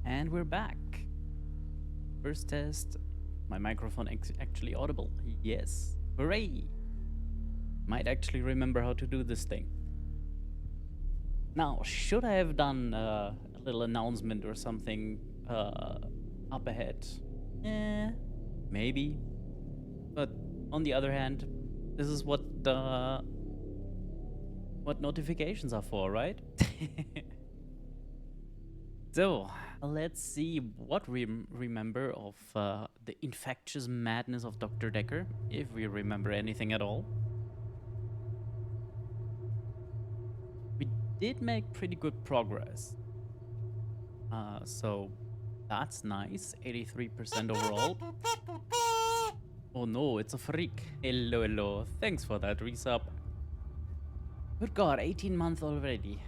And we're back. First test. My microphone actually audible. Yes. Hooray! Might actually remember how to do this thing. Now, should I have done a little announcement or something up ahead? Maybe. But on the other hand, this is what notifications are for, right? So, let's see what we remember of the infectious madness of Dr. Dekker, if we remember anything at all. We did make pretty good progress. So, that's nice. 83% overall. Oh no, it's a freak. Hello, hello. Thanks for that resub. Good god, 18 months already.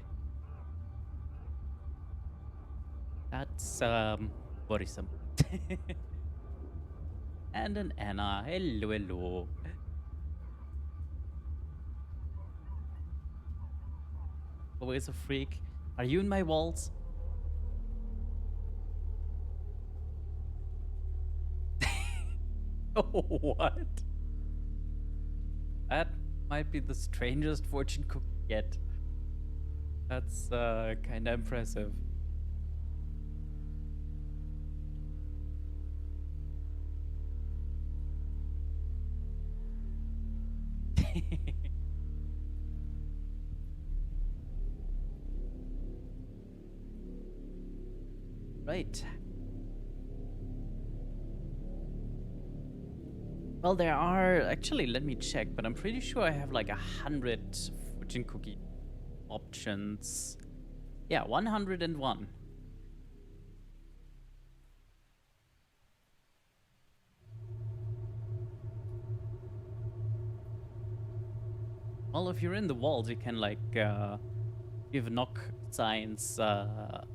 That's worrisome. And an Anna. Hello, hello. Always a freak. Are you in my walls? Oh, what? That might be the strangest fortune cookie yet. That's kind of impressive. Right. Well, there are actually, let me check, but I'm pretty sure I have like 100 fortune cookie options. Yeah, 101. Well, if you're in the walls, you can like give knock signs on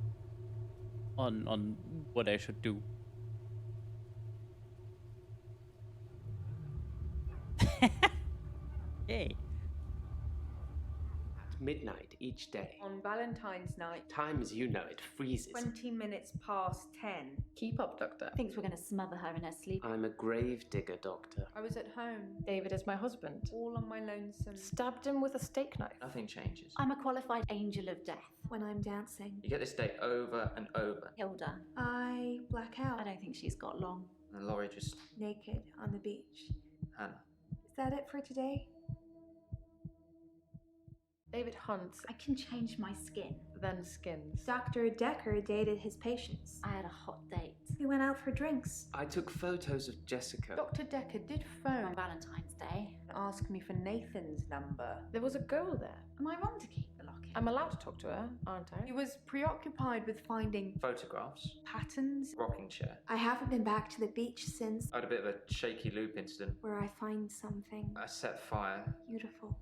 what I should do. Yay. Midnight each day. On Valentine's night, Time as you know it freezes. 20 minutes past 10. Keep up, Doctor. Thinks we're going to smother her in her sleep. I'm a grave digger, Doctor. I was at home, David is my husband. all on my lonesome. Stabbed him with a steak knife. Nothing changes. I'm a qualified angel of death. When I'm dancing, You get this day over and over. Hilda, I black out, I don't think she's got long. And Laurie just, naked on the beach. Hannah. Is that it for today? David hunts, I can change my skin. then skins. Dr. Dekker dated his patients. I had a hot date They went out for drinks. I took photos of Jessica. Dr. Dekker did on phone Valentine's Day. and ask me for Nathan's number. There was a girl there. Am I wrong to keep the locket? I'm allowed to talk to her, aren't I? He was preoccupied with finding Photographs. patterns. Rocking chair. I haven't been back to the beach since, I had a bit of a shaky loop incident. where I find something I set fire beautiful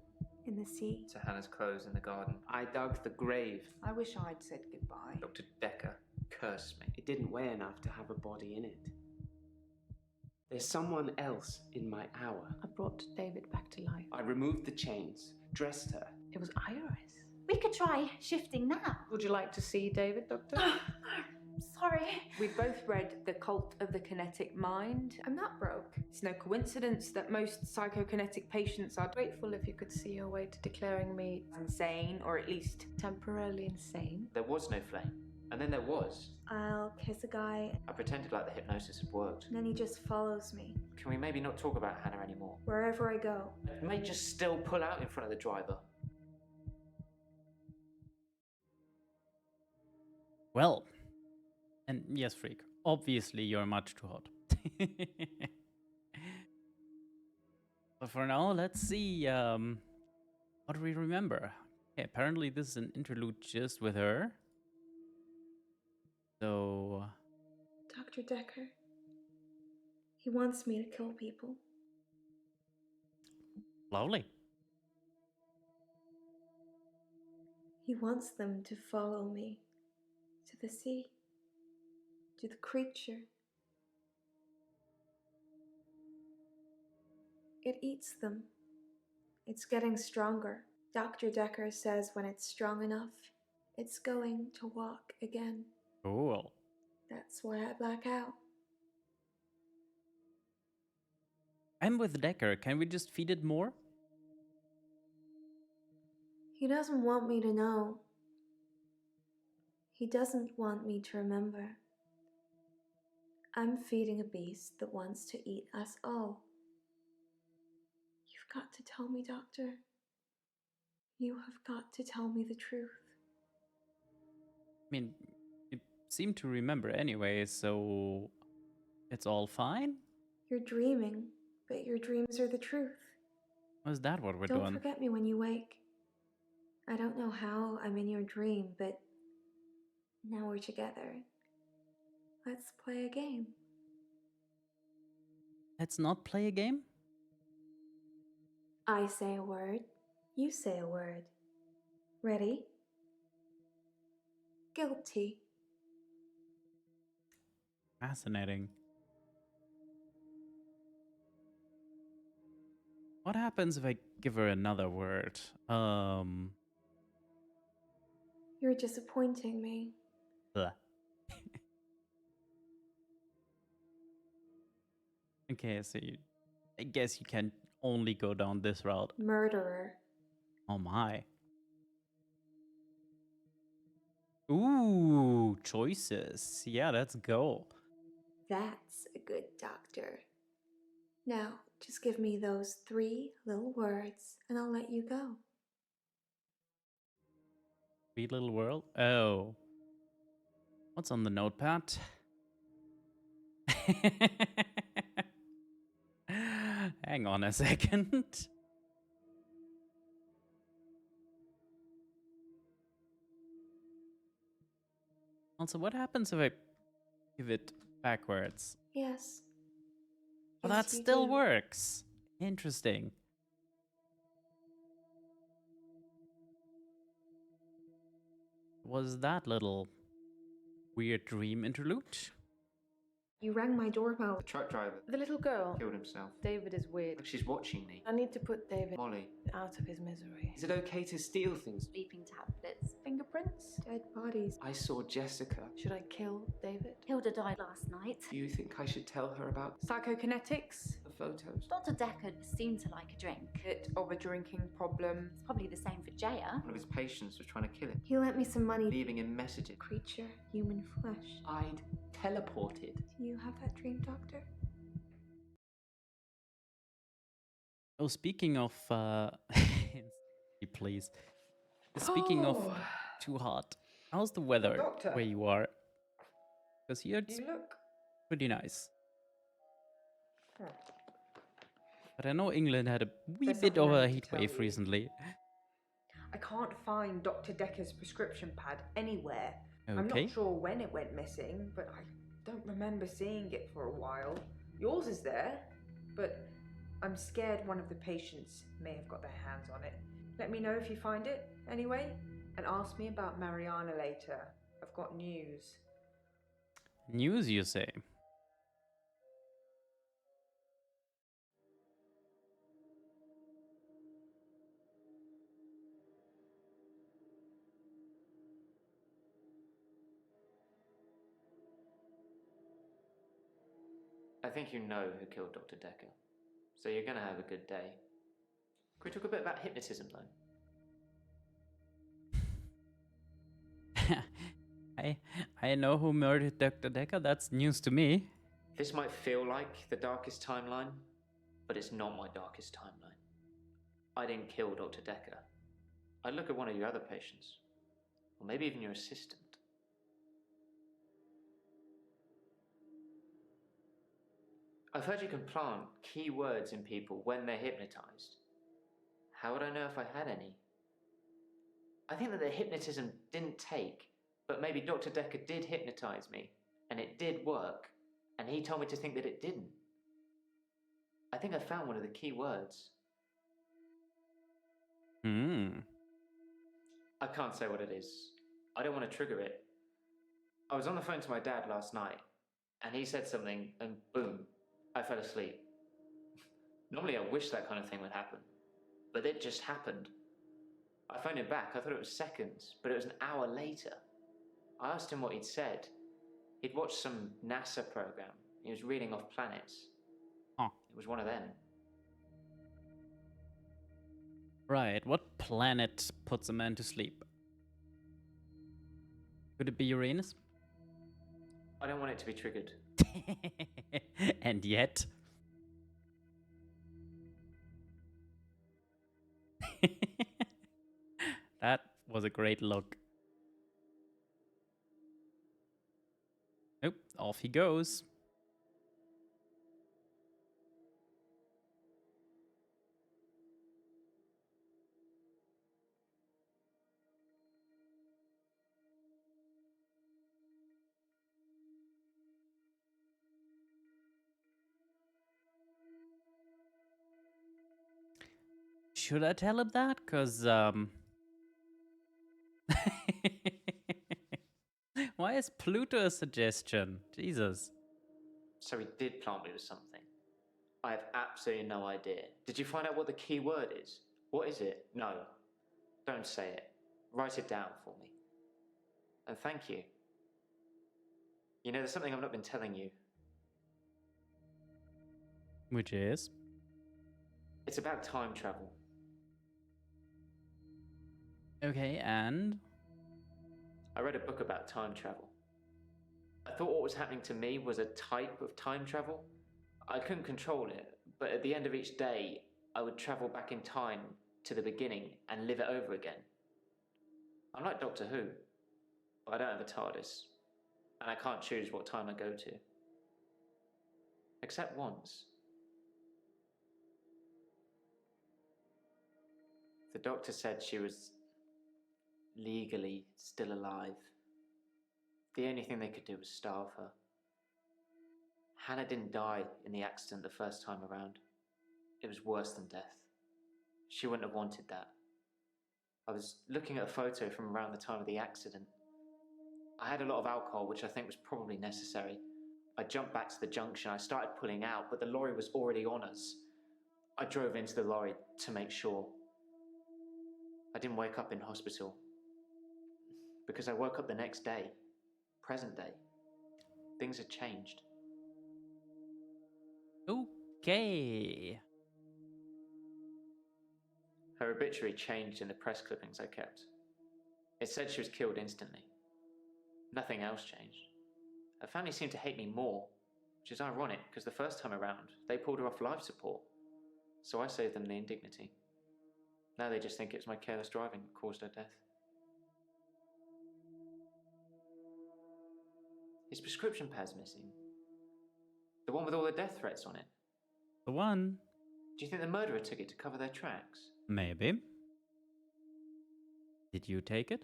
in the sea. to Hannah's clothes in the garden. I dug the grave. I wish I'd said goodbye. Dr. Dekker cursed me. It didn't weigh enough to have a body in it. There's someone else in my hour. I brought David back to life. I removed the chains, dressed her. It was Iris. We could try shifting now. Would you like to see David, Doctor? Sorry. We both read The Cult of the Kinetic Mind. I'm not broke. It's no coincidence that most psychokinetic patients are Grateful if you could see your way to declaring me insane, or at least temporarily insane. There was no flame. And then there was. I'll kiss a guy, I pretended like the hypnosis had worked. and then he just follows me Can we maybe not talk about Hannah anymore? wherever I go. I may just still pull out in front of the driver. Well, and yes, Freak, obviously you're much too hot. But for now, let's see what do we remember. Okay, apparently this is an interlude just with her. So, Dr. Dekker. He wants me to kill people. lovely. He wants them to follow me to the sea, to the creature. It eats them. It's getting stronger. Dr. Dekker says when it's strong enough, it's going to walk again. Cool. That's why I black out. I'm with Dekker. Can we just feed it more? He doesn't want me to know. He doesn't want me to remember. I'm feeding a beast that wants to eat us all. You've got to tell me, Doctor. You have got to tell me the truth. I mean, you seem to remember anyway, so it's all fine? You're dreaming, but your dreams are the truth. Was that what we're Don't doing? forget me when you wake. I don't know how I'm in your dream, but now we're together. Let's play a game. Let's not play a game? I say a word, you say a word. Ready? Guilty. Fascinating. What happens if I give her another word? You're disappointing me. Blah. Okay, so I guess you can only go down this route. Murderer. Oh my. Ooh, choices. Yeah, let's go. That's a good doctor. Now, just give me those 3 little words and I'll let you go. Sweet little world. Oh. What's on the notepad? Hang on a second. Also, what happens if I give it backwards? Yes. Well, Yes, that you still do. works. Interesting. Was that little weird dream interlude? You rang my doorbell. The truck driver The little girl. killed himself. David is weird. Like she's watching me. I need to put David Molly, out of his misery. Is it okay to steal things? Sleeping tablets. Fingerprints? Dead bodies. I saw Jessica. Should I kill David? Hilda died last night. Do you think I should tell her about Psychokinetics. the photos? Dr. Dekker seemed to like a drink. Bit of a drinking problem. It's probably the same for Jaya. one of his patients was trying to kill him, He lent me some money. leaving him messages. Creature, human flesh. I'd teleported. Do you have that dream, Doctor? Oh, speaking of, please. Speaking of Oh. too hot, how's the weather Doctor. where you are? Because here it's You look. pretty nice. Hmm. But I know England had a wee There's bit of something I a need heat to tell wave you. recently. I can't find Dr. Dekker's prescription pad anywhere. I'm Okay. not sure when it went missing, but I don't remember seeing it for a while. Yours is there, but I'm scared one of the patients may have got their hands on it. Let me know if you find it, anyway, and ask me about Mariana later. I've got news. News, you say? I think you know who killed Dr. Dekker, so you're gonna have a good day. Can we talk a bit about hypnotism, though? I know who murdered Dr. Dekker. That's news to me. This might feel like the darkest timeline, but it's not my darkest timeline. I didn't kill Dr. Dekker. I'd look at one of your other patients, or maybe even your assistant. I've heard you can plant key words in people when they're hypnotized. How would I know if I had any? I think that the hypnotism didn't take, but maybe Dr. Dekker did hypnotize me, and it did work, and he told me to think that it didn't. I think I found one of the key words. Hmm. I can't say what it is. I don't want to trigger it. I was on the phone to my dad last night, and he said something, and boom, I fell asleep. Normally I wish that kind of thing would happen, but it just happened. I phoned him back. I thought it was seconds, but it was an hour later. I asked him what he'd said. He'd watched some NASA program. He was reading off planets. Huh. It was one of them. Right. What planet puts a man to sleep? Could it be Uranus? I don't want it to be triggered. And yet. That was a great look. Nope, off he goes. Should I tell him that? Because, why is Pluto a suggestion? Jesus. So he did plant me with something. I have absolutely no idea. Did you find out what the key word is? What is it? No. Don't say it. Write it down for me. And thank you. You know, there's something I've not been telling you. Which is? It's about time travel. Okay, and? I read a book about time travel. I thought what was happening to me was a type of time travel. I couldn't control it, but at the end of each day, I would travel back in time to the beginning and live it over again. I'm like Doctor Who, but I don't have a TARDIS, and I can't choose what time I go to. Except once. The doctor said she was legally still alive. The only thing they could do was starve her. Hannah didn't die in the accident the first time around. It was worse than death. She wouldn't have wanted that. I was looking at a photo from around the time of the accident. I had a lot of alcohol, which I think was probably necessary. I jumped back to the junction. I started pulling out, but the lorry was already on us. I drove into the lorry to make sure. I didn't wake up in hospital because I woke up the next day, present day. Things had changed. Okay. Her obituary changed in the press clippings I kept. It said she was killed instantly. Nothing else changed. Her family seemed to hate me more, which is ironic because the first time around, they pulled her off life support. So I saved them the indignity. Now they just think it was my careless driving that caused her death. His prescription pad's missing. The one with all the death threats on it. The one. Do you think the murderer took it to cover their tracks? Maybe. Did you take it?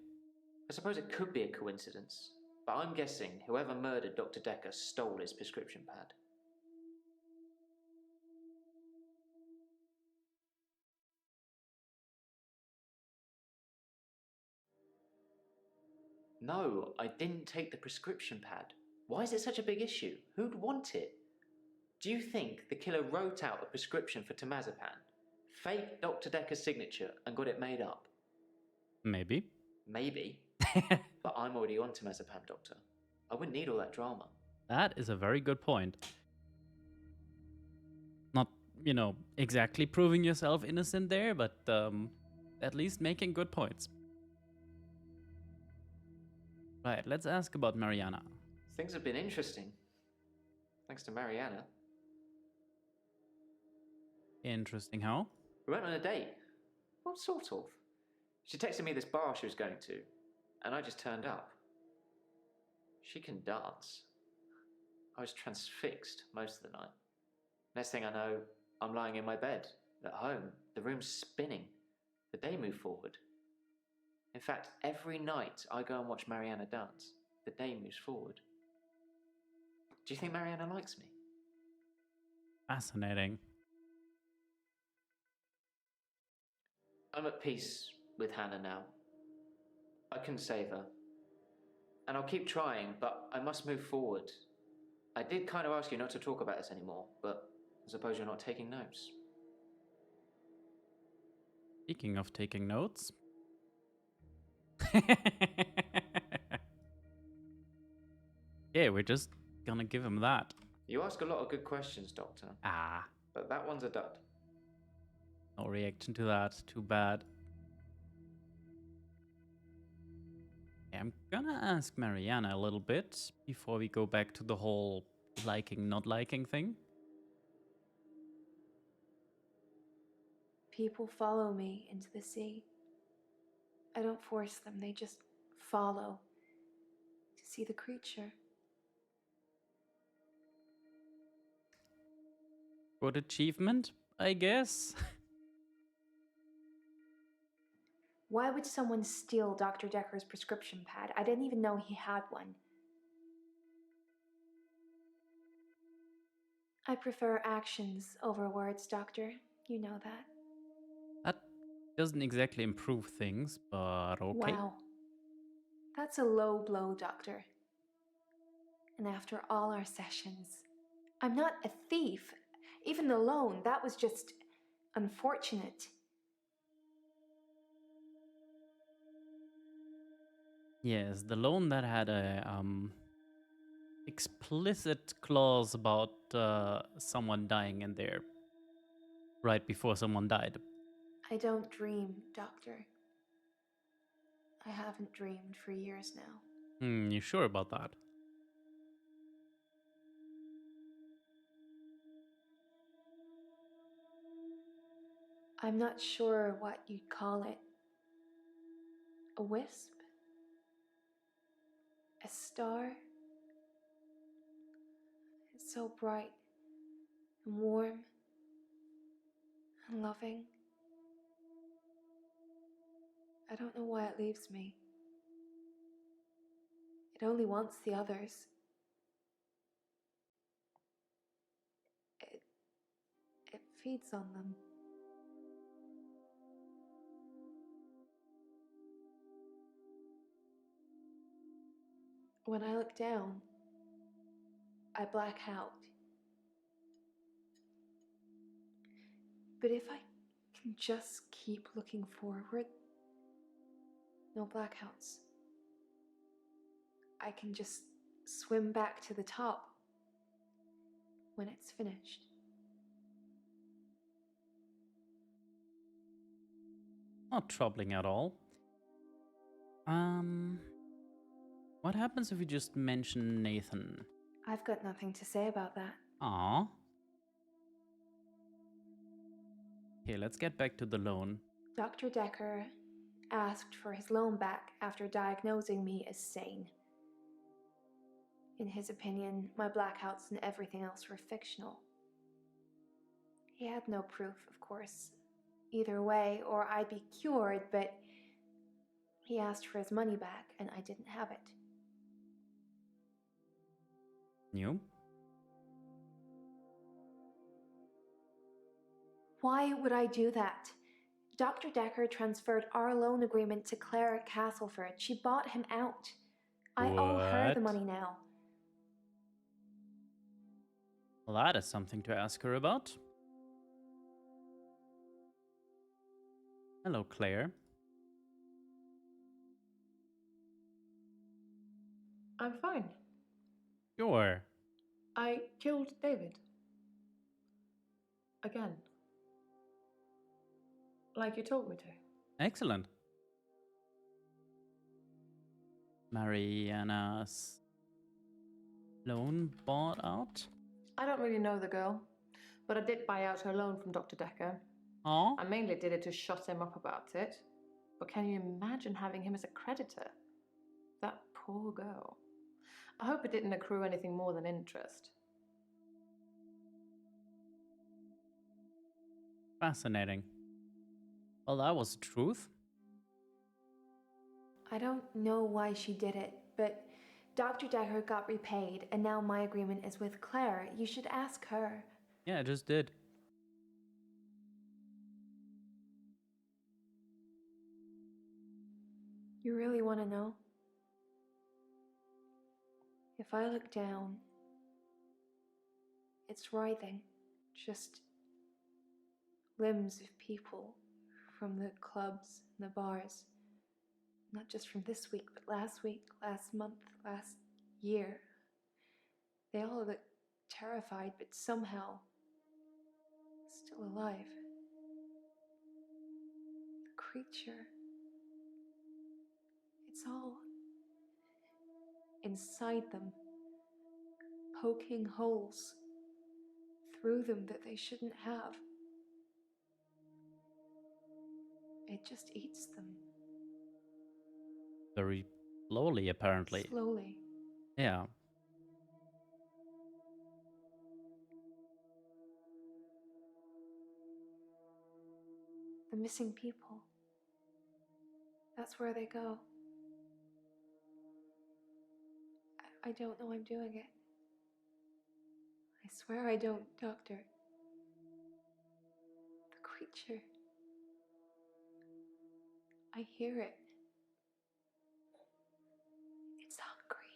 I suppose it could be a coincidence, but I'm guessing whoever murdered Dr. Dekker stole his prescription pad. No, I didn't take the prescription pad. Why is it such a big issue? Who'd want it? Do you think the killer wrote out a prescription for temazepam, faked Dr. Dekker's signature, and got it made up? Maybe. Maybe. But I'm already on temazepam, Doctor. I wouldn't need all that drama. That is a very good point. Not, exactly proving yourself innocent there, but at least making good points. Right, let's ask about Mariana. Things have been interesting. Thanks to Mariana. Interesting how? We went on a date. Well, sort of. She texted me this bar she was going to, and I just turned up. She can dance. I was transfixed most of the night. Next thing I know, I'm lying in my bed, at home. The room's spinning. The day moved forward. In fact, every night I go and watch Mariana dance, the day moves forward. Do you think Mariana likes me? Fascinating. I'm at peace with Hannah now. I can save her. And I'll keep trying, but I must move forward. I did kind of ask you not to talk about this anymore, but I suppose you're not taking notes. Speaking of taking notes. Okay, we're just gonna give him that. You ask a lot of good questions, Doctor, Ah, but that one's a dud. no reaction to that. Too bad. Yeah, I'm gonna ask Mariana a little bit before we go back to the whole liking, not liking thing. People follow me into the sea. I don't force them, they just follow to see the creature. Good achievement, I guess. Why would someone steal Dr. Dekker's prescription pad? I didn't even know he had one. I prefer actions over words, Doctor. You know that. That doesn't exactly improve things, but okay. Wow. That's a low blow, Doctor. And after all our sessions, I'm not a thief. Even the loan, that was just unfortunate. Yes, the loan that had a explicit clause about someone dying in there right before someone died. I don't dream, Doctor. I haven't dreamed for years now. You sure about that? I'm not sure what you'd call it. A wisp? A star? It's so bright and warm and loving. I don't know why it leaves me. It only wants the others. It feeds on them. When I look down, I black out. But if I can just keep looking forward, no blackouts. I can just swim back to the top when it's finished. Not troubling at all. What happens if we just mention Nathan? I've got nothing to say about that. Aw. Okay, let's get back to the loan. Dr. Dekker asked for his loan back after diagnosing me as sane. In his opinion, my blackouts and everything else were fictional. He had no proof, of course, either way, or I'd be cured, but he asked for his money back, and I didn't have it. You? Why would I do that? Dr. Dekker transferred our loan agreement to Claire at Castleford. She bought him out. I owe her the What? money now. Well, that is something to ask her about. Hello, Claire. I'm fine. Sure. I killed David. Again. Like you told me to. Excellent. Mariana's loan bought out? I don't really know the girl, but I did buy out her loan from Dr. Dekker. Aw. I mainly did it to shut him up about it. But can you imagine having him as a creditor? That poor girl. I hope it didn't accrue anything more than interest. Fascinating. Well, that was the truth. I don't know why she did it, but Dr. Dekker got repaid, and now my agreement is with Claire. You should ask her. Yeah, I just did. You really want to know? If I look down, it's writhing. Just limbs of people from the clubs and the bars. Not just from this week, but last week, last month, last year. They all look terrified, but somehow still alive. The creature. It's all inside them, poking holes through them that they shouldn't have. It just eats them. Very slowly, apparently. Slowly. Yeah. The missing people. That's where they go. I don't know I'm doing it. I swear I don't, Doctor. The creature. I hear it. It's hungry.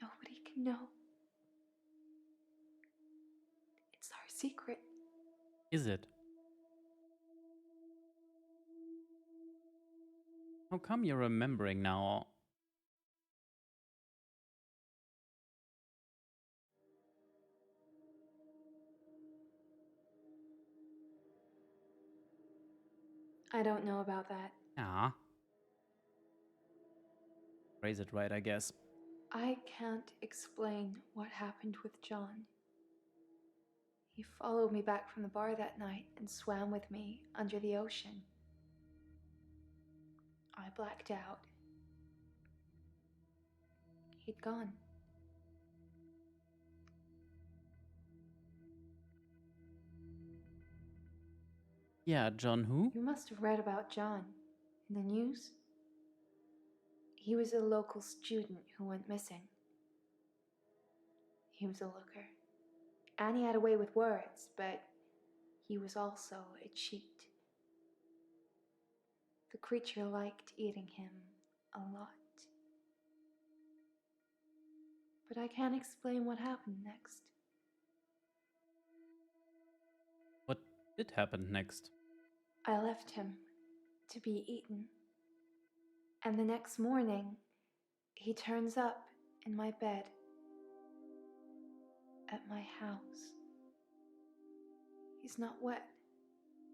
Nobody can know. It's our secret. Is it? How come you're remembering now? I don't know about that. Ah. Phrase it right, I guess. I can't explain what happened with John. He followed me back from the bar that night and swam with me under the ocean. I blacked out. He'd gone. Yeah, John who? You must have read about John in the news. He was a local student who went missing. He was a looker. And he had a way with words, but he was also a cheat. The creature liked eating him a lot. But I can't explain what happened next. What did happen next? I left him to be eaten. And the next morning, he turns up in my bed at my house. He's not wet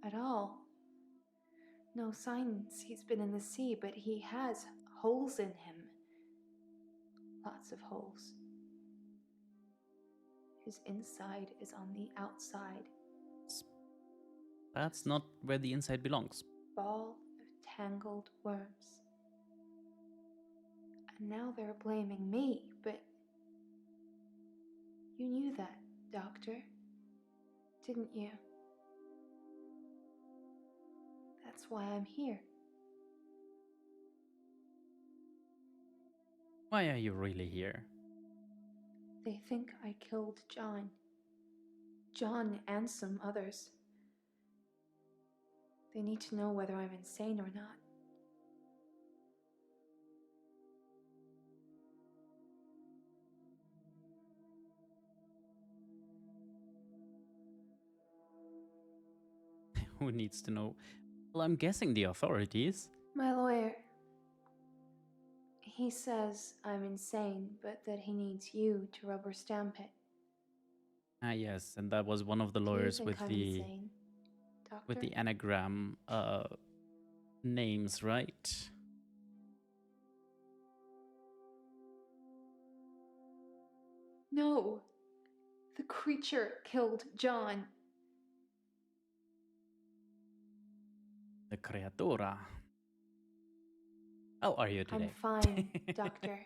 at all. No signs he's been in the sea, but he has holes in him. Lots of holes. His inside is on the outside. That's not where the inside belongs. Ball of tangled worms. And now they're blaming me, but you knew that, Doctor, didn't you? That's why I'm here. Why are you really here? They think I killed John. John and some others. They need to know whether I'm insane or not. Who needs to know? Well, I'm guessing the authorities. My lawyer. He says I'm insane, but that he needs you to rubber stamp it. Ah, yes, and that was one of the Do you lawyers think with I'm the insane, Doctor? with the anagram names, right? No. The creature killed John. The creatura. How are you today? I'm fine, Doctor.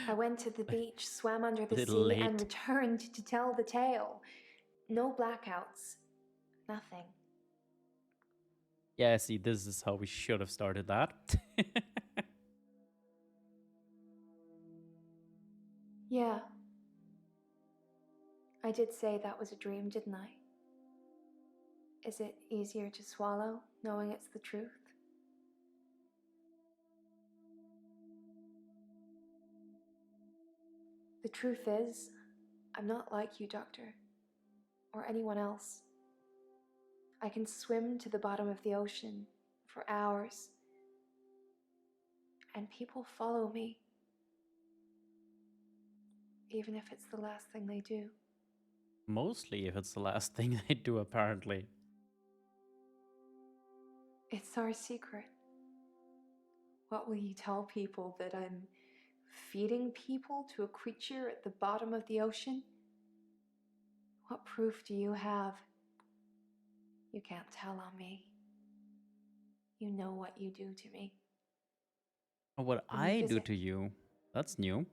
I went to the beach, swam under the Little sea, and late. returned to tell the tale. No blackouts. Nothing. Yeah, see, this is how we should have started that. Yeah. I did say that was a dream, didn't I? Is it easier to swallow, knowing it's the truth? The truth is, I'm not like you, Doctor, or anyone else. I can swim to the bottom of the ocean for hours, and people follow me. even if it's the last thing they do. Mostly if it's the last thing they do, apparently. It's our secret. What will you tell people, that I'm feeding people to a creature at the bottom of the ocean? What proof do you have? You can't tell on me. You know what you do to me. What When you I do visit, to you, that's new.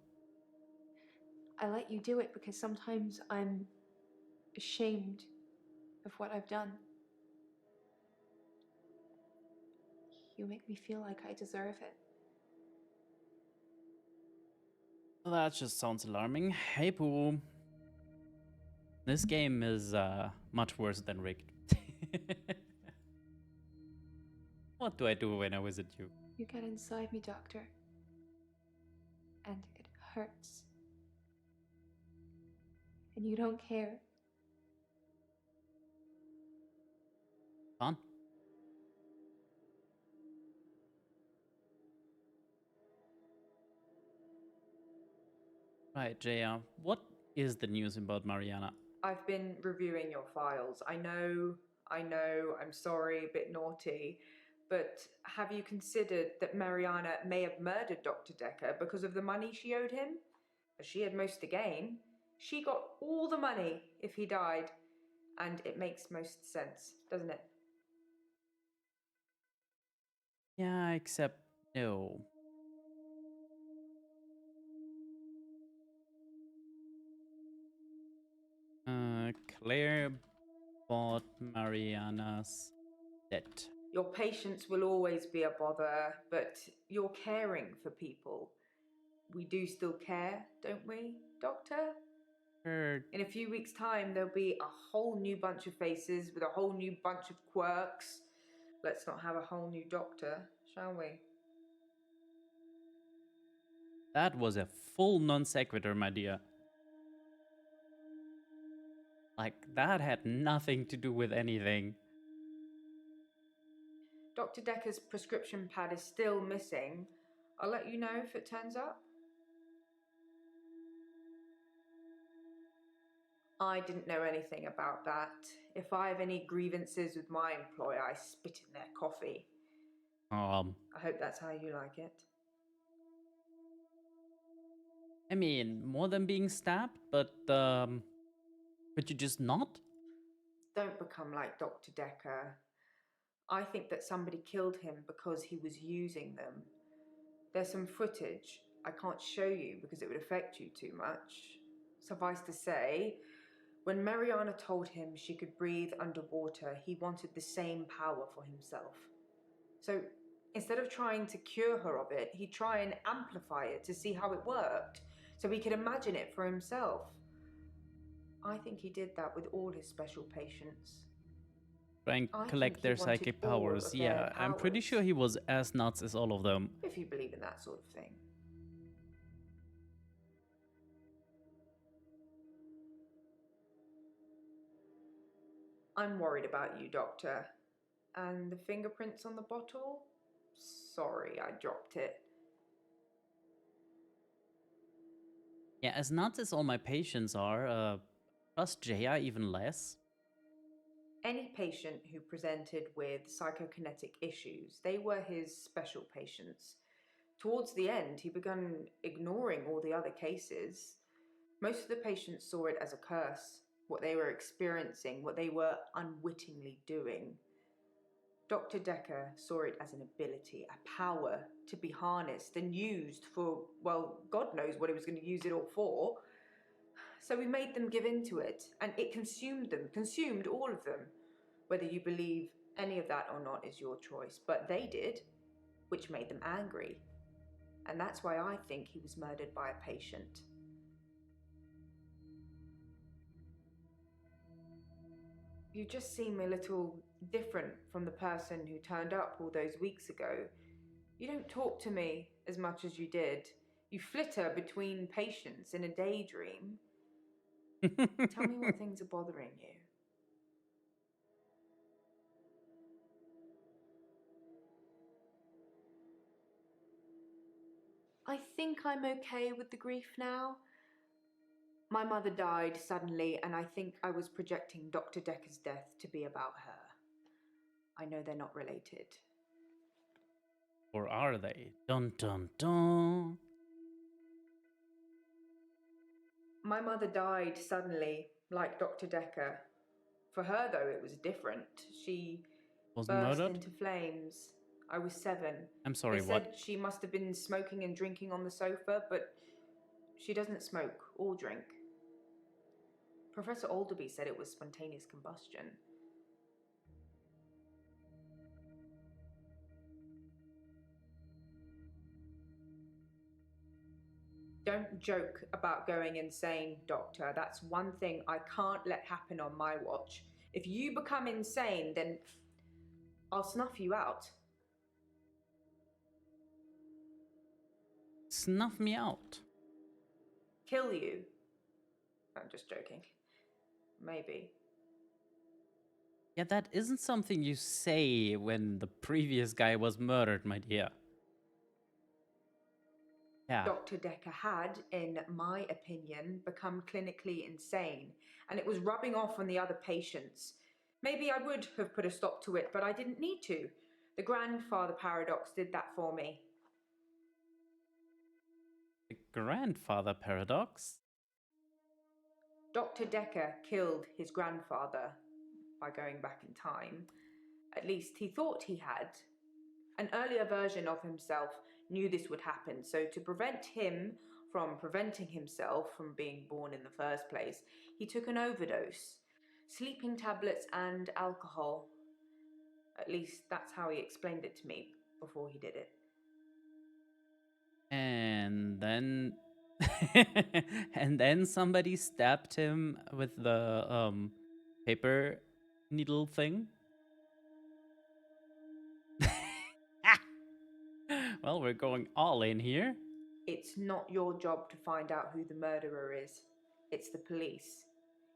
I let you do it because sometimes I'm ashamed of what I've done. You make me feel like I deserve it. That just sounds alarming. Hey, Pooh. This game is much worse than rigged. What do I do when I visit you? You get inside me, Doctor. And it hurts. And you don't care. Fun. Right, Jaya, what is the news about Mariana? I've been reviewing your files. I know, I'm sorry, a bit naughty, but have you considered that Mariana may have murdered Dr. Dekker because of the money she owed him? As she had most to gain. She got all the money if he died, and it makes most sense, doesn't it? Yeah, except no. Claire bought Mariana's debt. Your patience will always be a bother, but you're caring for people. We do still care, don't we, Doctor? Her In a few weeks' time, there'll be a whole new bunch of faces with a whole new bunch of quirks. Let's not have a whole new doctor, shall we? That was a full non sequitur, my dear. Like, that had nothing to do with anything. Dr. Dekker's prescription pad is still missing. I'll let you know if it turns up. I didn't know anything about that. If I have any grievances with my employer, I spit in their coffee. I hope that's how you like it. I mean, more than being stabbed, but could you just not? Don't become like Dr. Dekker. I think that somebody killed him because he was using them. There's some footage I can't show you because it would affect you too much. Suffice to say, when Mariana told him she could breathe underwater, he wanted the same power for himself. So instead of trying to cure her of it, he'd try and amplify it to see how it worked, so he could imagine it for himself. I think he did that with all his special patients. Try and I collect think he their wanted psychic all powers. of Yeah, their I'm pretty powers. sure he was as nuts as all of them. If you believe in that sort of thing. I'm worried about you, Doctor. And the fingerprints on the bottle? Sorry, I dropped it. Yeah, as nuts as all my patients are, trust Jaya even less. Any patient who presented with psychokinetic issues, they were his special patients. Towards the end, he began ignoring all the other cases. Most of the patients saw it as a curse, what they were experiencing, what they were unwittingly doing. Dr. Dekker saw it as an ability, a power to be harnessed and used for, well, God knows what he was going to use it all for. So we made them give in to it, and it consumed them, consumed all of them. Whether you believe any of that or not is your choice, but they did, which made them angry. And that's why I think he was murdered by a patient. You just seem a little different from the person who turned up all those weeks ago. You don't talk to me as much as you did. You flitter between patients in a daydream. Tell me what things are bothering you. I think I'm okay with the grief now. My mother died suddenly, and I think I was projecting Dr. Dekker's death to be about her. I know they're not related. Or are they? Dun dun dun. My mother died suddenly, like Dr. Dekker. For her, though, it was different. She Was burst murdered? into flames. I was 7. I'm sorry, They what? said she must have been smoking and drinking on the sofa, but she doesn't smoke or drink. Professor Alderby said it was spontaneous combustion. Don't joke about going insane, Doctor. That's one thing I can't let happen on my watch. If you become insane, then I'll snuff you out. Snuff me out. Kill you. I'm just joking. Maybe. Yeah, that isn't something you say when the previous guy was murdered, my dear. Yeah. Dr. Dekker had, in my opinion, become clinically insane, and it was rubbing off on the other patients. Maybe I would have put a stop to it, but I didn't need to. The grandfather paradox did that for me. The grandfather paradox? Dr. Dekker killed his grandfather by going back in time. At least he thought he had. An earlier version of himself knew this would happen, so to prevent him from preventing himself from being born in the first place, he took an overdose. Sleeping tablets and alcohol. At least that's how he explained it to me before he did it. And then and then somebody stabbed him with the paper needle thing. Well, we're going all in here. It's not your job to find out who the murderer is. It's the police.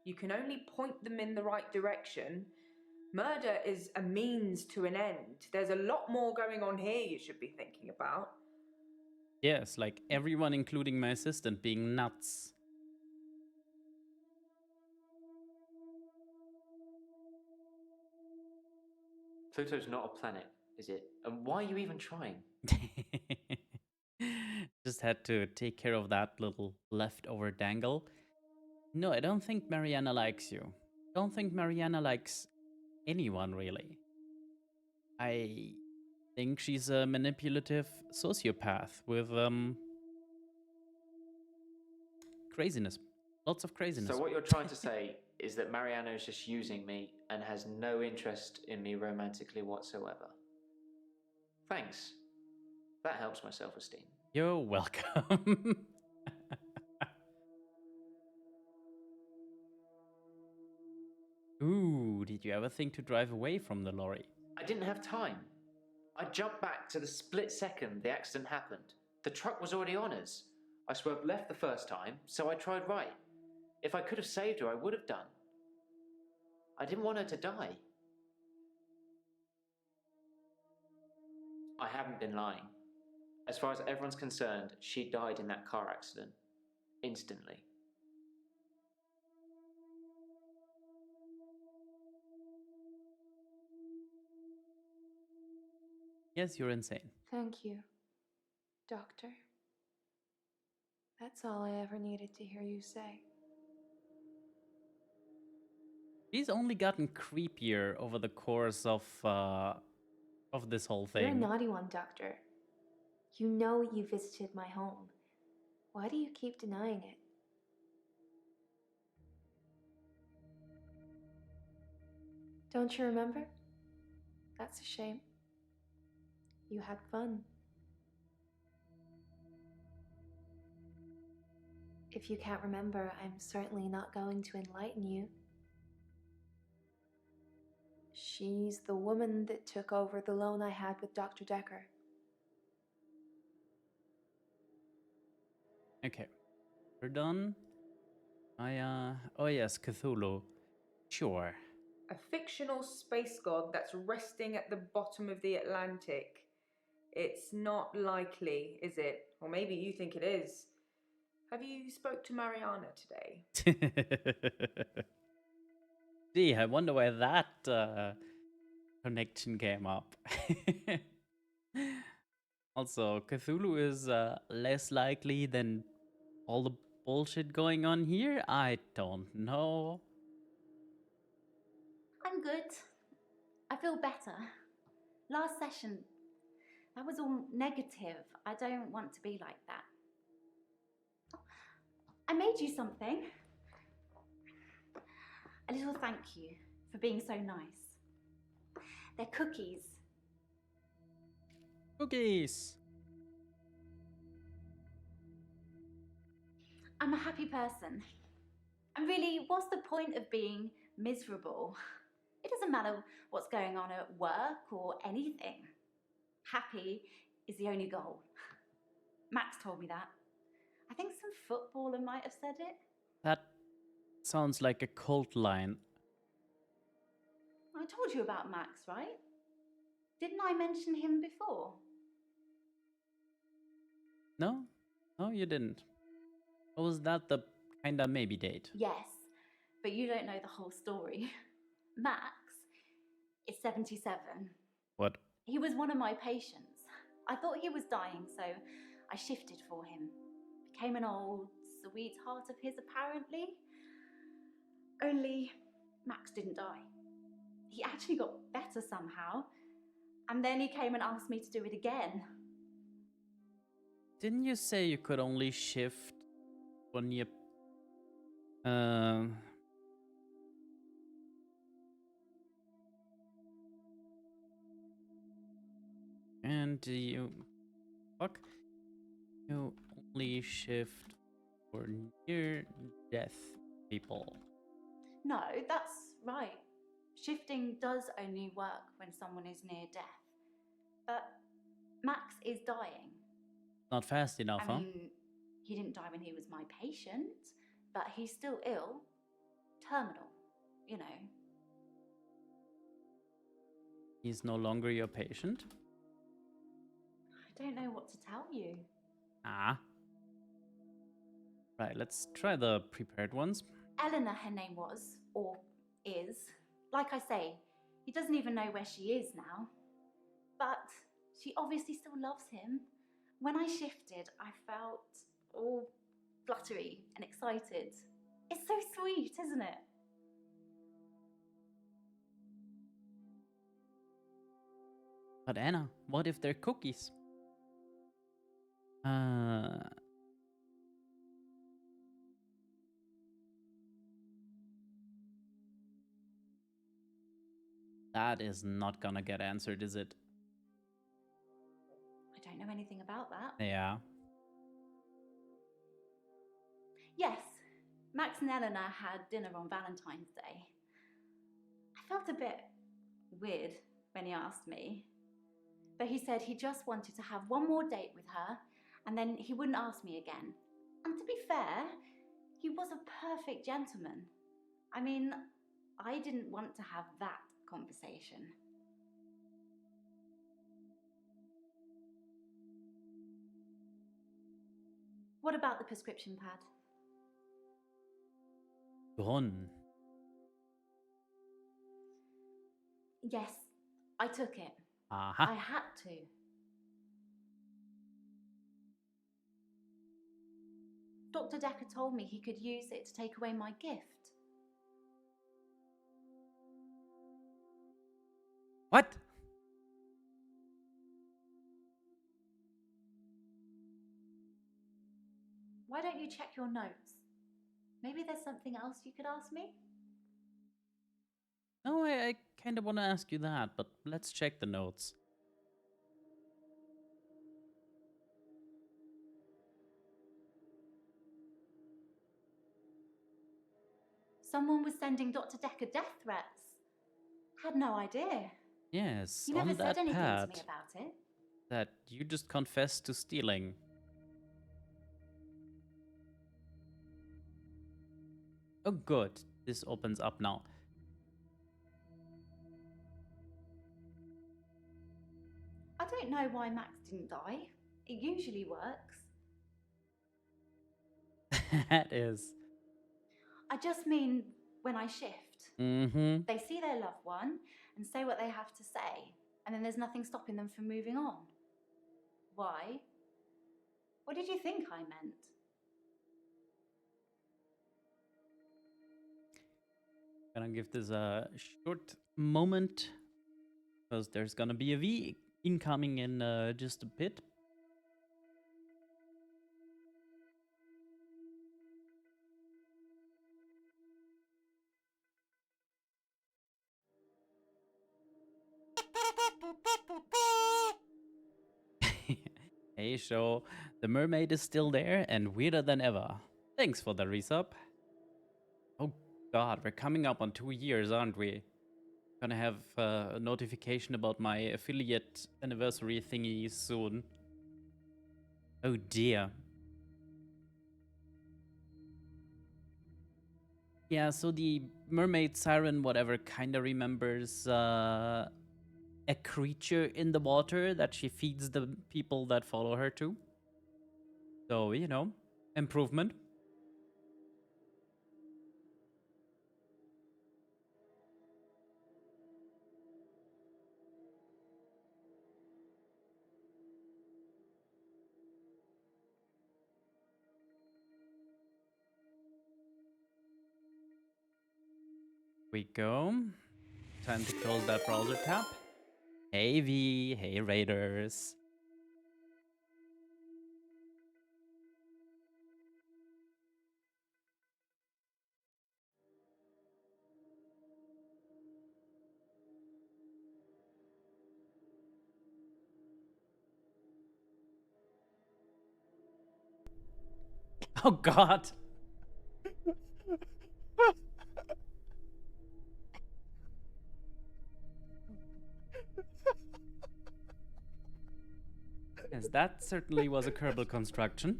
You can only point them in the right direction. Murder is a means to an end. There's a lot more going on here you should be thinking about. Yes, like everyone, including my assistant, being nuts. Pluto's not a planet, is it? And why are you even trying? Just had to take care of that little leftover dangle. No, I don't think Mariana likes you. Don't think Mariana likes anyone, really. I think she's a manipulative sociopath with craziness. Lots of craziness. So what you're trying to say is that Mariano is just using me and has no interest in me romantically whatsoever. Thanks. That helps my self-esteem. You're welcome. Ooh, did you ever think to drive away from the lorry? I didn't have time. I jumped back to the split second the accident happened. The truck was already on us. I swerved left the first time, so I tried right. If I could have saved her, I would have done. I didn't want her to die. I haven't been lying. As far as everyone's concerned, she died in that car accident. Instantly. Yes, you're insane. Thank you, Doctor. That's all I ever needed to hear you say. She's only gotten creepier over the course of this whole You're a thing. naughty one, Doctor. You know you visited my home. Why do you keep denying it? Don't you remember? That's a shame. You had fun. If you can't remember, I'm certainly not going to enlighten you. She's the woman that took over the loan I had with Dr. Dekker. Okay, we're done. Oh yes, Cthulhu. Sure. A fictional space god that's resting at the bottom of the Atlantic. It's not likely, is it? Or maybe you think it is. Have you spoke to Mariana today? Gee, I wonder where that connection came up. Also, Cthulhu is less likely than all the bullshit going on here? I don't know. I'm good. I feel better. Last session, that was all negative. I don't want to be like that. I made you something. A little thank you for being so nice. They're cookies. Cookies! I'm a happy person. And really, what's the point of being miserable? It doesn't matter what's going on at work or anything. Happy is the only goal. Max told me that. I think some footballer might have said it. That sounds like a cult line. I told you about Max, right? Didn't I mention him before? No? No, you didn't. Or was that the kinda maybe date? Yes, but you don't know the whole story. Max is 77. What? He was one of my patients. I thought he was dying, so I shifted for him. Became an old sweetheart of his, apparently. Only Max didn't die. He actually got better somehow. And then he came and asked me to do it again. Didn't you say you could only shift when you... And you... Fuck. You only shift for near-death people. No, that's right. Shifting does only work when someone is near death. But Max is dying. Not fast enough, I huh? mean, he didn't die when he was my patient, but he's still ill. Terminal, you know. He's no longer your patient? I don't know what to tell you. Ah. Right, let's try the prepared ones. Eleanor, her name was, or is. Like I say, he doesn't even know where she is now. But she obviously still loves him. When I shifted, I felt all fluttery and excited. It's so sweet, isn't it? But Anna, what if they're cookies? That is not gonna get answered, is it? I don't know anything about that. Yeah. Yes, Max and Eleanor had dinner on Valentine's Day. I felt a bit weird when he asked me. But he said he just wanted to have one more date with her and then he wouldn't ask me again. And to be fair, he was a perfect gentleman. I mean, I didn't want to have that conversation. What about the prescription pad? Gone. Yes, I took it. Aha. I had to. Dr. Dekker told me he could use it to take away my gift. What? Why don't you check your notes? Maybe there's something else you could ask me? No, I kind of want to ask you that, but let's check the notes. Someone was sending Dr. Dekker death threats. Had no idea. Yes, He never on said that anything pad to me about it. that you just confessed to stealing. Oh, good. This opens up now. I don't know why Max didn't die. It usually works. That is. I just mean when I shift. Mm-hmm. They see their loved one and say what they have to say, and then there's nothing stopping them from moving on. Why? What did you think I meant? Gonna give this a short moment because there's gonna be a V incoming in just a bit. Hey, show. The mermaid is still there and weirder than ever. Thanks for the resub. Oh god, we're coming up on 2 years, aren't we? Gonna have a notification about my affiliate anniversary thingy soon. Oh dear. Yeah, so the mermaid siren, whatever, kinda remembers a creature in the water that she feeds the people that follow her to. So, you know, improvement. We go. Time to close that browser tab. Hey V, hey Raiders. Oh god. Yes, that certainly was a Kerbal construction.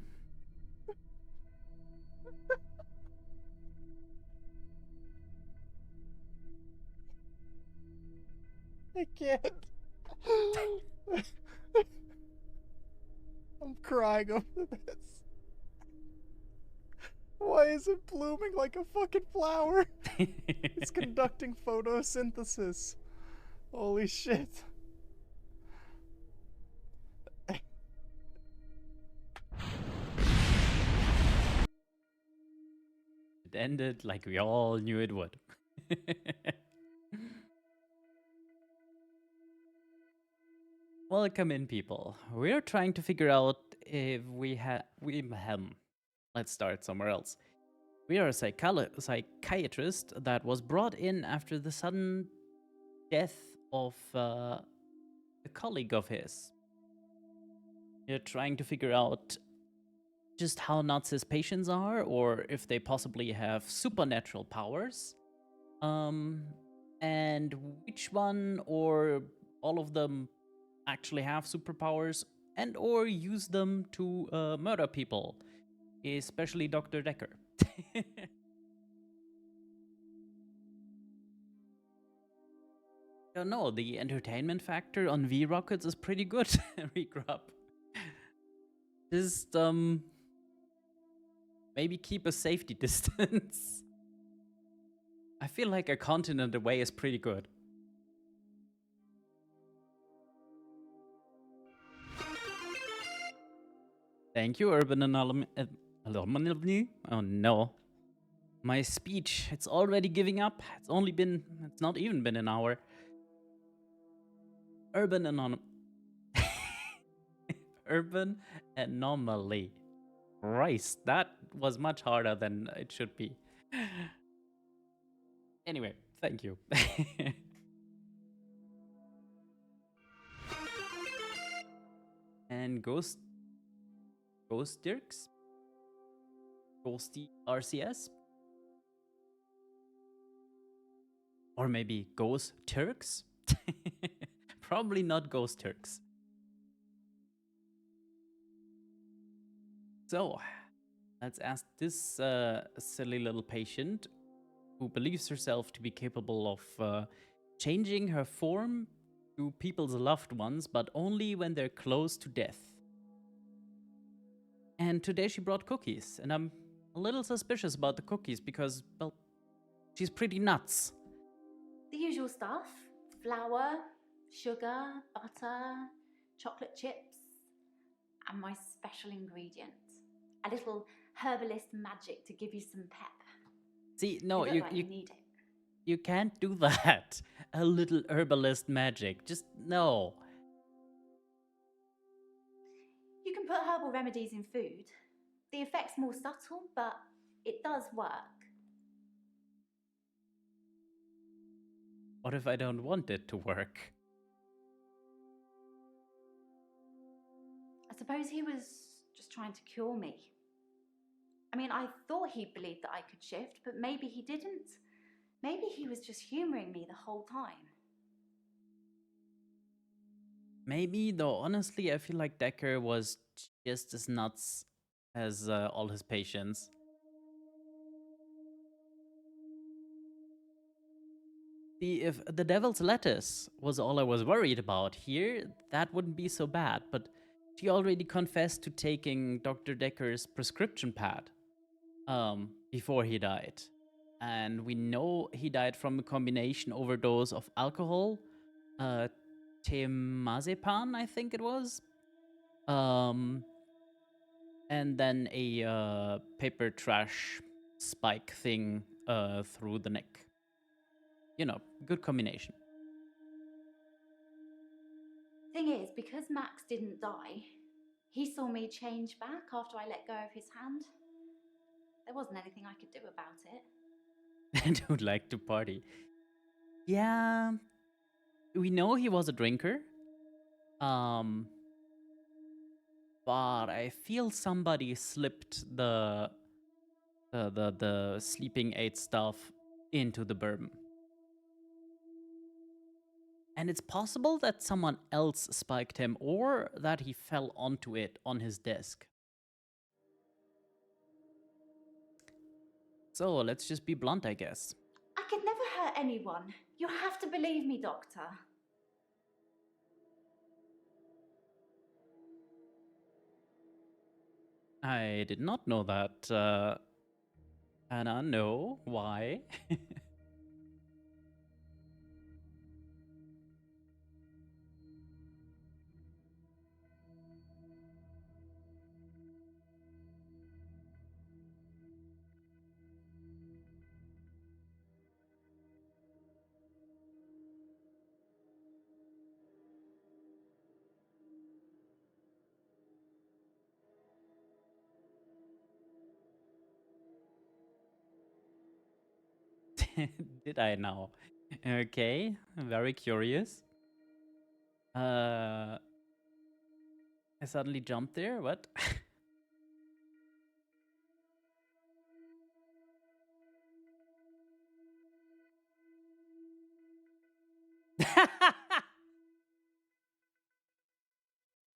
I can't. I'm crying over this. Why is it blooming like a fucking flower? It's conducting photosynthesis. Holy shit. It ended like we all knew it would. Welcome in, people. We're trying to figure out if let's start somewhere else. We are a psychiatrist that was brought in after the sudden death of a colleague of his. We're trying to figure out just how nuts his patients are, or if they possibly have supernatural powers. And which one or all of them actually have superpowers and or use them to murder people, especially Dr. Dekker. Don't know, the entertainment factor on V-Rockets is pretty good, Regrub. Just, maybe keep a safety distance. I feel like a continent away is pretty good. Thank you, Urban Anomaly. Oh no. My speech, it's already giving up. It's not even been an hour. Urban Urban Anomaly. Christ, that was much harder than it should be. Anyway, thank you. And Ghost Dirks? Ghosty RCS? Or maybe Ghost Turks? Probably not Ghost Turks. So, let's ask this silly little patient who believes herself to be capable of changing her form to people's loved ones, but only when they're close to death. And today she brought cookies, and I'm a little suspicious about the cookies because, well, she's pretty nuts. The usual stuff: flour, sugar, butter, chocolate chips, and my special ingredient, a little herbalist magic to give you some pep. See, no, you look like you need it. You can't do that. A little herbalist magic. Just no. You can put herbal remedies in food. The effect's more subtle, but it does work. What if I don't want it to work? I suppose he was just trying to cure me. I mean, I thought he believed that I could shift, but maybe he didn't. Maybe he was just humoring me the whole time. Maybe, though, honestly, I feel like Dekker was just as nuts as all his patients. See, if the devil's lettuce was all I was worried about here, that wouldn't be so bad, but she already confessed to taking Dr. Dekker's prescription pad before he died. And we know he died from a combination overdose of alcohol, temazepam, I think it was, and then a paper trash spike thing through the neck. You know, good combination. Thing is, because Max didn't die, he saw me change back after I let go of his hand. There wasn't anything I could do about it. Dude liked to party. Yeah, we know he was a drinker. But I feel somebody slipped the sleeping aid stuff into the bourbon. And it's possible that someone else spiked him or that he fell onto it on his desk. So let's just be blunt, I guess. I could never hurt anyone. You have to believe me, Doctor. I did not know that. Anna, no. Why? Did I now? Okay, I'm very curious. I suddenly jumped there. What?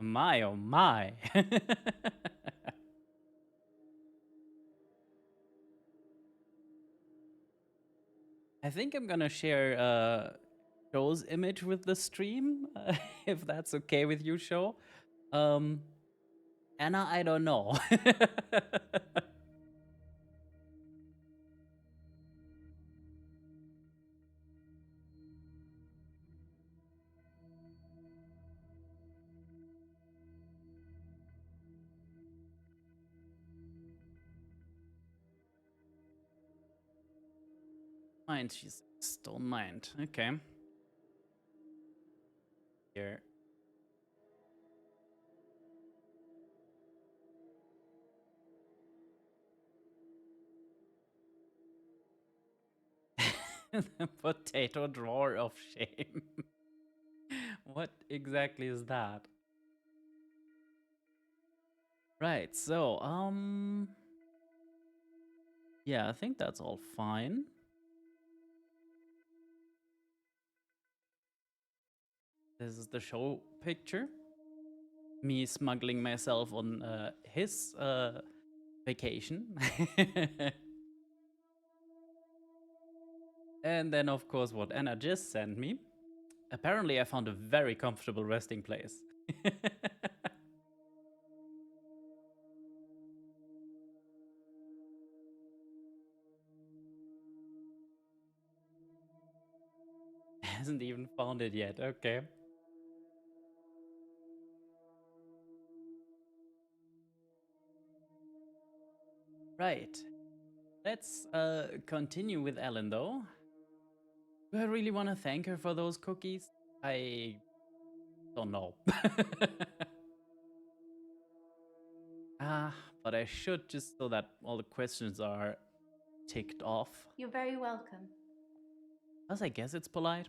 My, oh my. I think I'm gonna share Show's image with the stream, if that's okay with you, Show. Anna, I don't know. Mind, she's don't mind. Okay. Here. The potato drawer of shame. What exactly is that? Right, so, yeah, I think that's all fine. This is the show picture. Me smuggling myself on his vacation. And then, of course, what Anna just sent me. Apparently, I found a very comfortable resting place. hasn't even found it yet. Okay. Right. Let's continue with Ellen, though. Do I really want to thank her for those cookies? I don't know. But I should, just so that all the questions are ticked off. You're very welcome. Plus, I guess it's polite.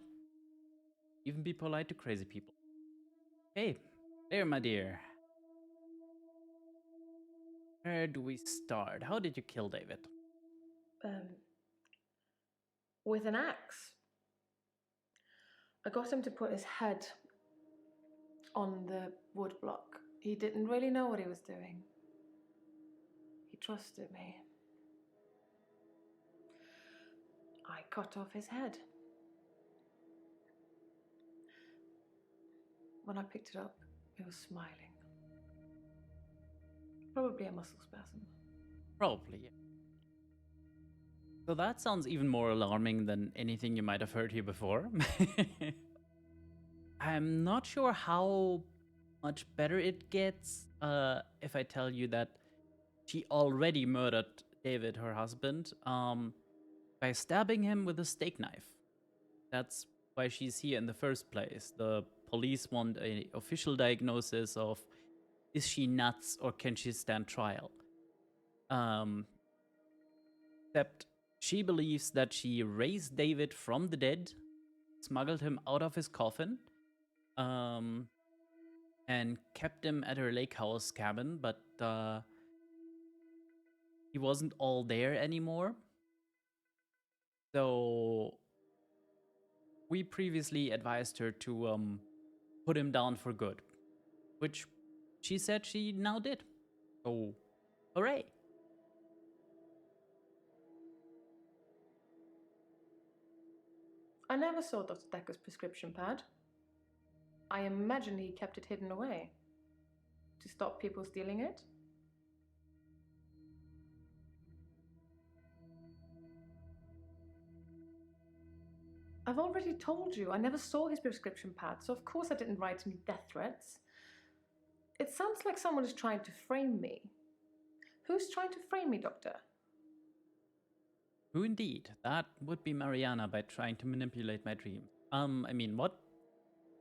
Even be polite to crazy people. Hey, there, my dear. Where do we start? How did you kill David? With an axe. I got him to put his head on the wood block. He didn't really know what he was doing. He trusted me. I cut off his head. When I picked it up, it was smiling. Probably a muscle spasm. Probably, yeah. So that sounds even more alarming than anything you might have heard here before. I'm not sure how much better it gets if I tell you that she already murdered David, her husband, by stabbing him with a steak knife. That's why she's here in the first place. The police want an official diagnosis of, is she nuts or can she stand trial? Except she believes that she raised David from the dead, smuggled him out of his coffin, and kept him at her lake house cabin, but he wasn't all there anymore. So we previously advised her to put him down for good, which she said she now did. So, hooray! I never saw Dr. Dekker's prescription pad. I imagine he kept it hidden away to stop people stealing it. I've already told you I never saw his prescription pad, so of course I didn't write any death threats. It sounds like someone is trying to frame me. Who's trying to frame me, Doctor? Who indeed? That would be Mariana by trying to manipulate my dream. I mean, what?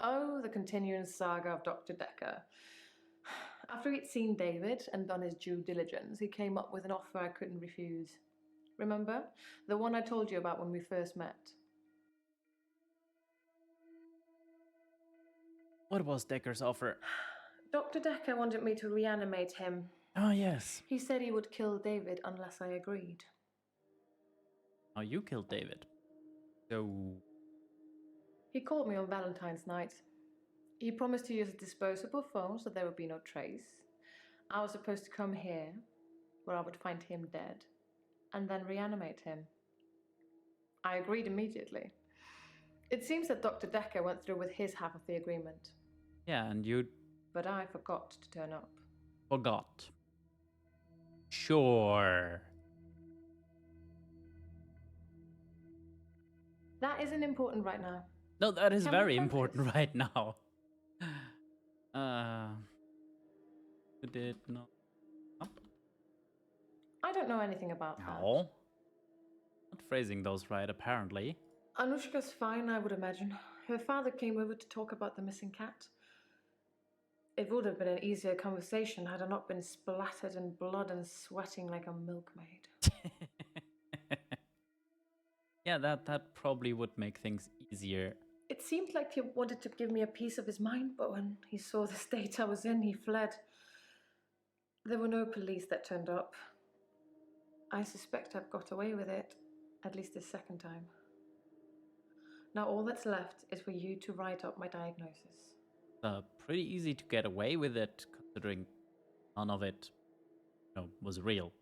Oh, the continuing saga of Dr. Dekker. After he'd seen David and done his due diligence, he came up with an offer I couldn't refuse. Remember? The one I told you about when we first met. What was Dekker's offer? Dr. Dekker wanted me to reanimate him. Oh, yes. He said he would kill David unless I agreed. Oh, you killed David. So... He called me on Valentine's night. He promised to use a disposable phone so there would be no trace. I was supposed to come here, where I would find him dead, and then reanimate him. I agreed immediately. It seems that Dr. Dekker went through with his half of the agreement. Yeah, and you... But I forgot to turn up. Forgot. Sure. That isn't important right now. No, that is Can we very focus? important right now. You did not... I don't know anything about that. No. Not phrasing those right, apparently. Anushka's fine, I would imagine. Her father came over to talk about the missing cat. It would have been an easier conversation had I not been splattered in blood and sweating like a milkmaid. Yeah, that probably would make things easier. It seemed like he wanted to give me a piece of his mind, but when he saw the state I was in, he fled. There were no police that turned up. I suspect I've got away with it, at least this second time. Now all that's left is for you to write up my diagnosis. Pretty easy to get away with it, considering none of it, was real.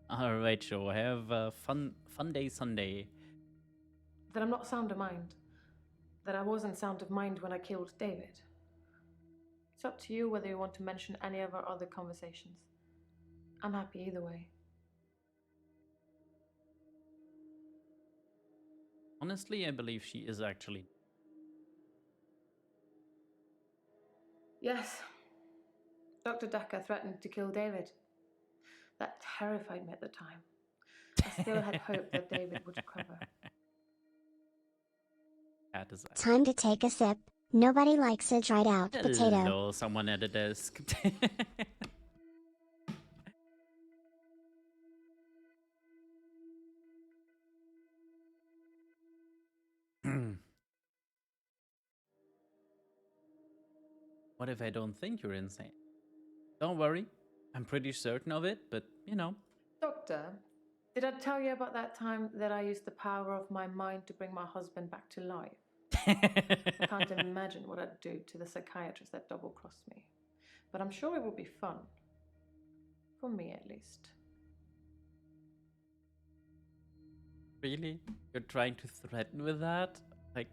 All right, Joe. Have a fun day Sunday. That I'm not sound of mind. That I wasn't sound of mind when I killed David. It's up to you whether you want to mention any of our other conversations. I'm happy either way. Honestly, I believe she is actually. Yes. Dr. Dekker threatened to kill David. That terrified me at the time. I still had hope that David would recover. Cat is Time to take a sip. Nobody likes a dried out potato. Hello, someone at a desk. What if I don't think you're insane? Don't worry, I'm pretty certain of it, but you know. Doctor, did I tell you about that time that I used the power of my mind to bring my husband back to life? I can't imagine what I'd do to the psychiatrist that double-crossed me. But I'm sure it would be fun. For me, at least. Really? You're trying to threaten with that? Like,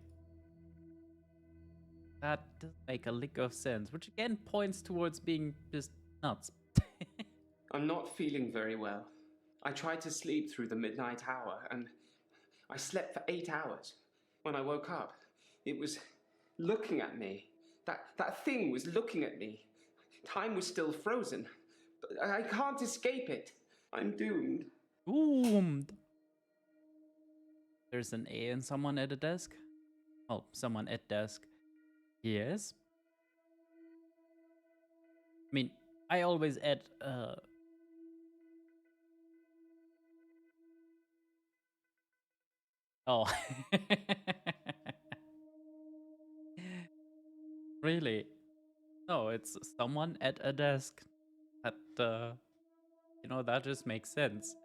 that doesn't make a lick of sense, which again points towards being just nuts. I'm not feeling very well. I tried to sleep through the midnight hour, and I slept for 8 hours. When I woke up, it was looking at me. That thing was looking at me. Time was still frozen. But I can't escape it. I'm doomed. Doomed. There's an A in someone at a desk? Oh, someone at desk. Yes. I mean, I always add, Oh. Really? No, it's someone at a desk. That, you know, that just makes sense.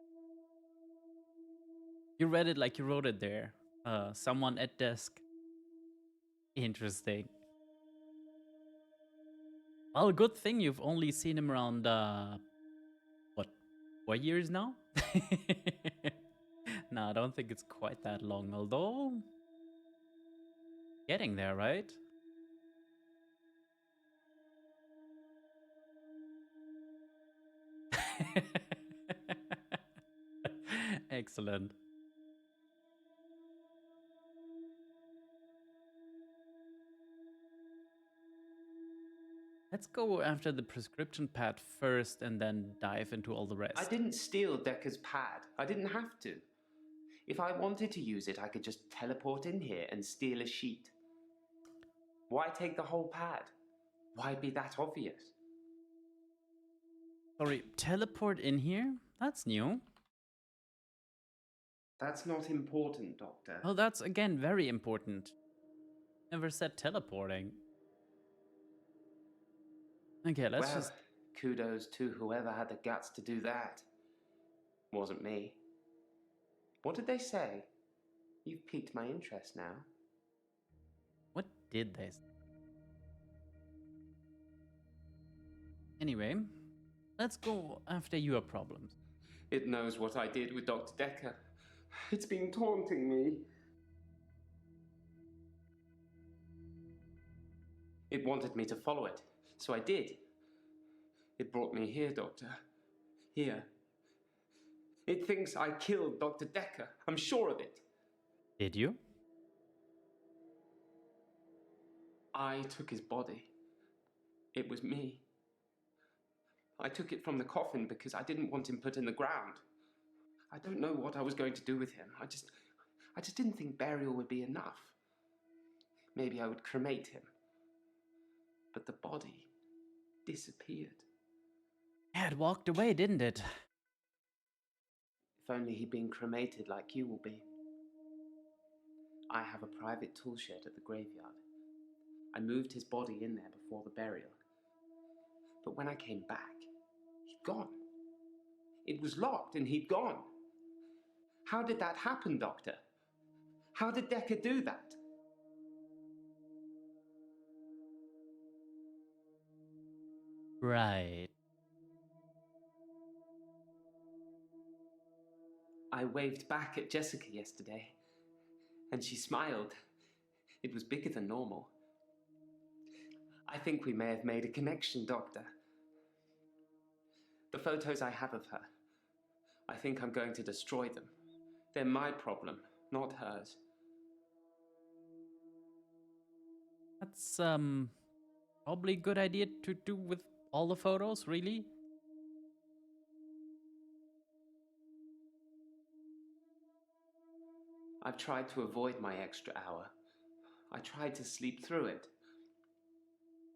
You read it like you wrote it there. Someone at desk. Interesting. Well, good thing you've only seen him around, what, 4 years now? No, I don't think it's quite that long, although... Getting there, right? Excellent. Let's go after the prescription pad first and then dive into all the rest. I didn't steal Dekker's pad. I didn't have to. If I wanted to use it, I could just teleport in here and steal a sheet. Why take the whole pad? Why be that obvious? Sorry, teleport in here? That's new. That's not important, Doctor. Oh, that's again very important. Never said teleporting. Okay, let's Well, just... kudos to whoever had the guts to do that. Wasn't me. What did they say? You've piqued my interest now. What did they say? Anyway, let's go after your problems. It knows what I did with Dr. Dekker. It's been taunting me. It wanted me to follow it, so I did. It brought me here, Doctor. Here. It thinks I killed Dr. Dekker. I'm sure of it. Did you? I took his body. It was me. I took it from the coffin because I didn't want him put in the ground. I don't know what I was going to do with him. I just didn't think burial would be enough. Maybe I would cremate him. But the body disappeared. Yeah, it walked away, didn't it? If only he'd been cremated like you will be. I have a private tool shed at the graveyard. I moved his body in there before the burial. But when I came back, he'd gone. It was locked and he'd gone. How did that happen, Doctor? How did Dekker do that? Right. I waved back at Jessica yesterday, and she smiled. It was bigger than normal. I think we may have made a connection, Doctor. The photos I have of her, I think I'm going to destroy them. They're my problem, not hers. That's probably a good idea to do with all the photos, really. I've tried to avoid my extra hour. I tried to sleep through it.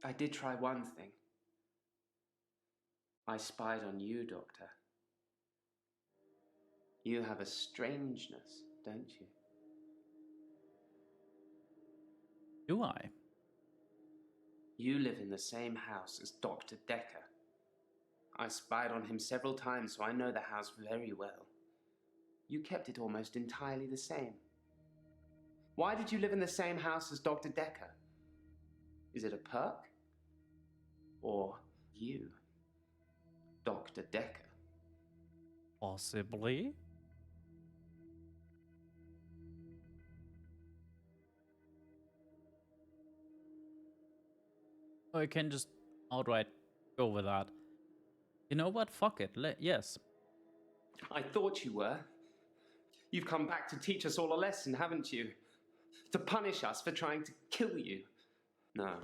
I did try one thing. I spied on you, Doctor. You have a strangeness, don't you? Do I? You live in the same house as Dr. Dekker. I spied on him several times, so I know the house very well. You kept it almost entirely the same. Why did you live in the same house as Dr. Dekker? Is it a perk? Or you, Dr. Dekker? Possibly. Or I can just outright go with that. You know what? Fuck it. Yes. I thought you were. You've come back to teach us all a lesson, haven't you? To punish us for trying to kill you. No,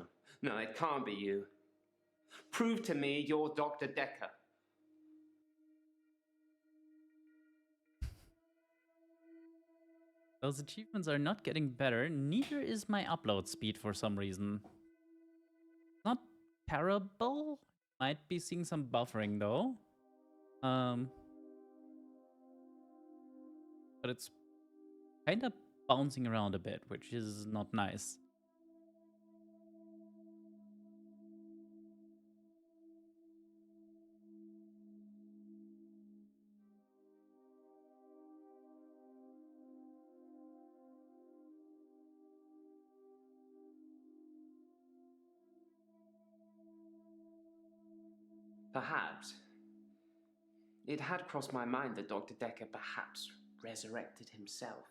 it can't be you. Prove to me you're Dr. Dekker. Those achievements are not getting better. Neither is my upload speed for some reason. Not terrible. Might be seeing some buffering though. But it's kind of bouncing around a bit, which is not nice. Perhaps. It had crossed my mind that Dr. Dekker perhaps resurrected himself.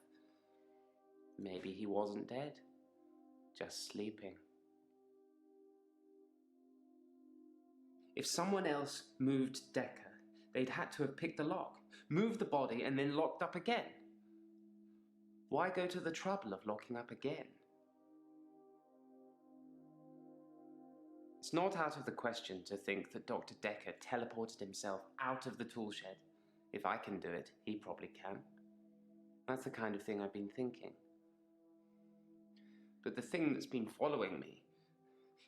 Maybe he wasn't dead, just sleeping. If someone else moved Dekker, they'd had to have picked the lock, moved the body, and then locked up again. Why go to the trouble of locking up again? It's not out of the question to think that Dr. Dekker teleported himself out of the tool shed. If I can do it, he probably can. That's the kind of thing I've been thinking. But the thing that's been following me,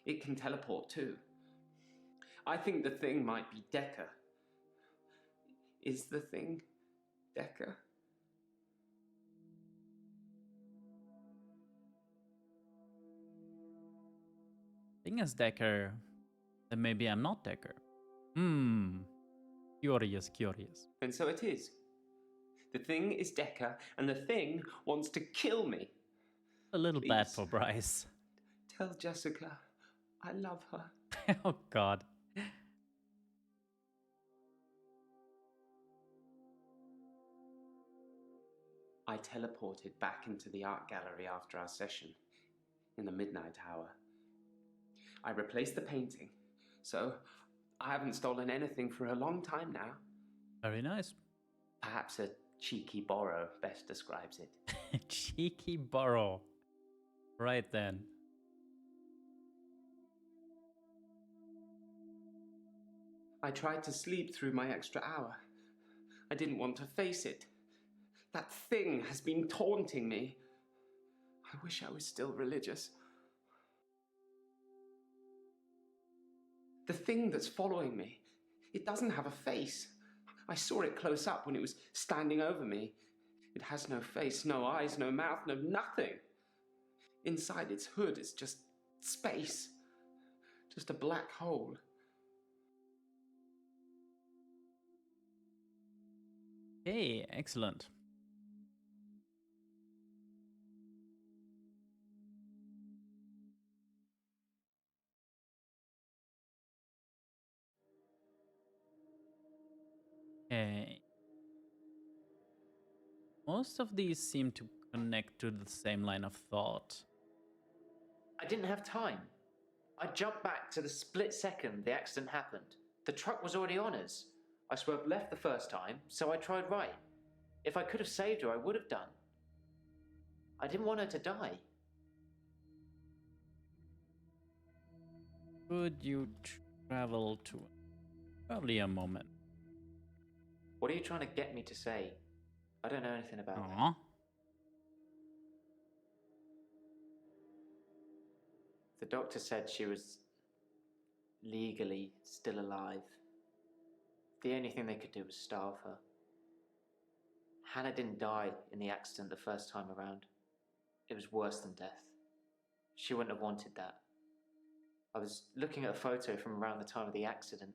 it can teleport too. I think the thing might be Dekker. Is the thing Dekker? Thing is Dekker, then maybe I'm not Dekker. Curious. And so it is. The thing is Dekker, and the thing wants to kill me. A little Please. bad for Bryce. Tell Jessica I love her. Oh god. I teleported back into the art gallery after our session, in the midnight hour. I replaced the painting, so I haven't stolen anything for a long time now. Very nice. Perhaps a cheeky borrow best describes it. Cheeky borrow. Right then. I tried to sleep through my extra hour. I didn't want to face it. That thing has been taunting me. I wish I was still religious. The thing that's following me, it doesn't have a face. I saw it close up when it was standing over me. It has no face, no eyes, no mouth, no nothing. Inside its hood is just space. Just a black hole. Hey, excellent. Okay. Most of these seem to connect to the same line of thought. I didn't have time. I jumped back to the split second the accident happened. The truck was already on us. I swerved left the first time, so I tried right. If I could have saved her, I would have done. I didn't want her to die. Could you travel to an earlier moment? What are you trying to get me to say? I don't know anything about that. Aw. The doctor said she was legally still alive. The only thing they could do was starve her. Hannah didn't die in the accident the first time around. It was worse than death. She wouldn't have wanted that. I was looking at a photo from around the time of the accident.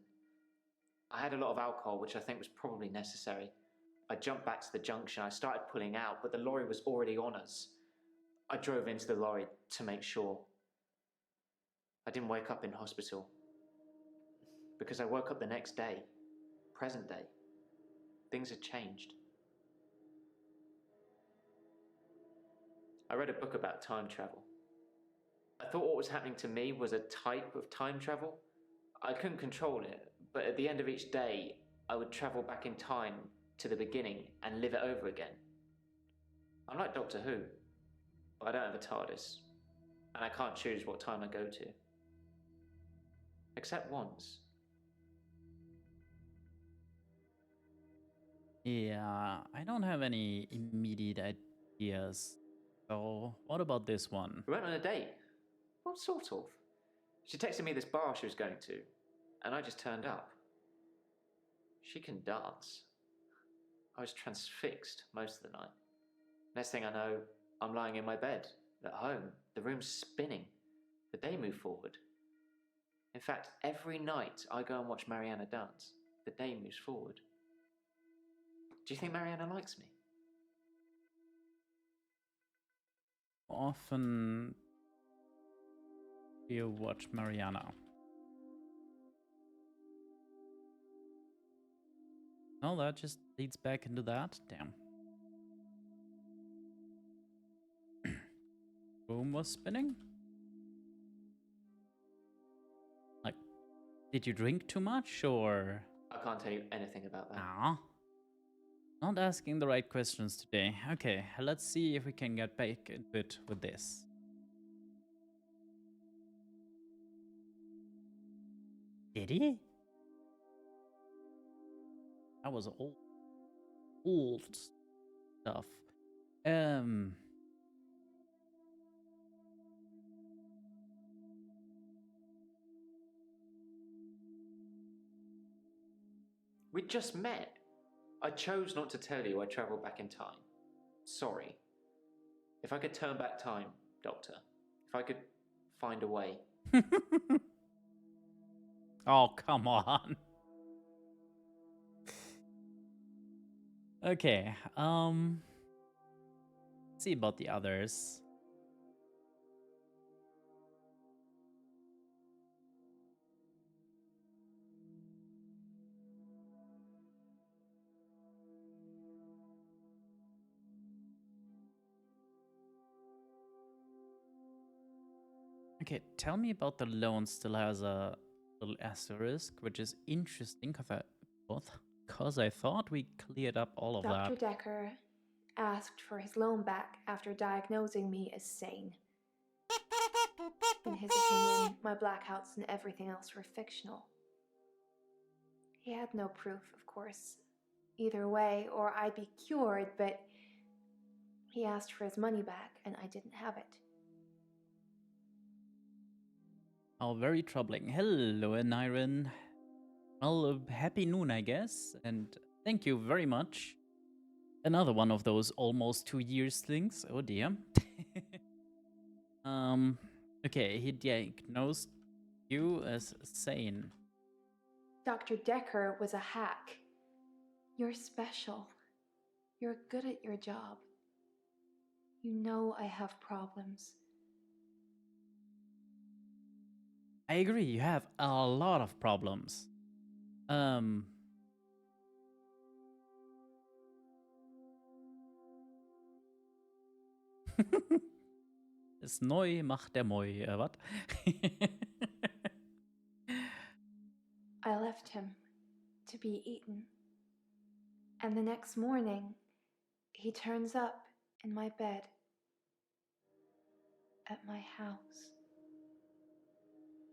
I had a lot of alcohol, which I think was probably necessary. I jumped back to the junction. I started pulling out, but the lorry was already on us. I drove into the lorry to make sure. I didn't wake up in hospital. Because I woke up the next day, present day. Things had changed. I read a book about time travel. I thought what was happening to me was a type of time travel. I couldn't control it, but at the end of each day, I would travel back in time to the beginning and live it over again. I'm like Doctor Who, but I don't have a TARDIS, and I can't choose what time I go to. Except once. Yeah, I don't have any immediate ideas. So, what about this one? We went on a date. What sort of? She texted me this bar she was going to, and I just turned up. She can dance. I was transfixed most of the night. Next thing I know, I'm lying in my bed, at home. The room's spinning. The day moved forward. In fact, every night I go and watch Mariana dance, the day moves forward. Do you think Mariana likes me? Often you watch Mariana. Oh, that just leads back into that. Damn. Room was spinning? Like, did you drink too much or? I can't tell you anything about that. Ah. Not asking the right questions today. Okay, let's see if we can get back into it with this. Did he? That was old stuff. We just met. I chose not to tell you I travelled back in time. Sorry. If I could turn back time, Doctor, if I could find a way. Oh, come on. Okay, let's see about the others. Okay, tell me about the loan still has a little asterisk, which is interesting because I thought we cleared up all of Dr. that. Dekker asked for his loan back after diagnosing me as sane. In his opinion, my blackouts and everything else were fictional. He had no proof, of course, either way, or I'd be cured, but he asked for his money back, and I didn't have it. Oh, very troubling. Hello, Niren. Well, happy noon, I guess, and thank you very much. Another one of those almost 2 years things. Oh dear. Okay, he diagnosed you as sane. Dr. Dekker was a hack. You're special. You're good at your job. You know I have problems. I agree, you have a lot of problems. Das Neu macht der Moi, what? I left him to be eaten. And the next morning, he turns up in my bed at my house.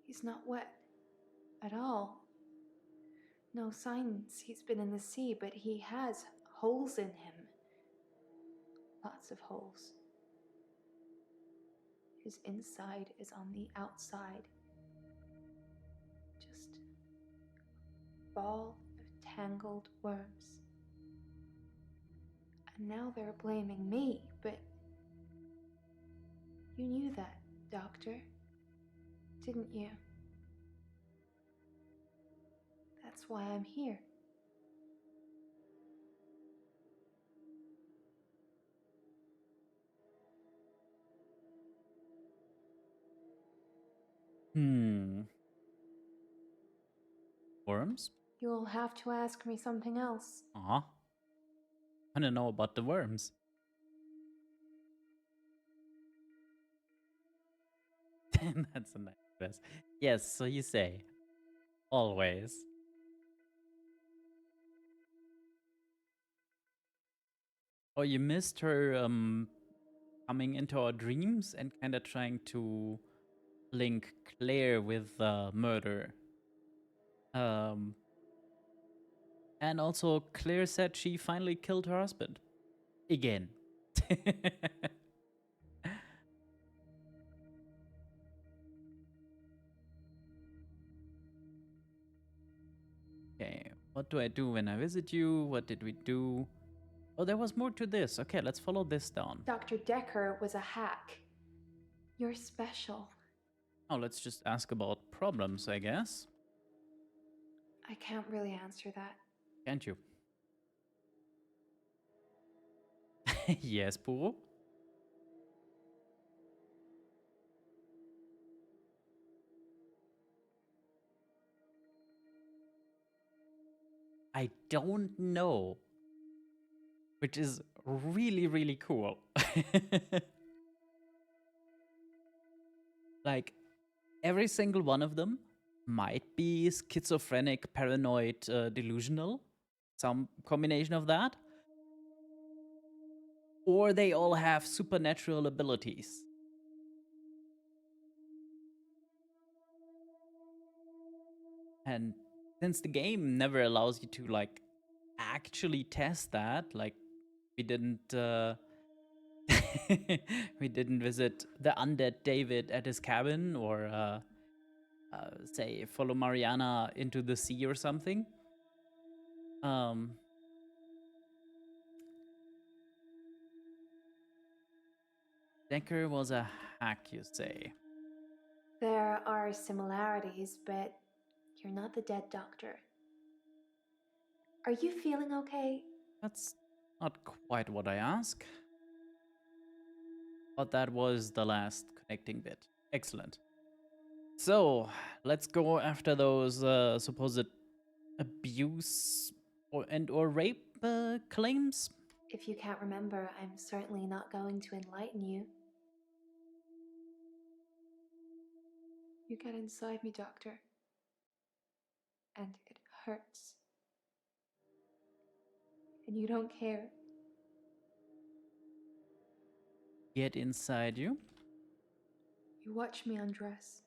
He's not wet at all. No signs he's been in the sea, but he has holes in him. Lots of holes. His inside is on the outside. Just a ball of tangled worms. And now they're blaming me, but you knew that, Doctor, didn't you? That's why I'm here. Worms? You'll have to ask me something else. Aw. I don't know about the worms. That's a nice dress. Yes, so you say. Always. Oh, you missed her coming into our dreams and kind of trying to link Claire with murder. And also Claire said she finally killed her husband. Again. Okay, what do I do when I visit you? What did we do? Oh, there was more to this. Okay, let's follow this down. Dr. Dekker was a hack. You're special. Oh, let's just ask about problems, I guess. I can't really answer that. Can't you? Yes, Puro? I don't know. Which is really, really cool. Like, every single one of them might be schizophrenic, paranoid, delusional. Some combination of that. Or they all have supernatural abilities. And since the game never allows you to, like, actually test that, like, we didn't we didn't visit the undead David at his cabin, or say follow Mariana into the sea or something. Dekker was a hack, you say? There are similarities, but you're not the dead doctor. Are you feeling okay? That's not quite what I asked. But that was the last connecting bit. Excellent. So, let's go after those supposed abuse or rape claims. If you can't remember, I'm certainly not going to enlighten you. You get inside me, Doctor. And it hurts. And you don't care. Get inside you. You watch me undress.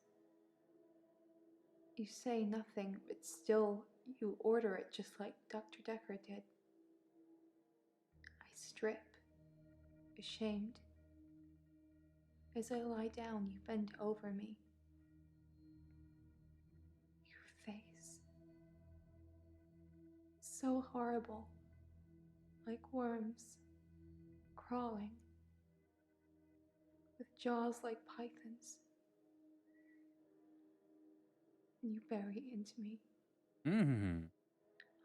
You say nothing, but still you order it just like Dr. Dekker did. I strip, ashamed. As I lie down, you bend over me. Your face. So horrible. Like worms. Crawling. With jaws like pythons. And you bury into me.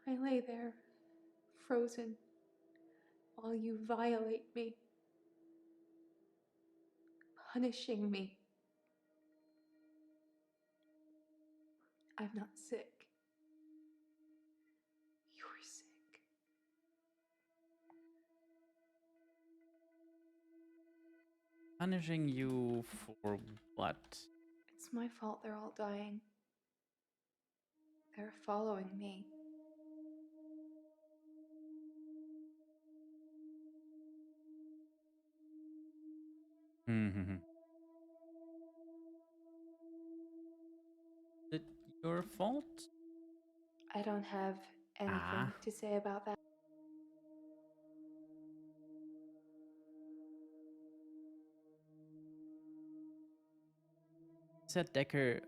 I lay there, frozen, while you violate me. Punishing me. I'm not sick. You're sick. Punishing you for what? It's my fault they're all dying. They're following me. your fault? I don't have anything Ah. to say about that. Said Dekker,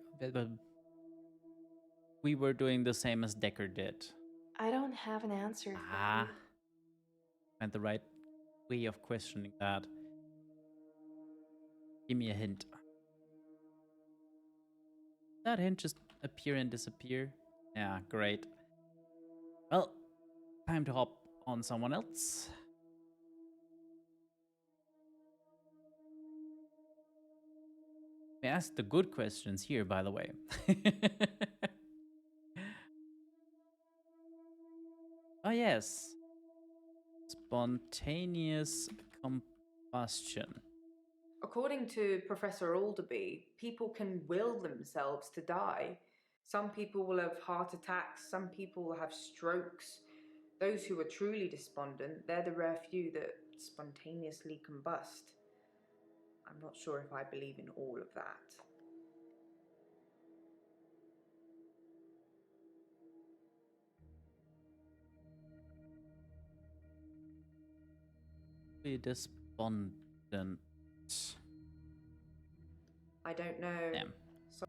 we were doing the same as Dekker did. I don't have an answer for Ah. you. And the right way of questioning that. Give me a hint. That hint just appear and disappear. Yeah, great. Well, time to hop on someone else. I asked the good questions here, by the way. Oh, yes. Spontaneous combustion. According to Professor Alderby, people can will themselves to die. Some people will have heart attacks, some people will have strokes. Those who are truly despondent, they're the rare few that spontaneously combust. I'm not sure if I believe in all of that. Be despondent. I don't know. Damn. So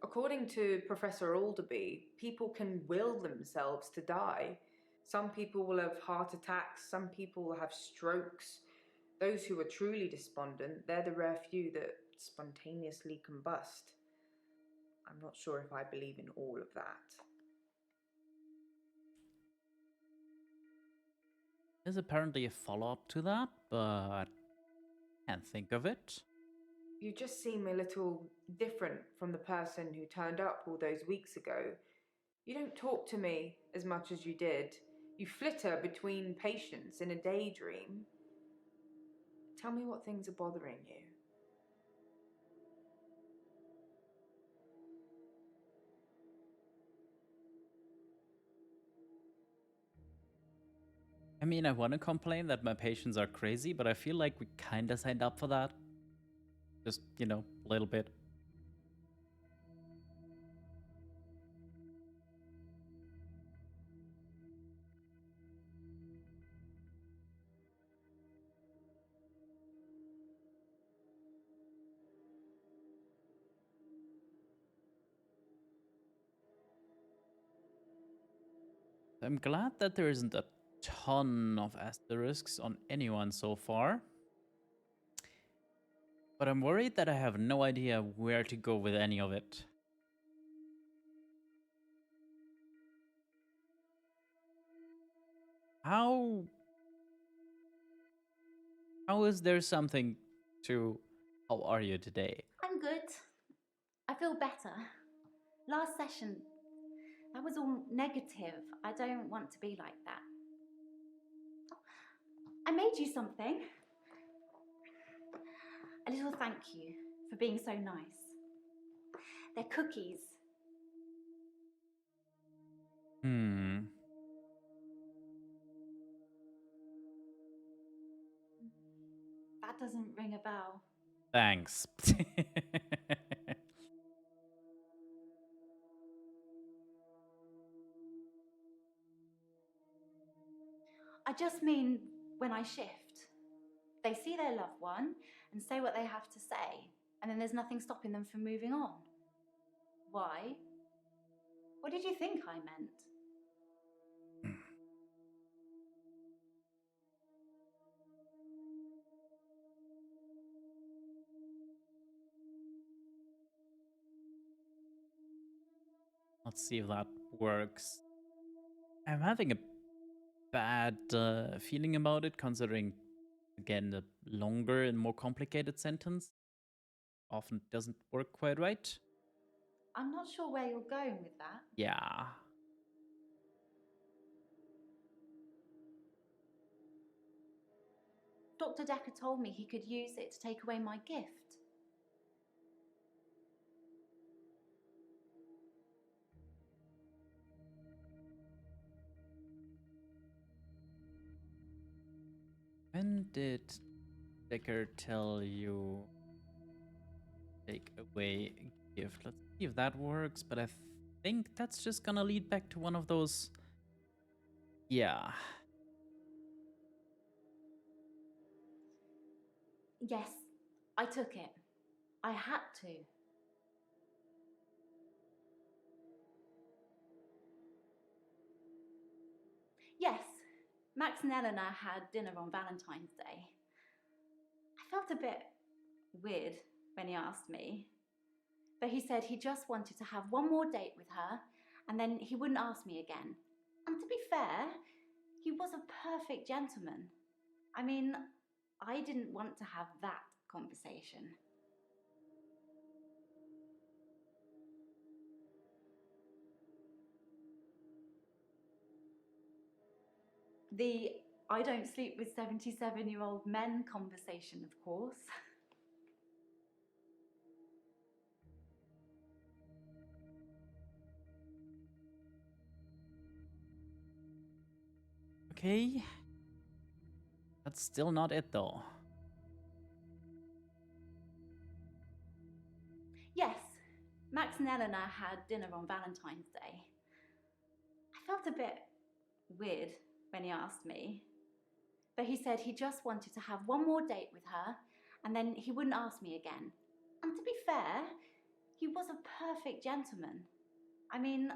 according to Professor Alderby, people can will themselves to die. Some people will have heart attacks, some people will have strokes. Those who are truly despondent, they're the rare few that spontaneously combust. I'm not sure if I believe in all of that. There's apparently a follow-up to that, but can't think of it. You just seem a little different from the person who turned up all those weeks ago. You don't talk to me as much as you did. You flitter between patients in a daydream. Tell me what things are bothering you. I mean, I want to complain that my patients are crazy, but I feel like we kind of signed up for that. Just, you know, a little bit. I'm glad that there isn't a ton of asterisks on anyone so far. But I'm worried that I have no idea where to go with any of it. How is there something to how are you today? I'm good. I feel better. Last session, that was all negative. I don't want to be like that. I made you something. A little thank you for being so nice. They're cookies. That doesn't ring a bell. Thanks. I just mean when I shift. They see their loved one and say what they have to say, and then there's nothing stopping them from moving on. Why? What did you think I meant? Let's see if that works. I'm having a bad feeling about it, considering, again, the longer and more complicated sentence often doesn't work quite right. I'm not sure where you're going with that. Yeah. Dr. Dekker told me he could use it to take away my gift. When did Dekker tell you take away a gift? Let's see if that works, but I think that's just gonna lead back to one of those. Yeah. Yes, I took it. I had to. Yes, Max and Eleanor had dinner on Valentine's Day. I felt a bit weird when he asked me, but he said he just wanted to have one more date with her and then he wouldn't ask me again. And to be fair, he was a perfect gentleman. I mean, I didn't want to have that conversation. The I don't sleep with 77-year-old men conversation, of course. Okay. That's still not it though. Yes, Max and Eleanor had dinner on Valentine's Day. I felt a bit weird when he asked me, but he said he just wanted to have one more date with her and then he wouldn't ask me again. And to be fair, he was a perfect gentleman. I mean,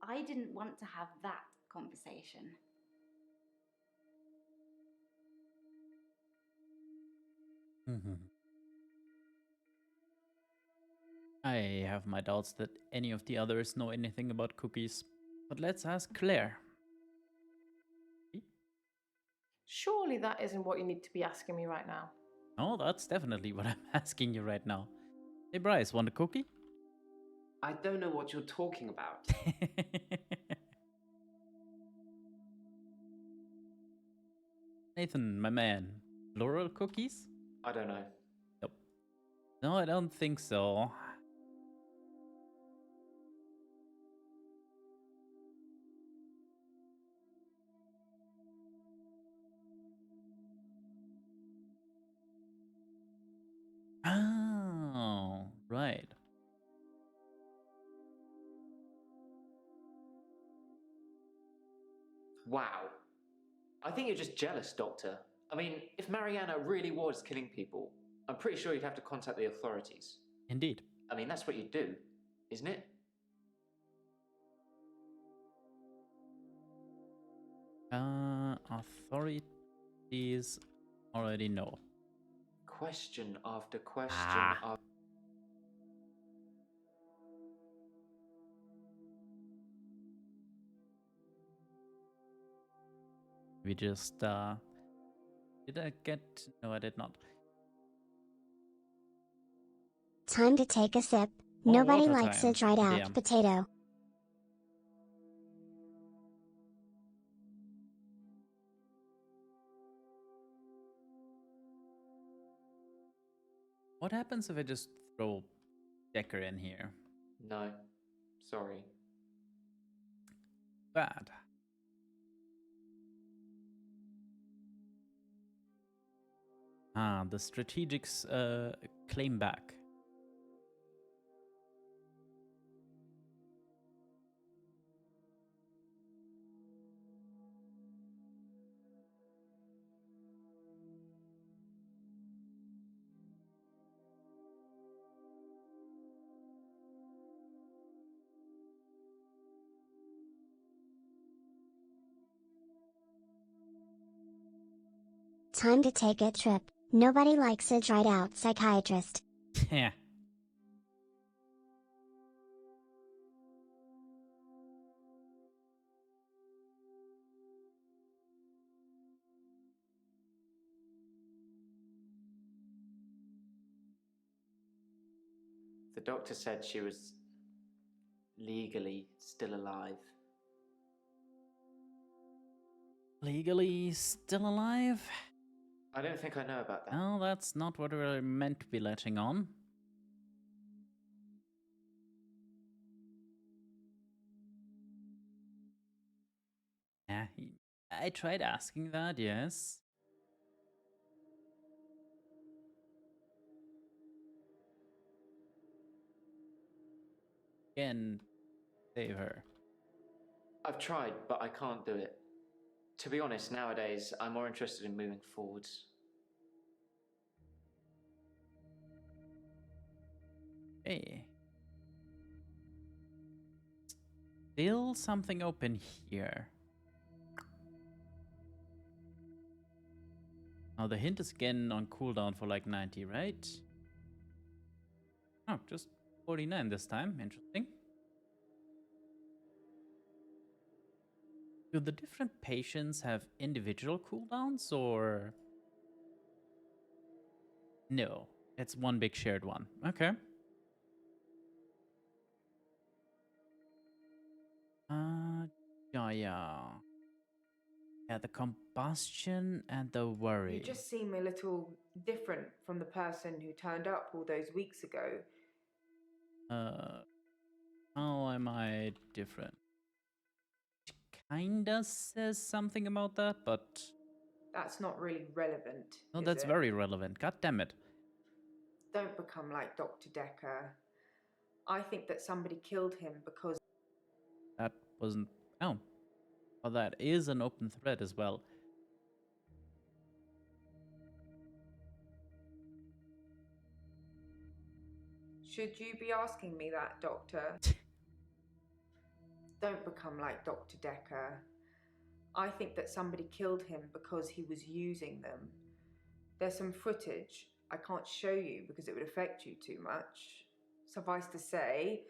I didn't want to have that conversation. I have my doubts that any of the others know anything about cookies. But let's ask Claire. Surely that isn't what you need to be asking me right now. Oh, that's definitely what I'm asking you right now. Hey Bryce, want a cookie? I don't know what you're talking about. Nathan, my man. Floral cookies? I don't know. Nope. No, I don't think so. Oh, right. Wow. I think you're just jealous, Doctor. I mean, if Mariana really was killing people, I'm pretty sure you'd have to contact the authorities. Indeed. I mean, that's what you do, isn't it? Authorities already know. Question after question Ah. after... We just, did I get... No, I did not. Time to take a sip. More Nobody water likes time. a dried out Damn. potato. What happens if I just throw Dekker in here? No. Sorry. Bad. Ah, the strategics claim back. Time to take a trip. Nobody likes a dried out psychiatrist. Yeah. The doctor said she was legally still alive. Legally still alive? I don't think I know about that. No, that's not what we're meant to be letting on. Yeah, I tried asking that, yes. can save her. I've tried, but I can't do it. To be honest, nowadays, I'm more interested in moving forwards. Hey. Still something open here. Now the hint is again on cooldown for like 90, right? Oh, just 49 this time. Interesting. Do the different patients have individual cooldowns or... No, it's one big shared one. Okay. Yeah. Yeah, the combustion and the worry. You just seem a little different from the person who turned up all those weeks ago. How am I different? Kinda says something about that, but... That's not really relevant, No, is that's it? very relevant. God damn it. Don't become like Dr. Dekker. I think that somebody killed him because... That wasn't... Oh. Well, that is an open thread as well. Should you be asking me that, Doctor? Don't become like Dr. Dekker. I think that somebody killed him because he was using them. There's some footage I can't show you because it would affect you too much. Suffice to say,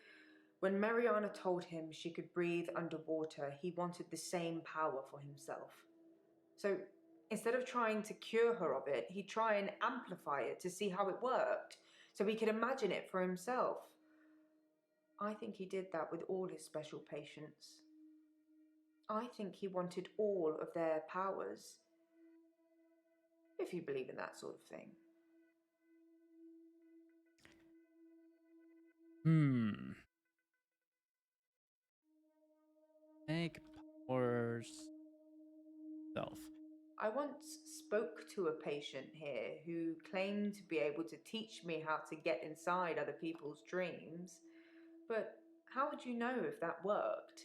when Mariana told him she could breathe underwater, he wanted the same power for himself. So instead of trying to cure her of it, he'd try and amplify it to see how it worked, so he could imagine it for himself. I think he did that with all his special patients. I think he wanted all of their powers. If you believe in that sort of thing. Make powers self. I once spoke to a patient here who claimed to be able to teach me how to get inside other people's dreams, but how would you know if that worked?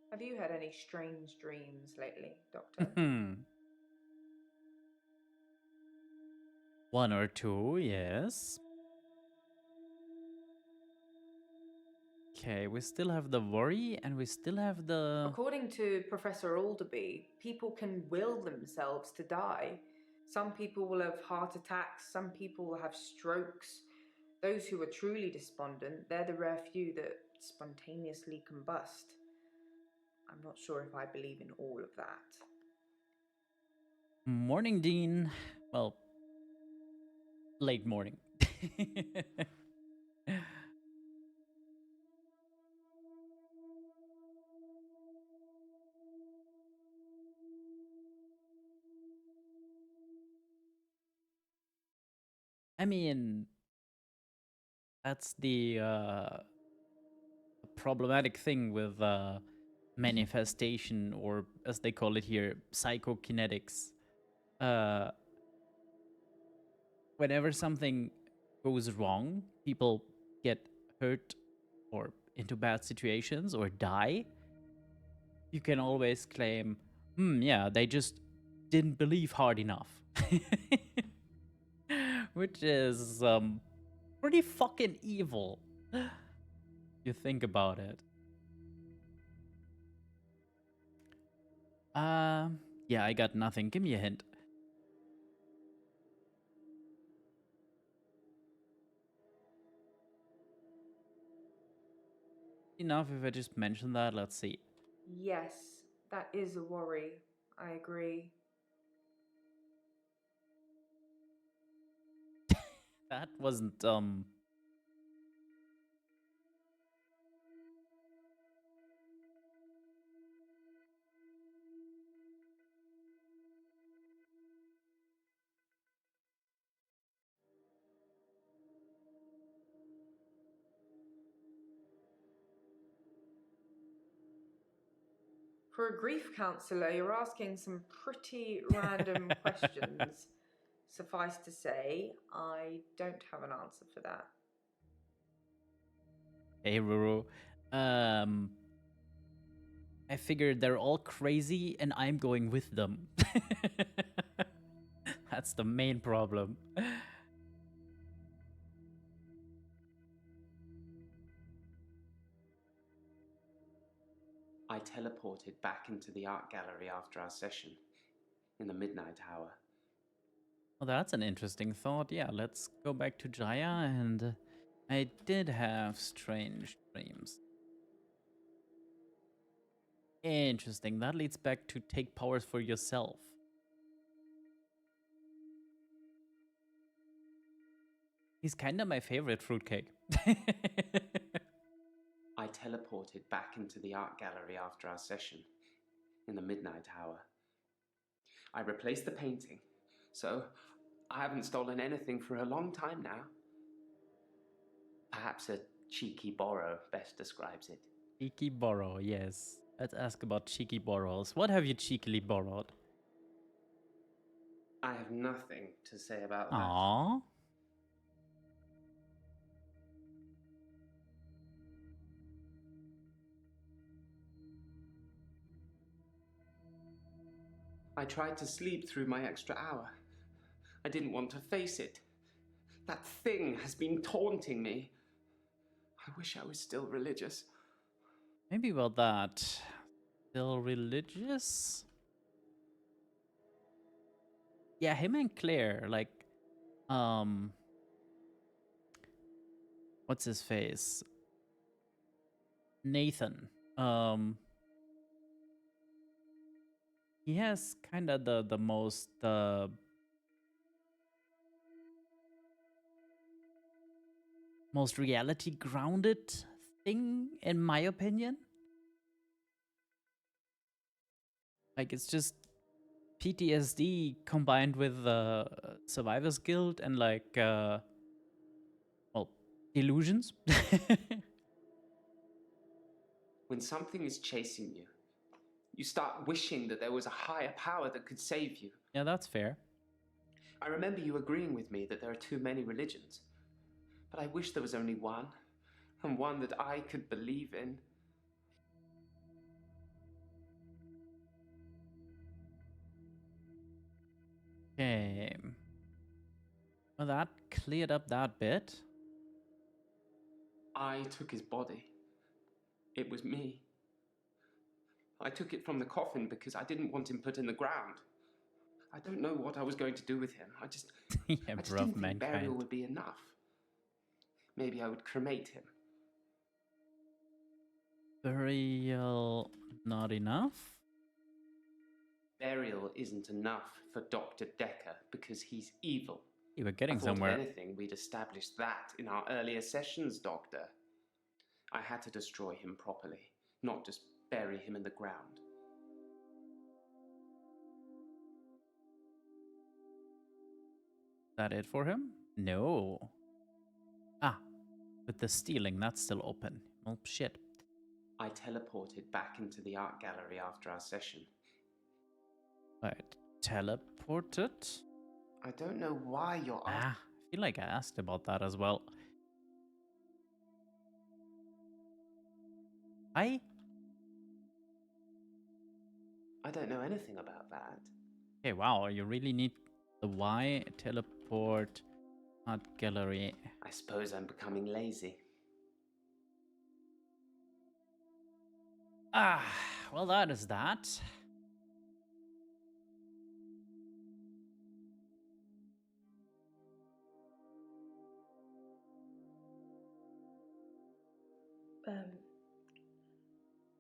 Have you had any strange dreams lately, Doctor? One or two, yes. Okay, we still have the worry and we still have the... According to Professor Alderby, people can will themselves to die. Some people will have heart attacks, some people will have strokes. Those who are truly despondent, they're the rare few that spontaneously combust. I'm not sure if I believe in all of that. Morning, Dean. Well, late morning. I mean, that's the problematic thing with manifestation, or as they call it here, psychokinetics. Whenever something goes wrong, people get hurt or into bad situations or die, you can always claim, yeah, they just didn't believe hard enough. Which is pretty fucking evil. You think about it. Yeah, I got nothing. Give me a hint. Enough if I just mention that. Let's see. Yes, that is a worry. I agree. That wasn't For a grief counsellor, you're asking some pretty random questions. Suffice to say, I don't have an answer for that. Hey, Ruru. I figured they're all crazy and I'm going with them. That's the main problem. I teleported back into the art gallery after our session in the midnight hour. Well, that's an interesting thought. Yeah, let's go back to Jaya, and I did have strange dreams. Interesting. That leads back to take powers for yourself. He's kind of my favorite fruitcake. I teleported back into the art gallery after our session in the midnight hour. I replaced the painting, so I haven't stolen anything for a long time now. Perhaps a cheeky borrow best describes it. Cheeky borrow, yes. Let's ask about cheeky borrows. What have you cheekily borrowed? I have nothing to say about that. Aww. I tried to sleep through my extra hour. I didn't want to face it. That thing has been taunting me. I wish I was still religious. Maybe about that. Still religious? Yeah, him and Claire, like, what's his face? Nathan. He has kind of the most most reality grounded thing, in my opinion. Like, it's just PTSD combined with Survivor's Guild and like well, illusions. When something is chasing you, you start wishing that there was a higher power that could save you. Yeah, that's fair. I remember you agreeing with me that there are too many religions. But I wish there was only one, and one that I could believe in. Okay. Well, that cleared up that bit. I took his body. It was me. I took it from the coffin because I didn't want him put in the ground. I don't know what I was going to do with him. I just Yeah, didn't think burial mankind. would be enough. Maybe I would cremate him. Burial not enough? Burial isn't enough for Dr. Dekker because he's evil. You were getting I thought somewhere. if anything, we'd established that in our earlier sessions, Doctor. I had to destroy him properly, not just bury him in the ground. Is that it for him? No. Ah, with the stealing, that's still open. Well, shit. I teleported back into the art gallery after our session. Right. Teleported? I don't know why you're asking. I feel like I asked about that as well. I don't know anything about that. Okay, wow, you really need the why teleport art gallery. I suppose I'm becoming lazy. Ah, well, that is that.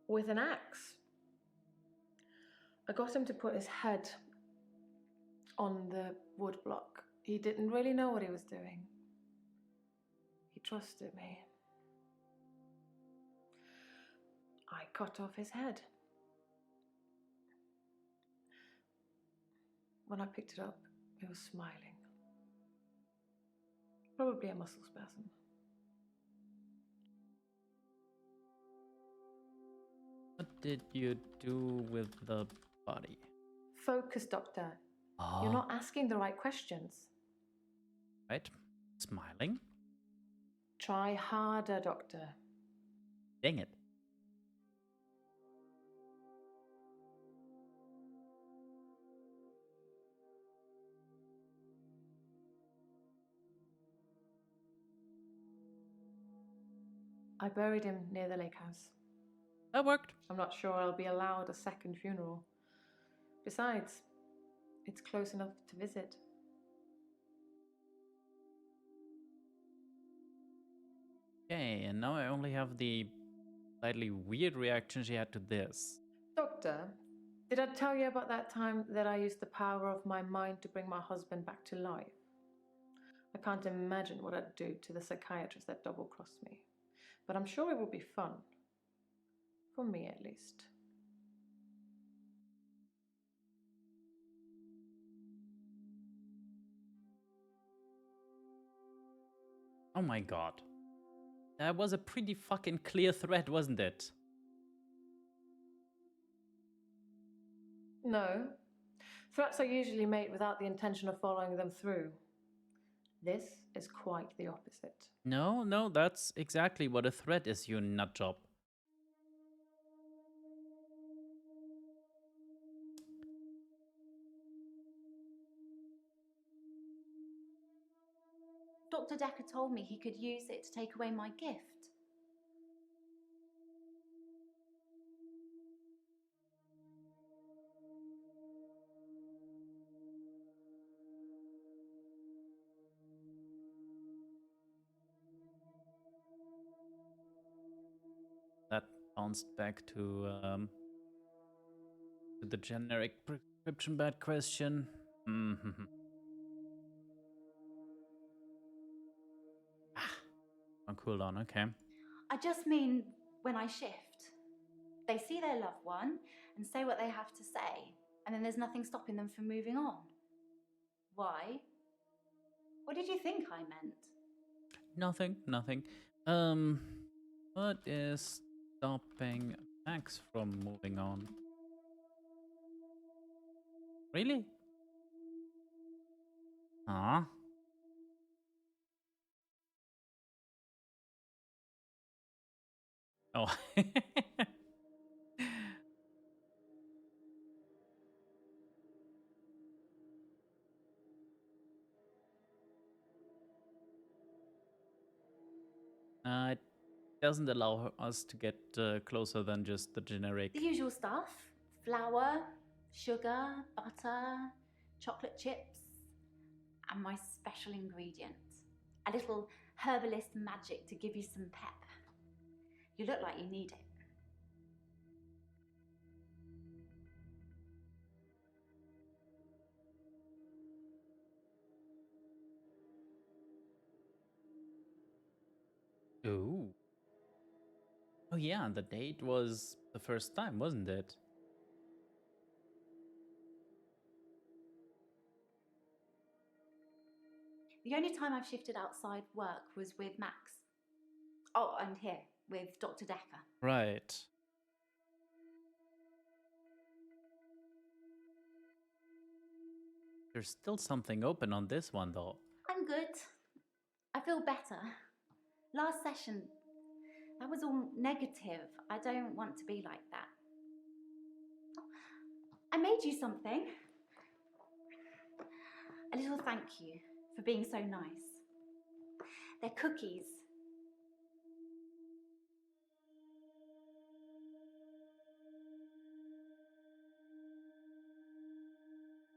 With an axe. I got him to put his head on the wood block. He didn't really know what he was doing. He trusted me. I cut off his head. When I picked it up, he was smiling. Probably a muscle spasm. What did you do with the body? Focus, Doctor. Oh. You're not asking the right questions. Right. Smiling. Try harder, Doctor. Dang it. I buried him near the lake house. That worked. I'm not sure I'll be allowed a second funeral. Besides, it's close enough to visit. Okay, and now I only have the slightly weird reaction she had to this. Doctor, did I tell you about that time that I used the power of my mind to bring my husband back to life? I can't imagine what I'd do to the psychiatrist that double-crossed me. But I'm sure it would be fun. For me, at least. Oh my god. That was a pretty fucking clear threat, wasn't it? No. Threats are usually made without the intention of following them through. This is quite the opposite. No, that's exactly what a threat is, you nutjob. Dr. Dekker told me he could use it to take away my gift. That bounced back to the generic prescription bad question. On cooldown, okay. I just mean when I shift. They see their loved one and say what they have to say, and then there's nothing stopping them from moving on. Why? What did you think I meant? Nothing. What is stopping Max from moving on? Really? Huh? Oh. It doesn't allow us to get closer than just the generic. The usual stuff. Flour, sugar, butter, chocolate chips, and my special ingredient. A little herbalist magic to give you some pep. You look like you need it. Ooh. Oh yeah, the date was the first time, wasn't it? The only time I've shifted outside work was with Max. Oh, and here, with Dr. Dekker. Right. There's still something open on this one, though. I'm good. I feel better. Last session, that was all negative. I don't want to be like that. I made you something. A little thank you for being so nice. They're cookies.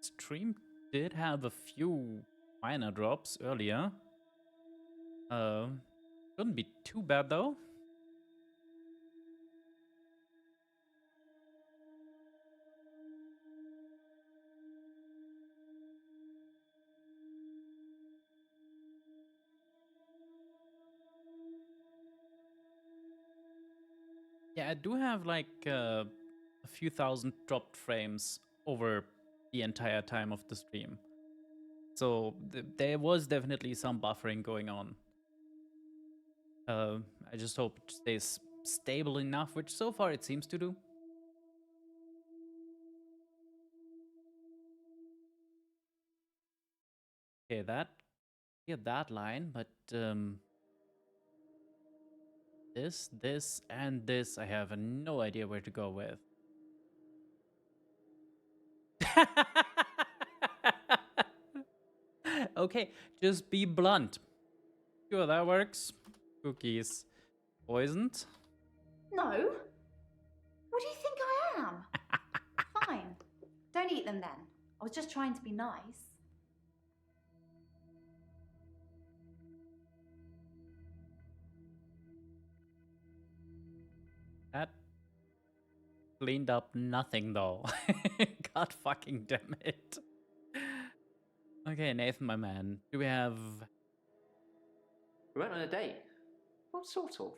Stream did have a few minor drops earlier. Couldn't be too bad though. Yeah, I do have like a few thousand dropped frames over the entire time of the stream. So there was definitely some buffering going on. I just hope it stays stable enough, which so far it seems to do. Okay, that line, but this, and this. I have no idea where to go with. Okay, just be blunt. Sure, that works. Cookies. Poisoned? No. What do you think I am? Fine. Don't eat them then. I was just trying to be nice. That cleaned up nothing though. God fucking damn it. Okay, Nathan, my man. Do we have... We went on a date. What sort of?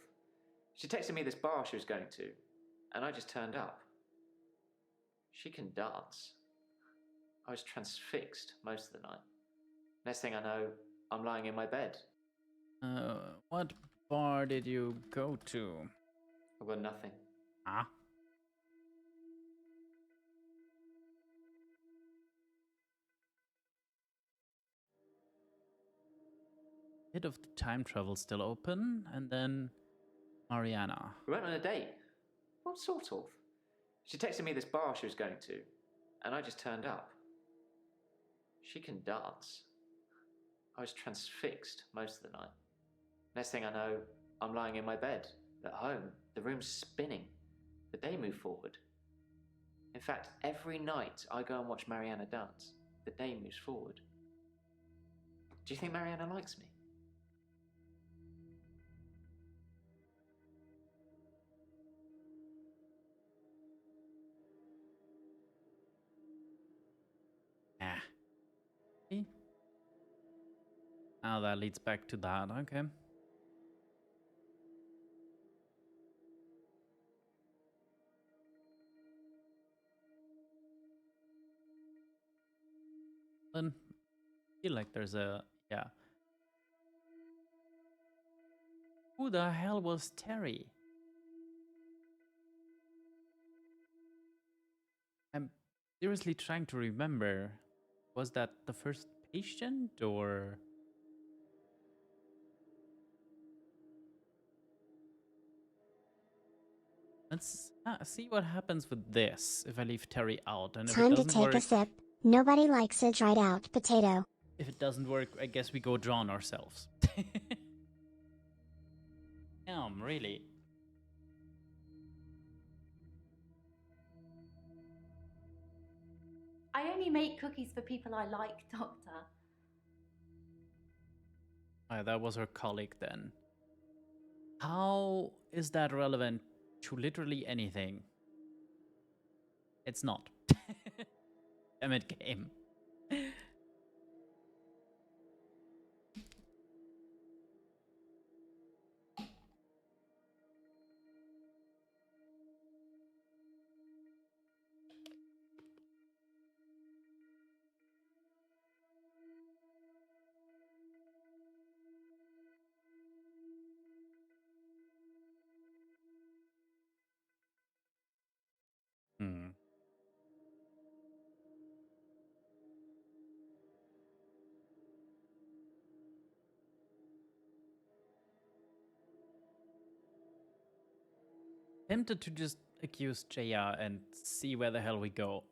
She texted me this bar she was going to, and I just turned up. She can dance. I was transfixed most of the night. Next thing I know, I'm lying in my bed. What bar did you go to? I've got nothing. Ah? Bit of the time travel still open, and then Mariana. We went on a date. What sort of? She texted me this bar she was going to, and I just turned up. She can dance. I was transfixed most of the night. Next thing I know, I'm lying in my bed, at home. The room's spinning. The day moved forward. In fact, every night I go and watch Mariana dance, the day moves forward. Do you think Mariana likes me? Ah. See? Now that leads back to that, okay. Then I feel like there's a... yeah. Who the hell was Terry? I'm seriously trying to remember. Was that the first patient or... Let's see what happens with this if I leave Terry out. And if it Time to doesn't take work, a sip. Nobody likes a dried out potato. if it doesn't work, I guess we go drawn ourselves. Really. I only make cookies for people I like, Doctor. That was her colleague then. How is that relevant to literally anything? It's not. Damn it, game. Hmm. Tempted to just accuse JR and see where the hell we go.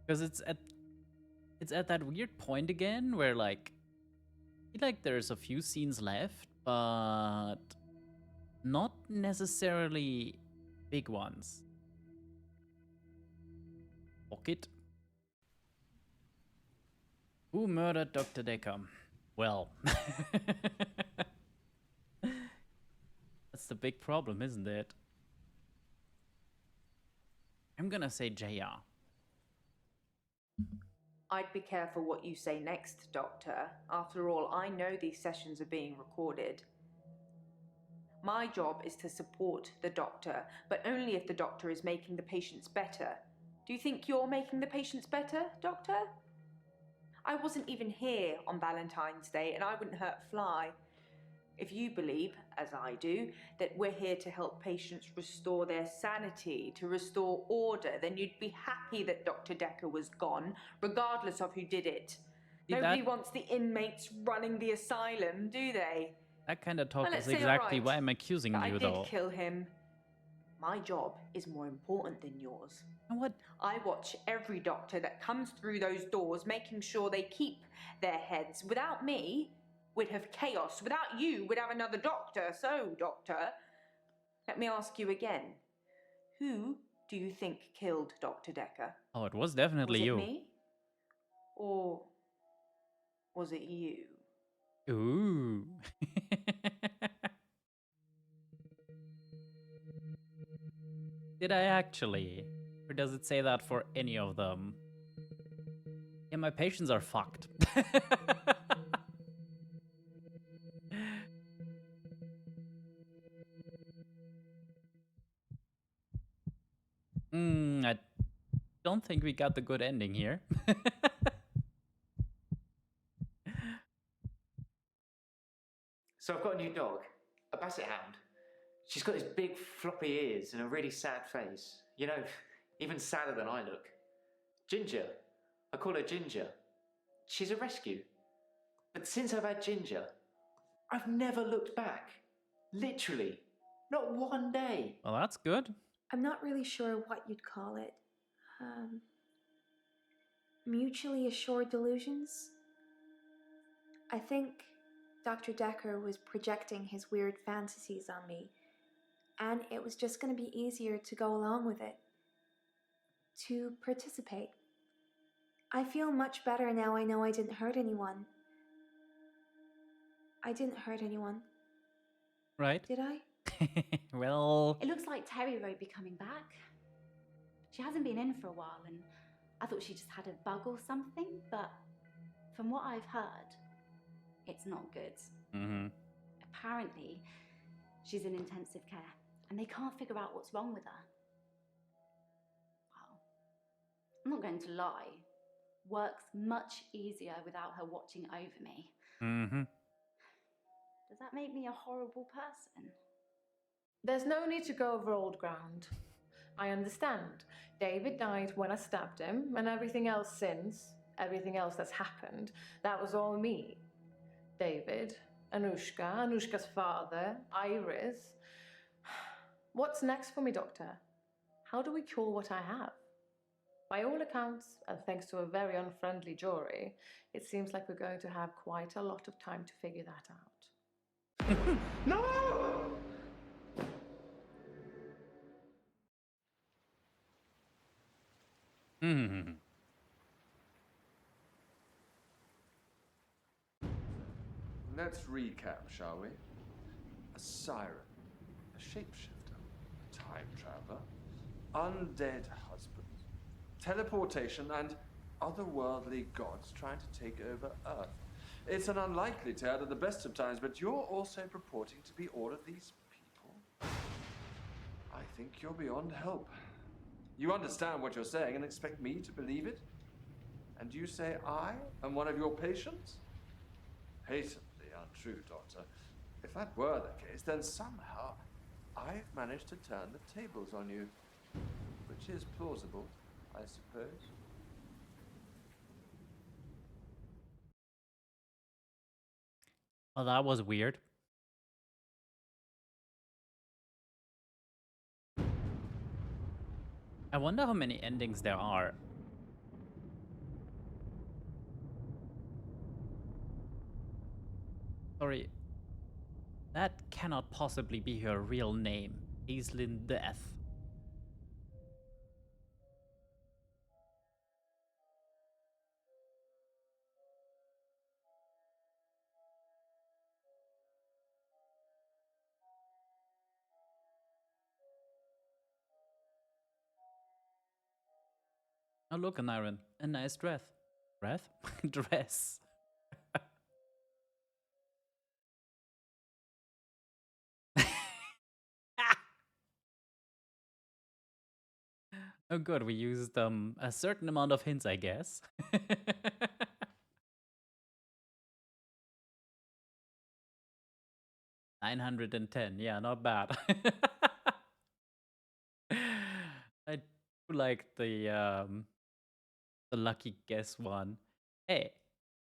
Because it's at that weird point again where like I feel like there's a few scenes left, but not necessarily big ones. Pocket. Who murdered Dr. Dekker? Well, that's the big problem, isn't it? I'm gonna say JR. I'd be careful what you say next, Doctor. After all, I know these sessions are being recorded. My job is to support the doctor, but only if the doctor is making the patients better. Do you think you're making the patients better, Doctor? I wasn't even here on Valentine's Day, and I wouldn't hurt a fly. If you believe, as I do, that we're here to help patients restore their sanity, to restore order, then you'd be happy that Dr. Dekker was gone, regardless of who did it. Nobody wants the inmates running the asylum, do they? That kind of talk Well, let's is say exactly alright, why I'm accusing that I you, did though. kill him. My job is more important than yours. And what? I watch every doctor that comes through those doors, making sure they keep their heads. Without me, we'd have chaos. Without you, we'd have another doctor. So, doctor, let me ask you again. Who do you think killed Dr. Dekker? Oh, it was definitely Was it you. me? Or was it you? Ooh. Did I actually? Or does it say that for any of them? Yeah, my patients are fucked. I don't think we got the good ending here. So I've got a new dog, a basset hound. She's got these big floppy ears and a really sad face. You know, even sadder than I look. Ginger. I call her Ginger. She's a rescue. But since I've had Ginger, I've never looked back. Literally. Not one day. Well, that's good. I'm not really sure what you'd call it. Mutually assured delusions? I think Dr. Dekker was projecting his weird fantasies on me, and it was just going to be easier to go along with it, to participate. I feel much better now I know I didn't hurt anyone. I didn't hurt anyone. Right? Did I? Well... It looks like Terry won't be coming back. She hasn't been in for a while, and I thought she just had a bug or something, but from what I've heard, it's not good. Apparently, she's in intensive care, and they can't figure out what's wrong with her. Well, I'm not going to lie. Work's much easier without her watching over me. Does that make me a horrible person? There's no need to go over old ground. I understand. David died when I stabbed him, and everything else since, everything else that's happened, that was all me. David, Anushka's father, Iris. What's next for me, Doctor? How do we cure what I have? By all accounts, and thanks to a very unfriendly jury, it seems like we're going to have quite a lot of time to figure that out. No! Let's recap, shall we? A siren, a shapeshifter, a time traveler, undead husband, teleportation, and otherworldly gods trying to take over Earth. It's an unlikely tale at the best of times, but you're also purporting to be all of these people. I think you're beyond help. You understand what you're saying and expect me to believe it? And you say I am one of your patients? Patently untrue, Doctor. If that were the case, then somehow I've managed to turn the tables on you. Which is plausible, I suppose. Well, that was weird. I wonder how many endings there are. Sorry. That cannot possibly be her real name. Aislinn Death. Oh, look, an iron. A nice dress. Breath? Dress. Oh, good. We used a certain amount of hints, I guess. 910. Yeah, not bad. I do like the lucky guess one. Hey,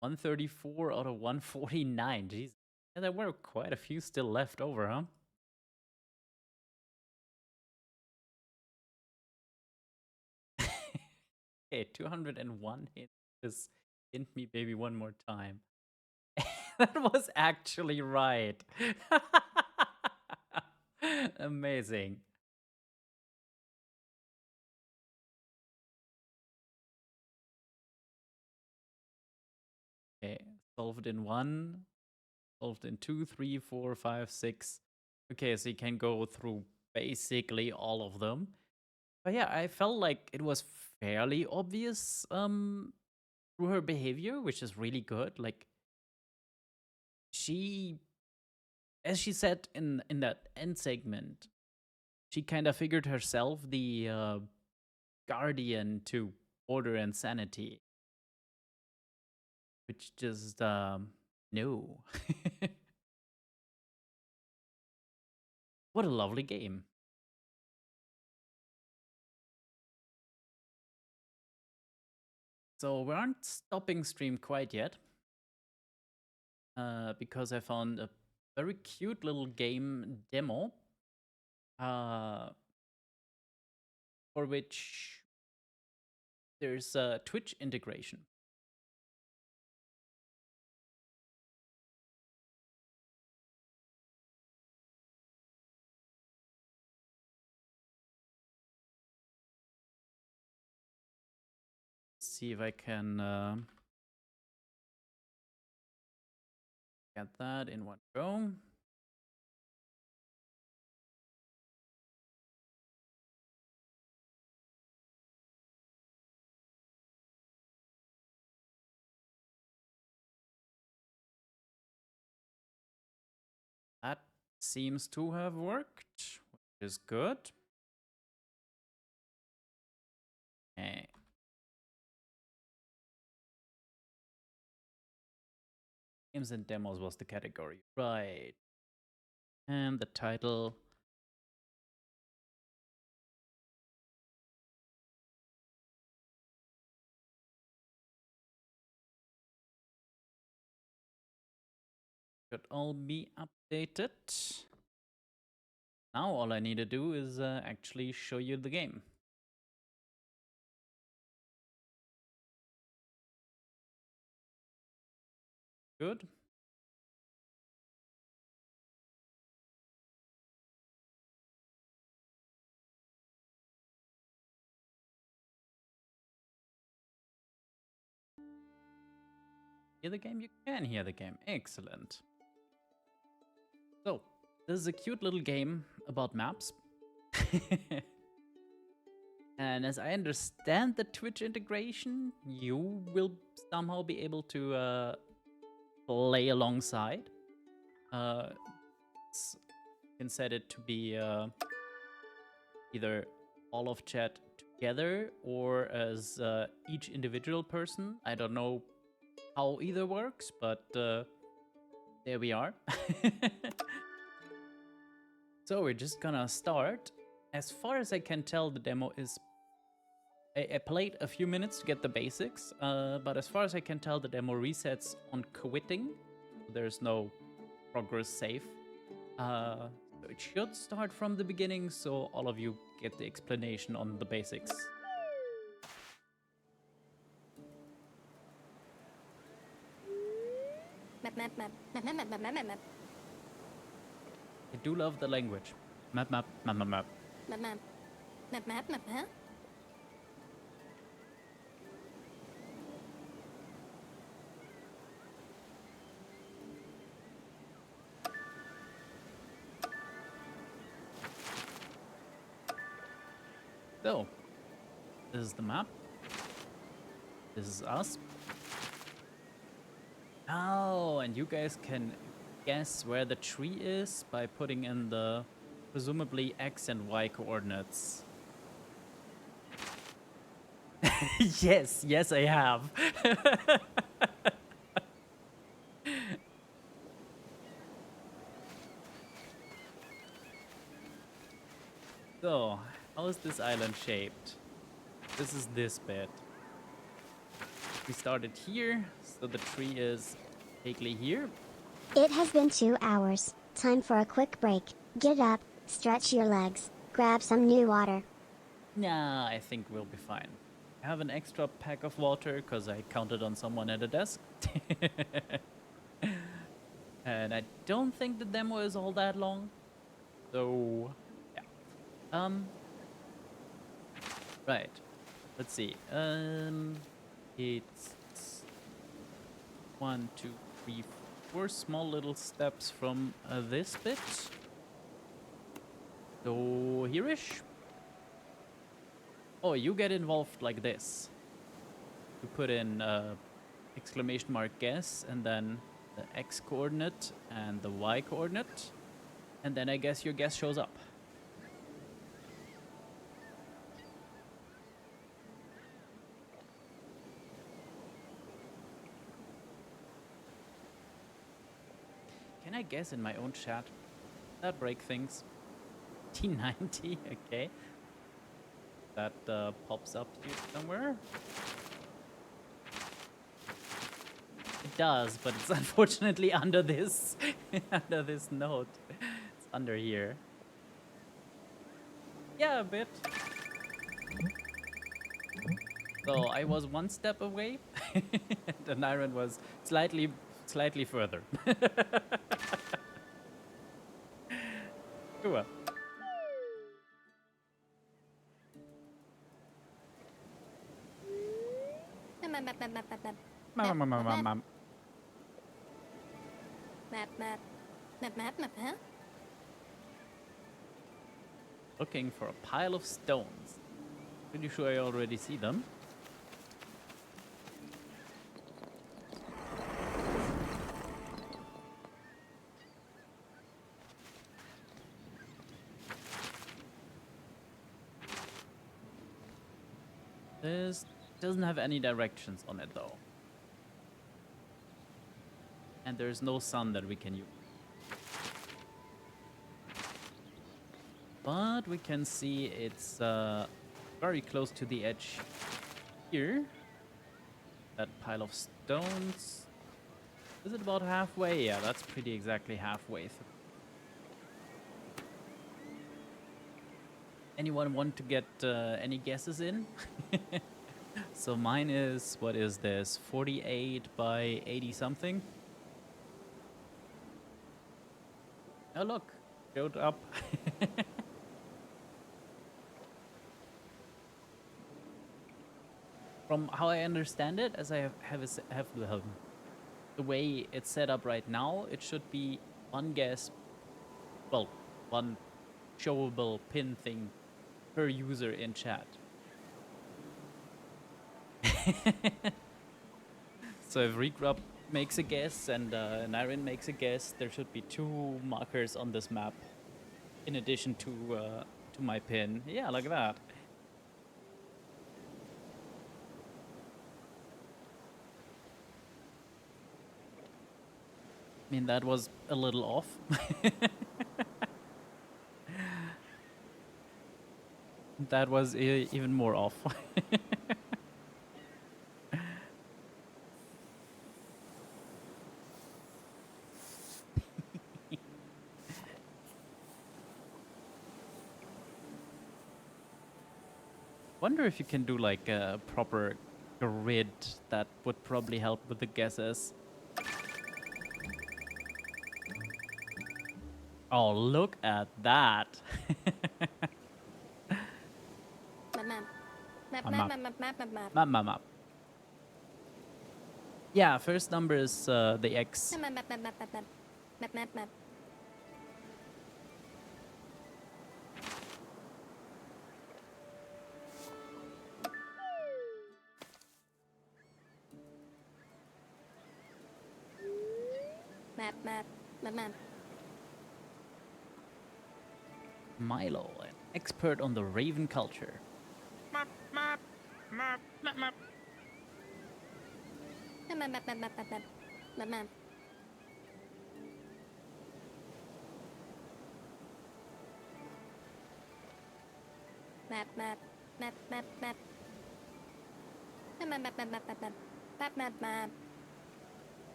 134 out of 149. Jeez. Yeah, there were quite a few still left over, huh? Okay, 201 hits. Just hint me, baby, one more time. That was actually right. Amazing. Okay, solved in 1, solved in 2, 3, 4, 5, 6. Okay, so you can go through basically all of them. But yeah, I felt like it was fairly obvious through her behavior, which is really good. Like, she, as she said in that end segment, she kind of figured herself the guardian to order and sanity, which just no. What a lovely game. So we aren't stopping stream quite yet, because I found a very cute little game demo, for which there's a Twitch integration. See if I can get that in one go. That seems to have worked, which is good. Okay. Games and demos was the category, right? And the title. Should all be updated. Now all I need to do is actually show you the game. Good. Hear the game? You can hear the game. Excellent. So, this is a cute little game about maps. And as I understand the Twitch integration, you will somehow be able to play alongside. You can set it to be either all of chat together or as each individual person. I don't know how either works, but there we are. So we're just gonna start. As far as I can tell, the demo is... I played a few minutes to get the basics, but as far as I can tell, the demo resets on quitting. There's no progress save. So it should start from the beginning, so all of you get the explanation on the basics. Map, map, map, map, map, map, map, map, map. I do love the language. Map, map, map, map, map. Map, map, map, map, map, map. So, this is the map. This is us. Oh, and you guys can guess where the tree is by putting in the presumably X and Y coordinates. Yes, yes, I have. So, how is this island shaped? This is this bit. We started here, so the tree is vaguely here. It has been 2 hours. Time for a quick break. Get up, stretch your legs, grab some new water. Nah, I think we'll be fine. I have an extra pack of water because I counted on someone at a desk. And I don't think the demo is all that long. So, yeah. Right. Let's see. It's 1, 2, 3, 4 small little steps from this bit. So, here-ish. Oh, you get involved like this. You put in exclamation mark guess and then the X coordinate and the Y coordinate. And then I guess your guess shows up. Can I guess in my own chat? That break things. T90, okay. That pops up here somewhere. It does, but it's unfortunately under this under this note. It's under here. Yeah, a bit. So I was 1 step away, and Iron was slightly further. Sure. Looking for a pile of stones. Pretty sure I already see them. This doesn't have any directions on it though. And there's no sun that we can use. But we can see it's very close to the edge here. That pile of stones. Is it about halfway? Yeah, that's pretty exactly halfway through. Anyone want to get any guesses in? So mine is, what is this? 48 by 80 something? Oh look, showed up. From how I understand it, as I have the way it's set up right now, it should be one guess, well, one showable pin thing per user in chat. So if Regrub makes a guess and Naren makes a guess, there should be 2 markers on this map in addition to my pin. Yeah, like that. I mean, that was a little off. That was even more off. Wonder if you can do like a proper grid. That would probably help with the guesses. Oh, look at that. Map. Yeah, first number is the X. Milo, an expert on the Raven culture. Map.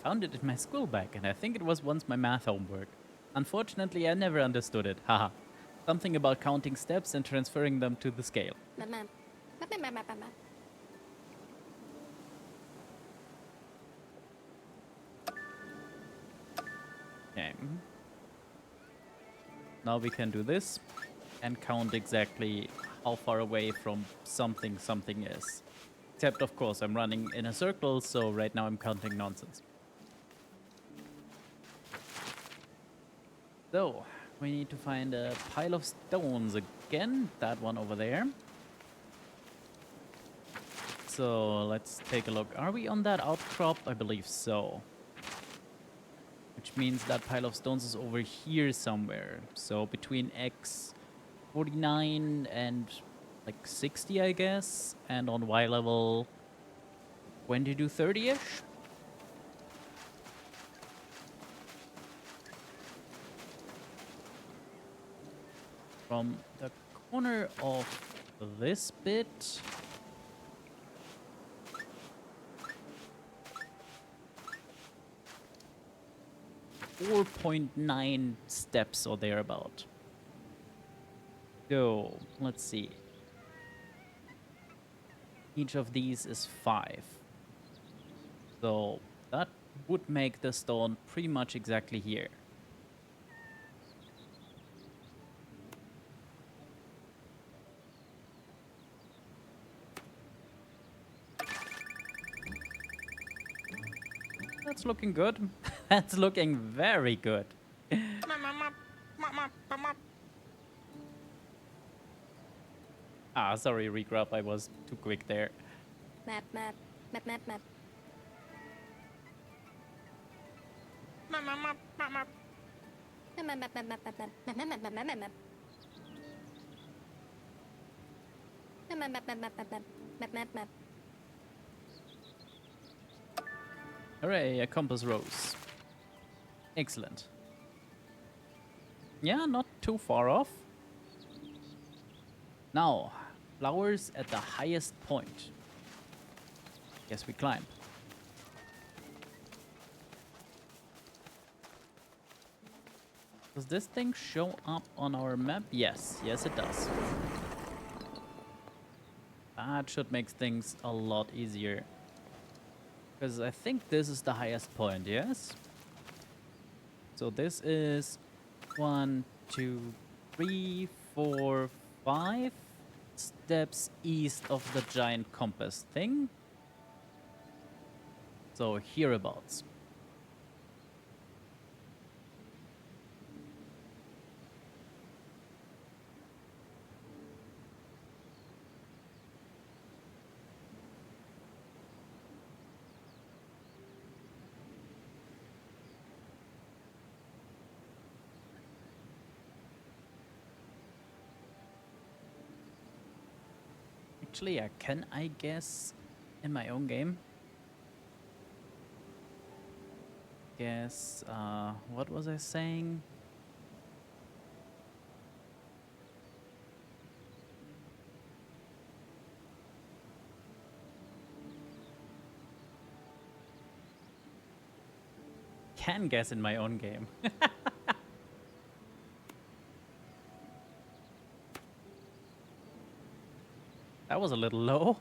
found it in my school bag, and I think it was once my math homework. Unfortunately, I never understood it. Haha. Something about counting steps and transferring them to the scale. Map, map. Map, map, map, map, map, map. Okay. Now we can do this and count exactly how far away from something something is. Except, of course, I'm running in a circle, so right now I'm counting nonsense. So, we need to find a pile of stones again. That one over there. So, let's take a look. Are we on that outcrop? I believe so. Which means that pile of stones is over here somewhere. So, between X49 and like 60, I guess. And on Y level 20 to 30-ish. From the corner of this bit. .9 steps or thereabout. So, let's see. Each of these is 5. So, that would make the stone pretty much exactly here. That's looking good. That's looking very good. Ah, sorry, regrab. I was too quick there. Map, map. Map, map, map. Map, map, map, map, map. Map, map, map, map, map, map. Map, map, map, map, map, map. Map, map, map, map, map, map, map. Map, map, map. Hooray, a compass rose. Excellent. Yeah, not too far off. Now, flowers at the highest point. Guess we climb. Does this thing show up on our map? Yes, yes it does. That should make things a lot easier. Because I think this is the highest point, yes? So this is 1, 2, 3, 4, 5 steps east of the giant compass thing. So hereabouts. Actually, can I guess in my own game? Guess, what was I saying? Can guess in my own game. That was a little low.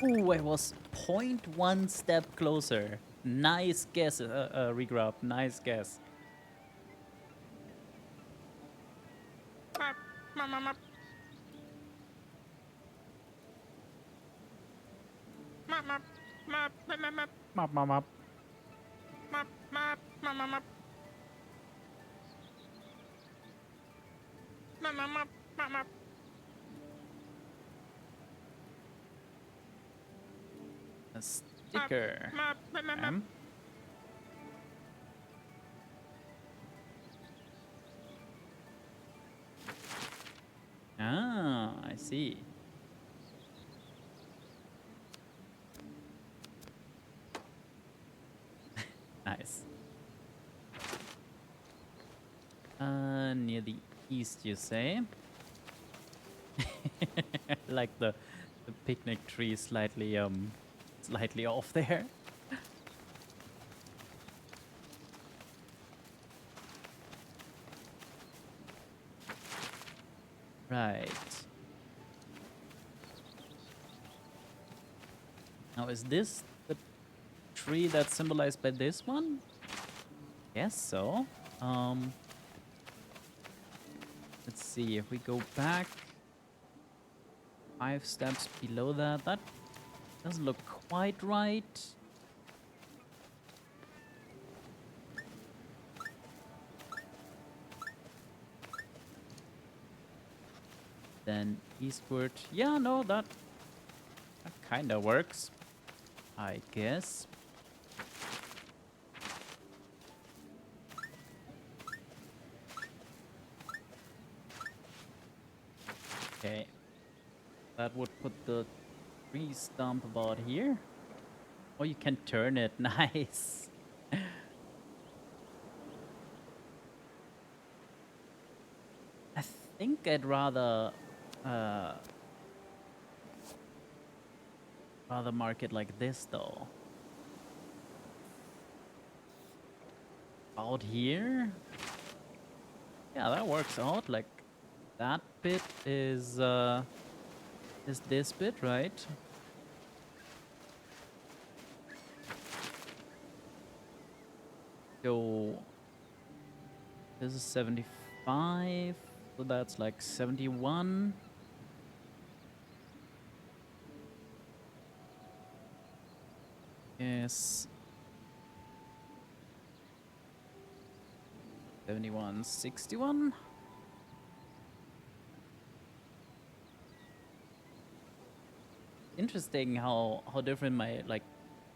Ooh, I was 0.1 step closer. Nice guess, regrab. Nice guess. Map, map, map, map. Map, map, map, map, map, map. Map, map, map. Map, map, map, map, map. Map, map, map, map, map. A sticker. Map, map, map, map. Ah, I see. Nice. Near the east, you say? Like the The picnic tree is slightly off there. Right. Now is this the tree that's symbolized by this one? Yes, so. Let's see if we go back 5 steps below that. That doesn't look quite right. Then eastward. Yeah, no, that kind of works, I guess. Okay. That would put the tree stump about here. Oh, you can turn it. Nice. I think I'd rather mark it like this, though. Out here? Yeah, that works out. Like, that bit is this bit, right? So, this is 75, so that's like 71. Yes. 71, 61. Interesting how different my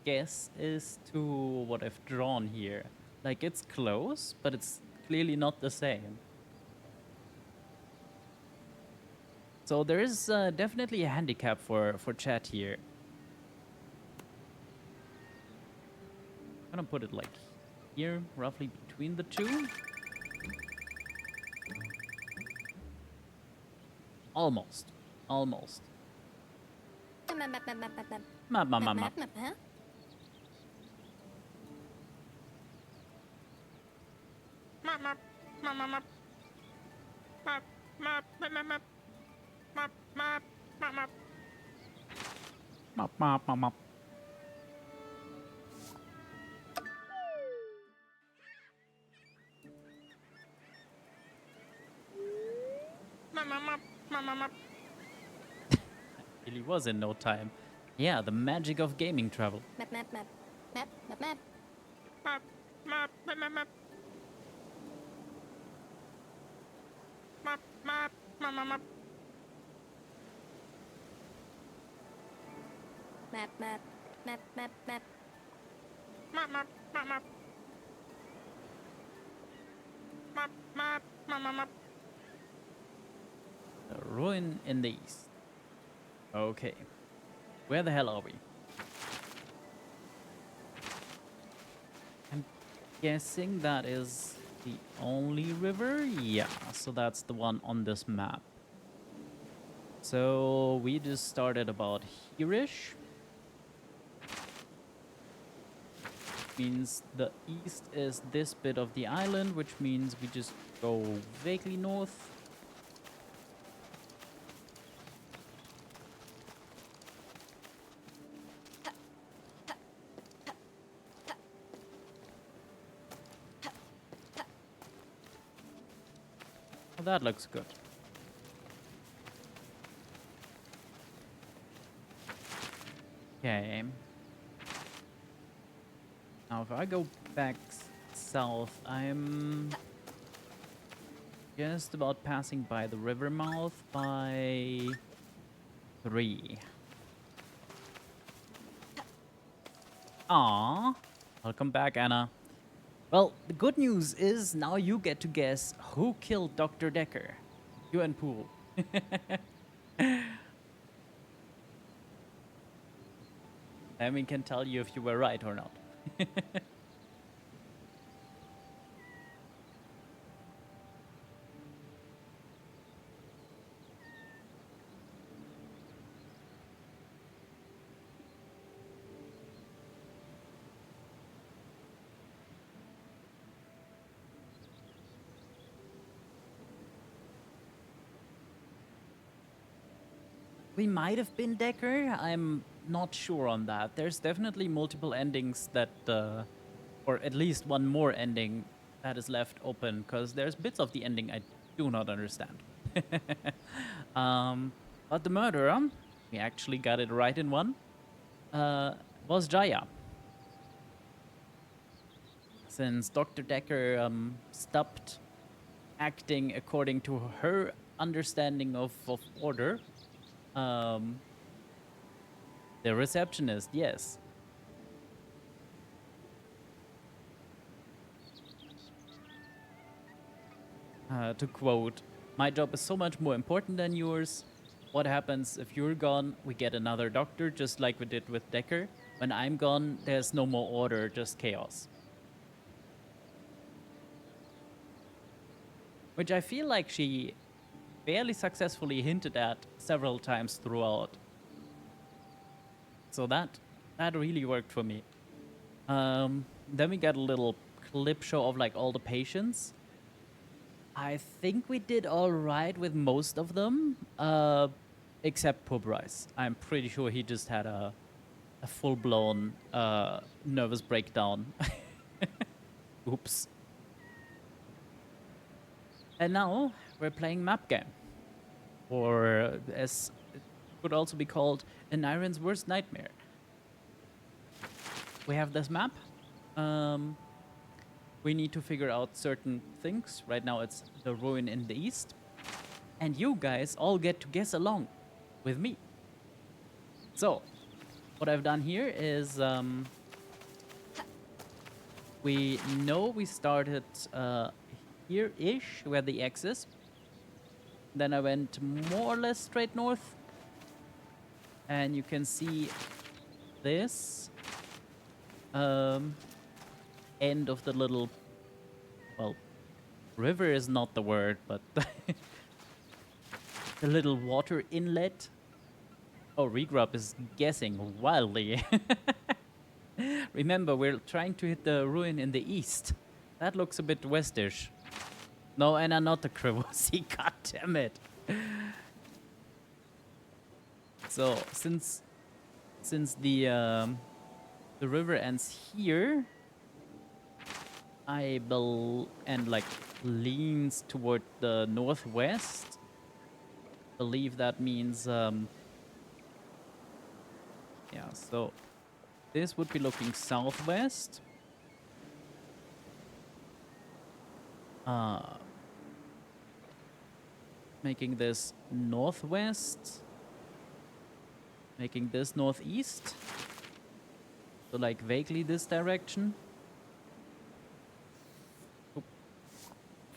guess is to what I've drawn here. Like, it's close, but it's clearly not the same. So there is definitely a handicap for chat here. I'm gonna put it like here, roughly between the two. Almost. Almost. Map, map, map, map. Map, map, map, map. Really was in no time. Yeah, the magic of gaming travel. Map, map, map. Map, map, map. Map, map, map, map, map. Map, map, map, map, map. Map, map, map, map, map. Map, map, map, map. Map, map, map, map, map. A ruin in the east. Okay. Where the hell are we? I'm guessing that is the only river? Yeah, so that's the one on this map. So we just started about here-ish. Means the east is this bit of the island, which means we just go vaguely north. Oh, that looks good. Okay. Now, if I go back south, I'm just about passing by the river mouth by 3. Aww. Welcome back, Anna. Well, the good news is now you get to guess who killed Dr. Dekker. You and Pool. Then we can tell you if you were right or not. We might have been Dekker. I'm not sure on that. There's definitely multiple endings that, or at least one more ending that is left open, because there's bits of the ending I do not understand. But the murderer, we actually got it right in one, was Jaya. Since Dr. Dekker stopped acting according to her understanding of order, the receptionist, yes. To quote, "My job is so much more important than yours. What happens if you're gone? We get another doctor, just like we did with Dekker. When I'm gone, there's no more order, just chaos." Which I feel like she fairly successfully hinted at several times throughout. So that really worked for me. Then we got a little clip show of like all the patients. I think we did all right with most of them, except poor Bryce. I'm pretty sure he just had a full-blown nervous breakdown. Oops. And now we're playing map game, or as it could also be called, an Iron's worst nightmare. We have this map. We need to figure out certain things. Right now it's the ruin in the east. And you guys all get to guess along with me. So, what I've done here is we know we started here-ish, where the X is. Then I went more or less straight north. And you can see this end of the little, well, river is not the word, but the little water inlet. Oh, Regrub is guessing wildly. Remember, we're trying to hit the ruin in the east. That looks a bit westish. No, Anna, not the Crevosi. God damn it. So, since the river ends here, and like leans toward the northwest. Believe that means yeah, so this would be looking southwest. Making this northwest. Making this northeast. So like vaguely this direction.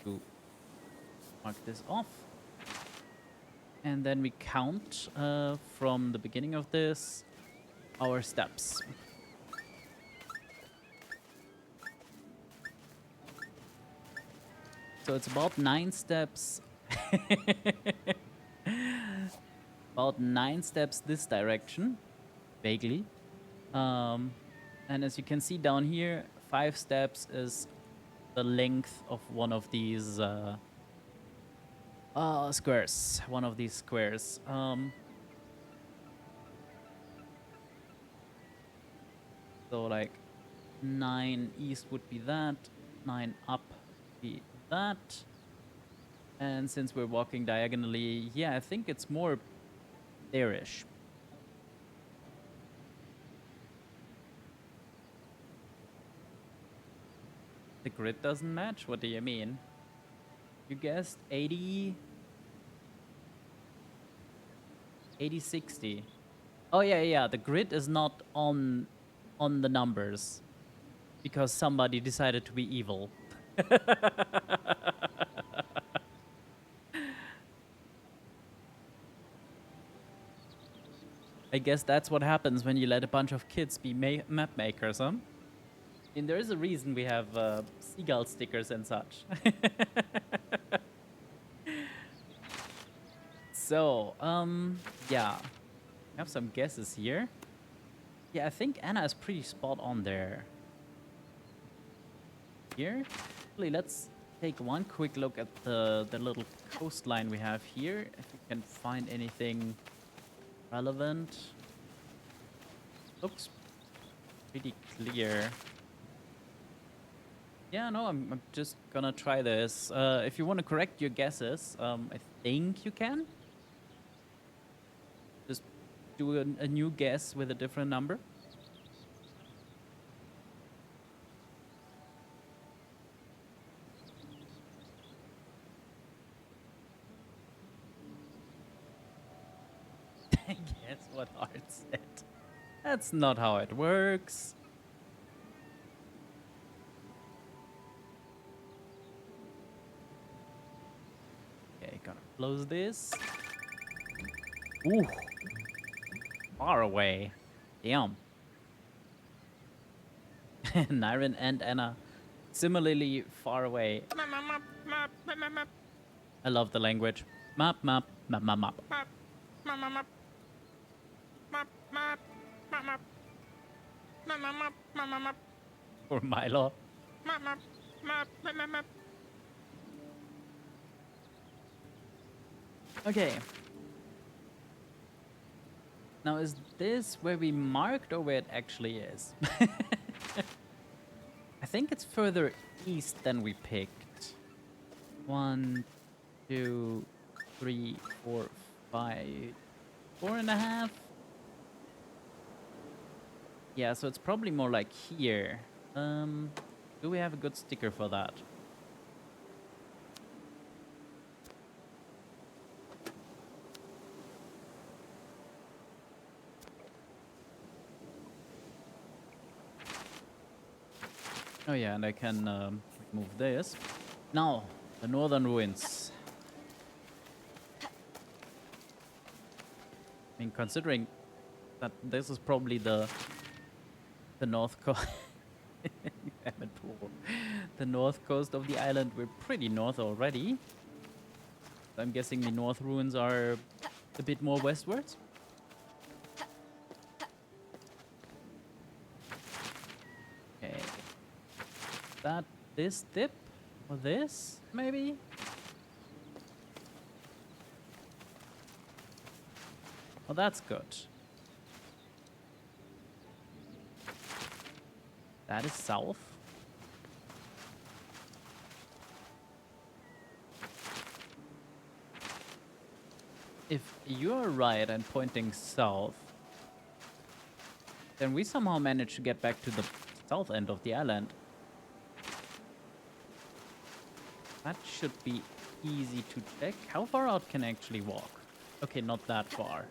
To mark this off. And then we count from the beginning of this our steps. So it's about 9 steps. About 9 steps this direction, vaguely. And as you can see down here, 5 steps is the length of one of these squares. One of these squares. So like 9 east would be that, 9 up be that. And since we're walking diagonally, yeah, I think it's more there-ish. The grid doesn't match? What do you mean? You guessed 80... 80-60. Oh yeah, the grid is not on the numbers. Because somebody decided to be evil. I guess that's what happens when you let a bunch of kids be map makers, huh? And there is a reason we have seagull stickers and such. So, yeah. I have some guesses here. Yeah, I think Anna is pretty spot on there. Here? Actually, let's take one quick look at the little coastline we have here. If we can find anything relevant. Looks pretty clear. Yeah, no, I'm just gonna try this. If you want to correct your guesses, I think you can. Just do a new guess with a different number. Guess what Art said. That's not how it works. Okay, gotta close this. Ooh. Far away. Damn. Nyrin and Anna similarly far away. I love the language. Map, map, map, map, map. Or Milo. Okay. Now, is this where we marked or where it actually is? I think it's further east than we picked. 1, 2, 3, 4, 5, 4.5. Yeah, so it's probably more like here. Do we have a good sticker for that? Oh yeah, and I can remove this. Now, the northern ruins. I mean, considering that this is probably the north coast. The north coast of the island. We're pretty north already. So I'm guessing the north ruins are a bit more westwards. Okay. That this dip or this maybe? Oh, that's good. That is south. If you're right and pointing south, then we somehow managed to get back to the south end of the island. That should be easy to check. How far out can I actually walk? Okay, not that far.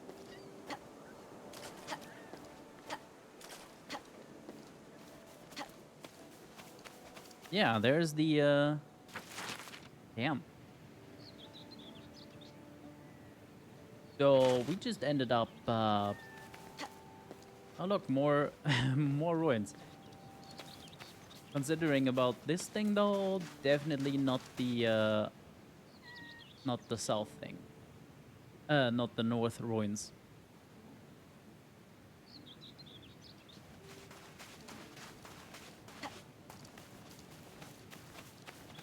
Yeah, there's the, damn. So, we just ended up, oh look, more, more ruins. Considering about this thing though, definitely not the south thing. Not the north ruins.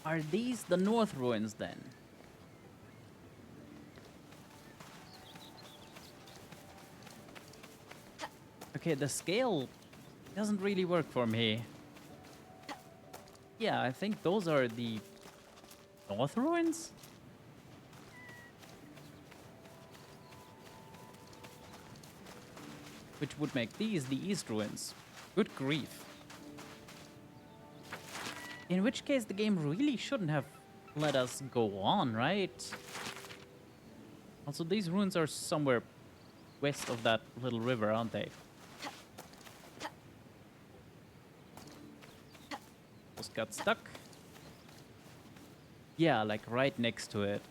Are these the north ruins then? Okay, the scale doesn't really work for me. Yeah, I think those are the north ruins? Which would make these the east ruins. Good grief. In which case, the game really shouldn't have let us go on, right? Also, these ruins are somewhere west of that little river, aren't they? Just got stuck. Yeah, like right next to it.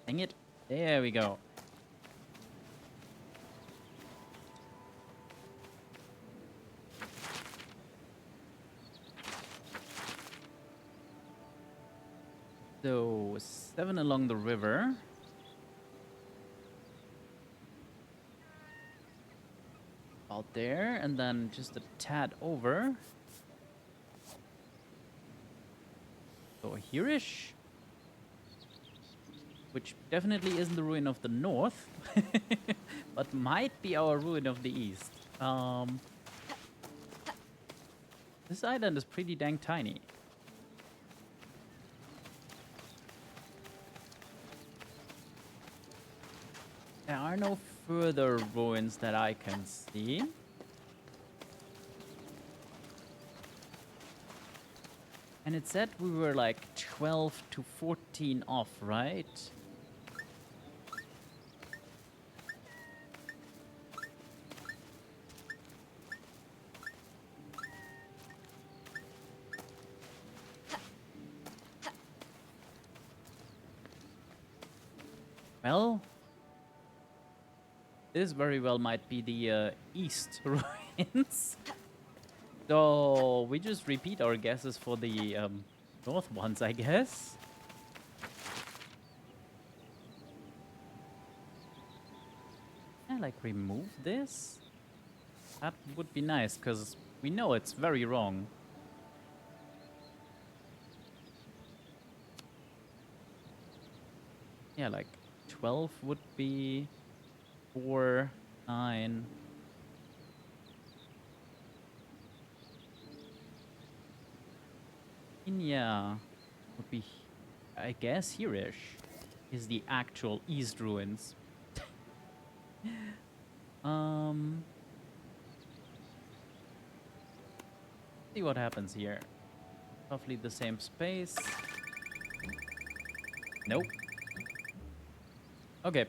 Dang it. There we go. So, 7 along the river. Out there, and then just a tad over. So here-ish. Which definitely isn't the ruin of the north. But might be our ruin of the east. This island is pretty dang tiny. There are no further ruins that I can see. And it said we were like 12 to 14 off, right? Well, this very well might be the east ruins. So we just repeat our guesses for the north ones, I guess. Yeah, like remove this. That would be nice, because we know it's very wrong. Yeah, like 12 would be 4, 9. Yeah, would be, I guess, here-ish is the actual east ruins. See what happens here. Roughly the same space. Nope. Okay.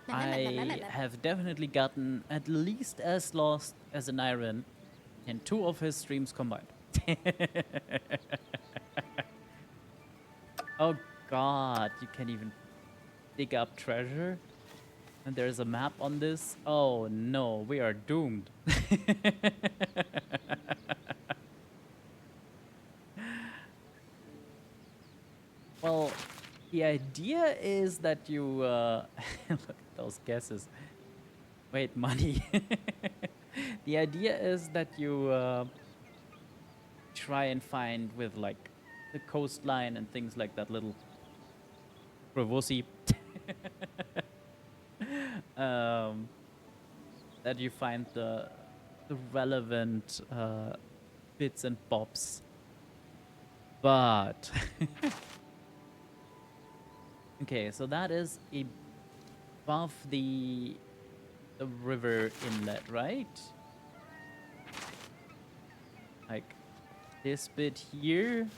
I have definitely gotten at least as lost as an Iron in 2 of his streams combined. Oh god, you can't even dig up treasure? And there's a map on this? Oh no, we are doomed. Well, the idea is that you... look at those guesses. Wait, money. The idea is that you try and find with like the coastline and things like that little crevasse that you find the relevant bits and bobs. But okay, so that is above the river inlet, right? Like this bit here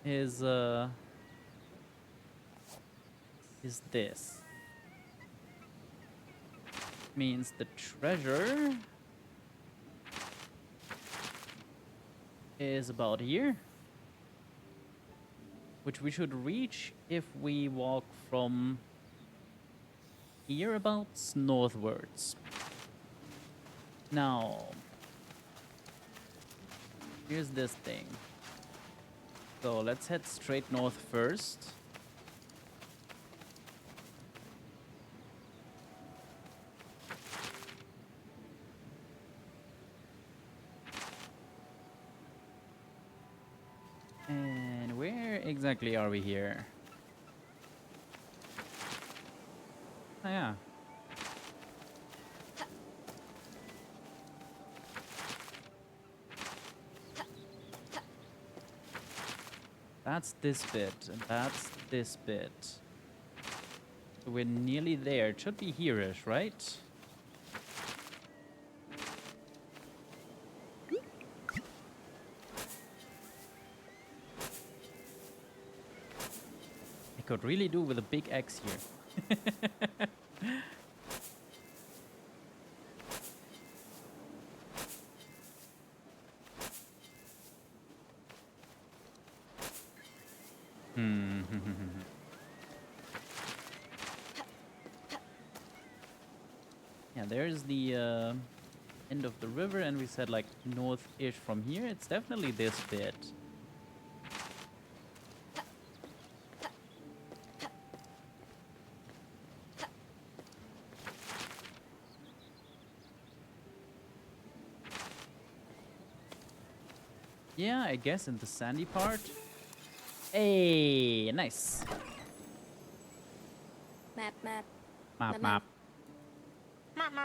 is this. Means the treasure is about here, which we should reach if we walk from hereabouts northwards. Now, here's this thing. So let's head straight north first. And where exactly are we here? Oh yeah. That's this bit, and that's this bit. So we're nearly there. It should be here-ish, right? I could really do with a big X here. Yeah, there's the end of the river, and we said like north-ish from here. It's definitely this bit. Yeah, I guess in the sandy part. Hey, nice. Map. Map. Map, map. Map.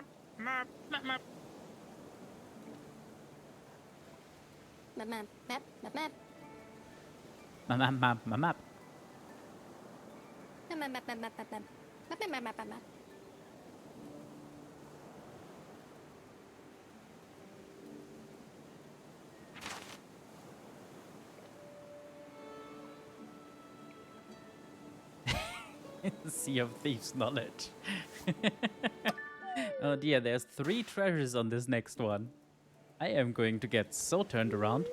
Sea of Thieves knowledge. Oh dear, there's 3 treasures on this next one. I am going to get so turned around.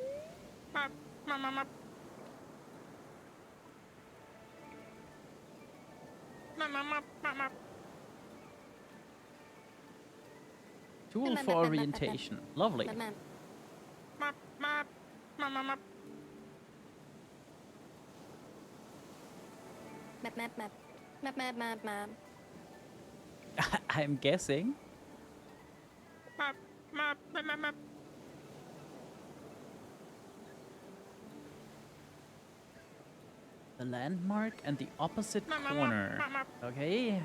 Tool for orientation. Lovely. Map. I'm guessing. The landmark and the opposite corner. Okay.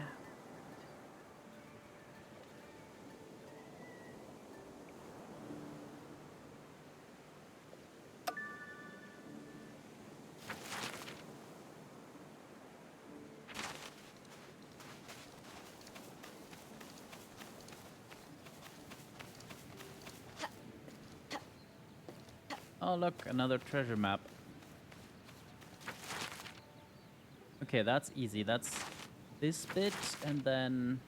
Oh look, another treasure map. Okay, that's easy. That's this bit and then...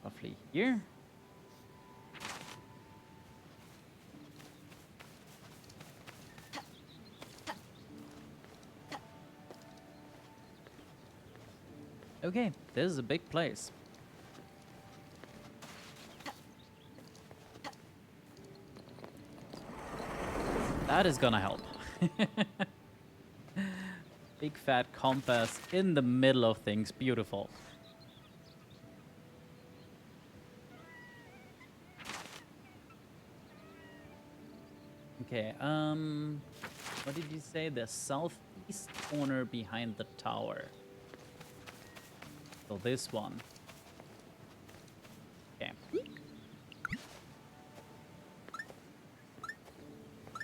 roughly here. Okay, this is a big place. That is gonna help. Big fat compass in the middle of things. Beautiful. Okay, what did you say? The southeast corner behind the tower. So this one. Okay.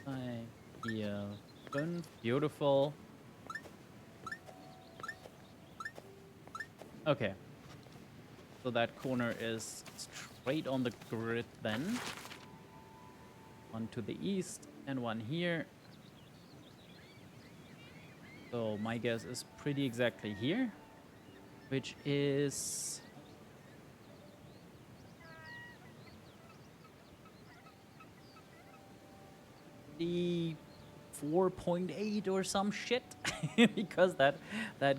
Idea. Beautiful. Okay. So that corner is straight on the grid then. One to the east and one here. So my guess is pretty exactly here. Which is... the 4.8 or some shit. Because that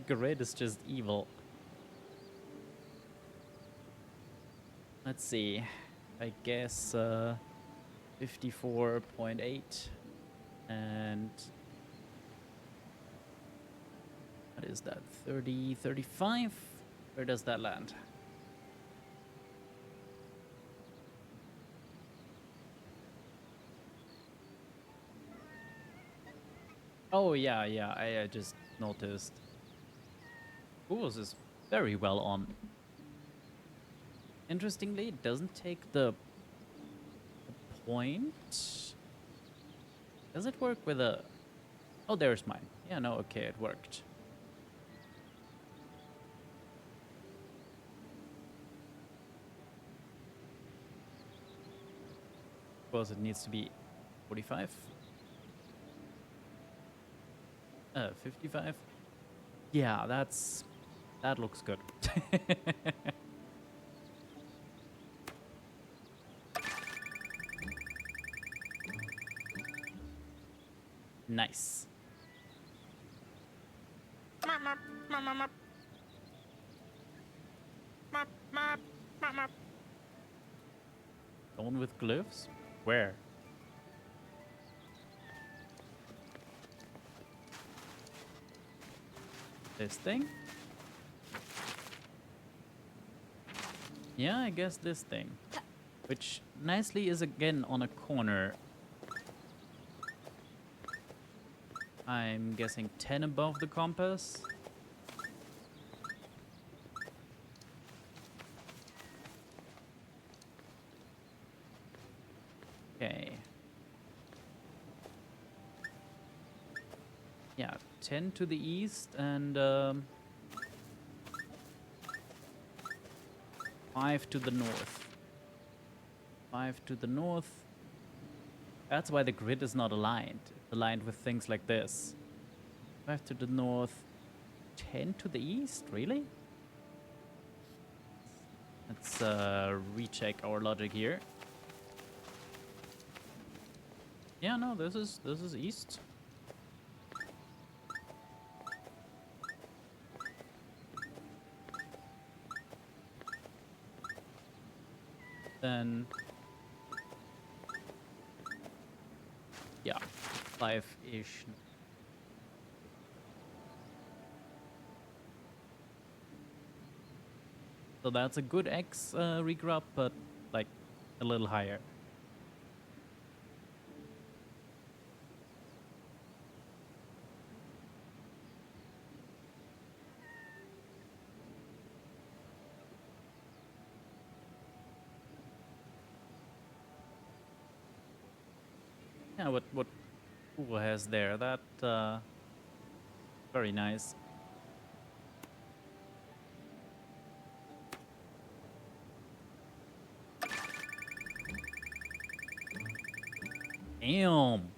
grid is just evil. Let's see. I guess 54.8 and what is that? 30, 35? Where does that land? Oh yeah, I just noticed. Ooh, this is very well on. Interestingly, it doesn't take the point. Does it work with a... oh, there's mine. Yeah, no, okay, it worked. Of course, it needs to be 45. 55. Yeah, that looks good. Nice. Stone with glyphs? Where? This thing? Yeah, I guess this thing. Which nicely is again on a corner. I'm guessing 10 above the compass. Okay. Yeah, 10 to the east and 5 to the north. 5 to the north. That's why the grid is not aligned. It's aligned with things like this. 5 to the north. 10 to the east? Really? Let's recheck our logic here. Yeah, no, this is east. Then yeah, 5-ish. So that's a good X regrab, but like a little higher. Yeah, what Google has there, that very nice. Damn.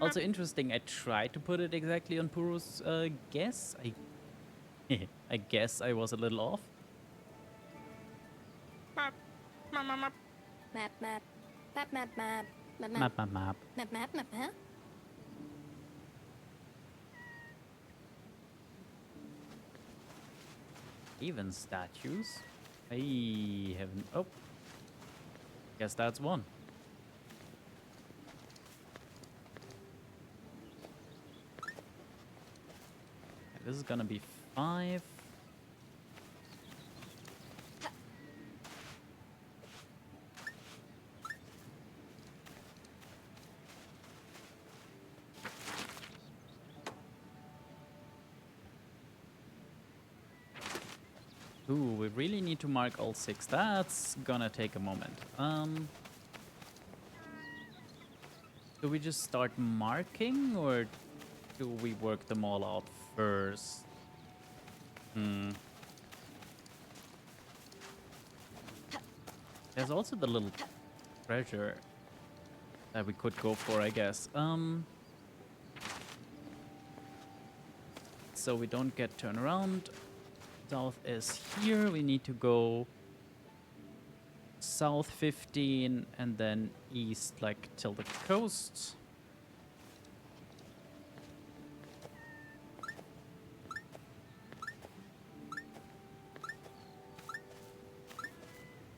Also interesting, I tried to put it exactly on Puro's guess. I guess I was a little off. Map, map, map, map, map, map, map, map, map, Map, map, map. map, map, map, map. Even statues. I haven't. Oh, guess that's one. This is gonna be 5. Ooh, we really need to mark all 6. That's gonna take a moment. Do we just start marking, or do we work them all out first? There's also the little treasure that we could go for, I guess. So we don't get turned around. South is here. We need to go south 15 and then east, like till the coast.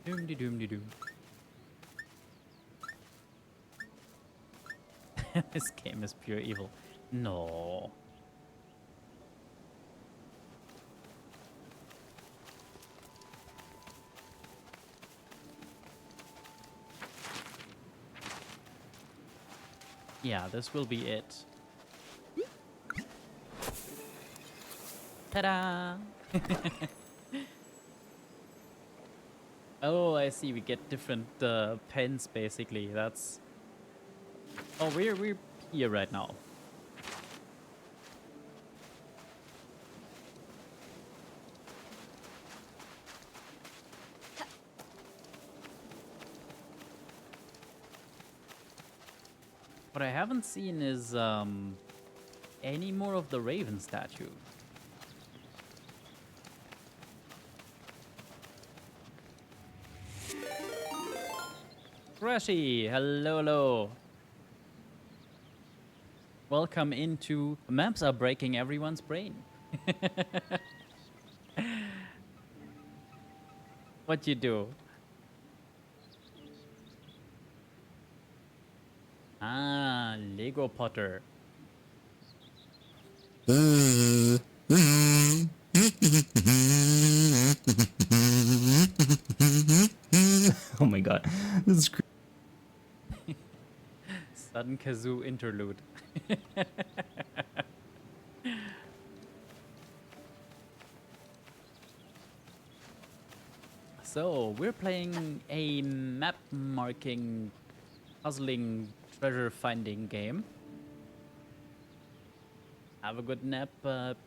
Doom de doom de doom. This game is pure evil. No. Yeah, this will be it. Ta-da! Oh, I see. We get different pens, basically. That's... Oh, we're here right now. What I haven't seen is any more of the Raven statue. Crashy, hello, hello. Welcome into Maps Are Breaking Everyone's Brain. What you do? Ah, Lego Potter. god. This is Sudden kazoo interlude. So, we're playing a map marking, puzzling, treasure finding game. Have a good nap,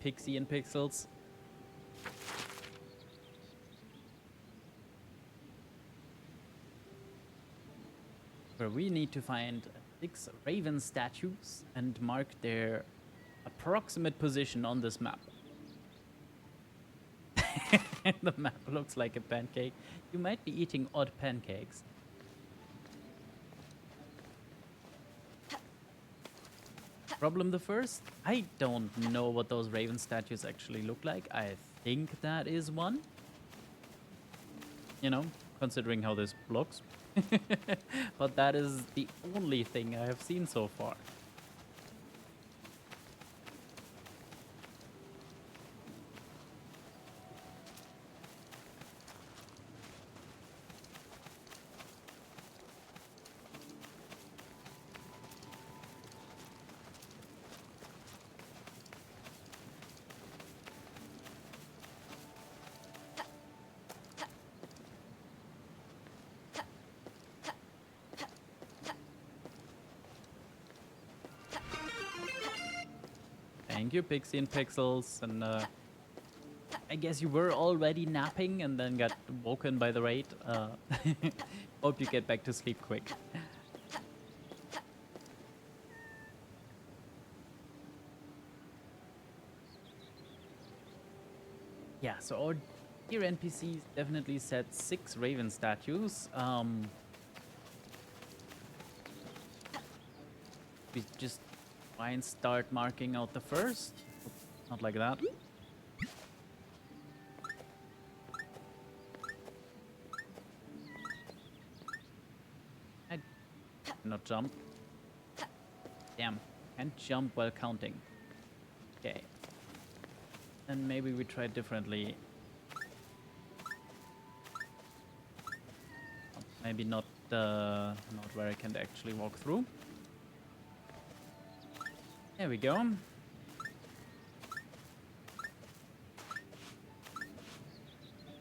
Pixie and Pixels. Where we need to find 6 raven statues and mark their approximate position on this map. The map looks like a pancake. You might be eating odd pancakes. Problem the first? I don't know what those raven statues actually look like. I think that is one. You know, considering how this looks. But that is the only thing I have seen so far. Thank you, Pixie and Pixels. And I guess you were already napping and then got woken by the raid. Hope you get back to sleep quick. Yeah, so our dear NPCs definitely said 6 raven statues. We just try and start marking out the first. Not like that. I cannot jump. Damn, can't jump while counting. Okay. Then maybe we try differently. Maybe not where I can actually walk through. There we go.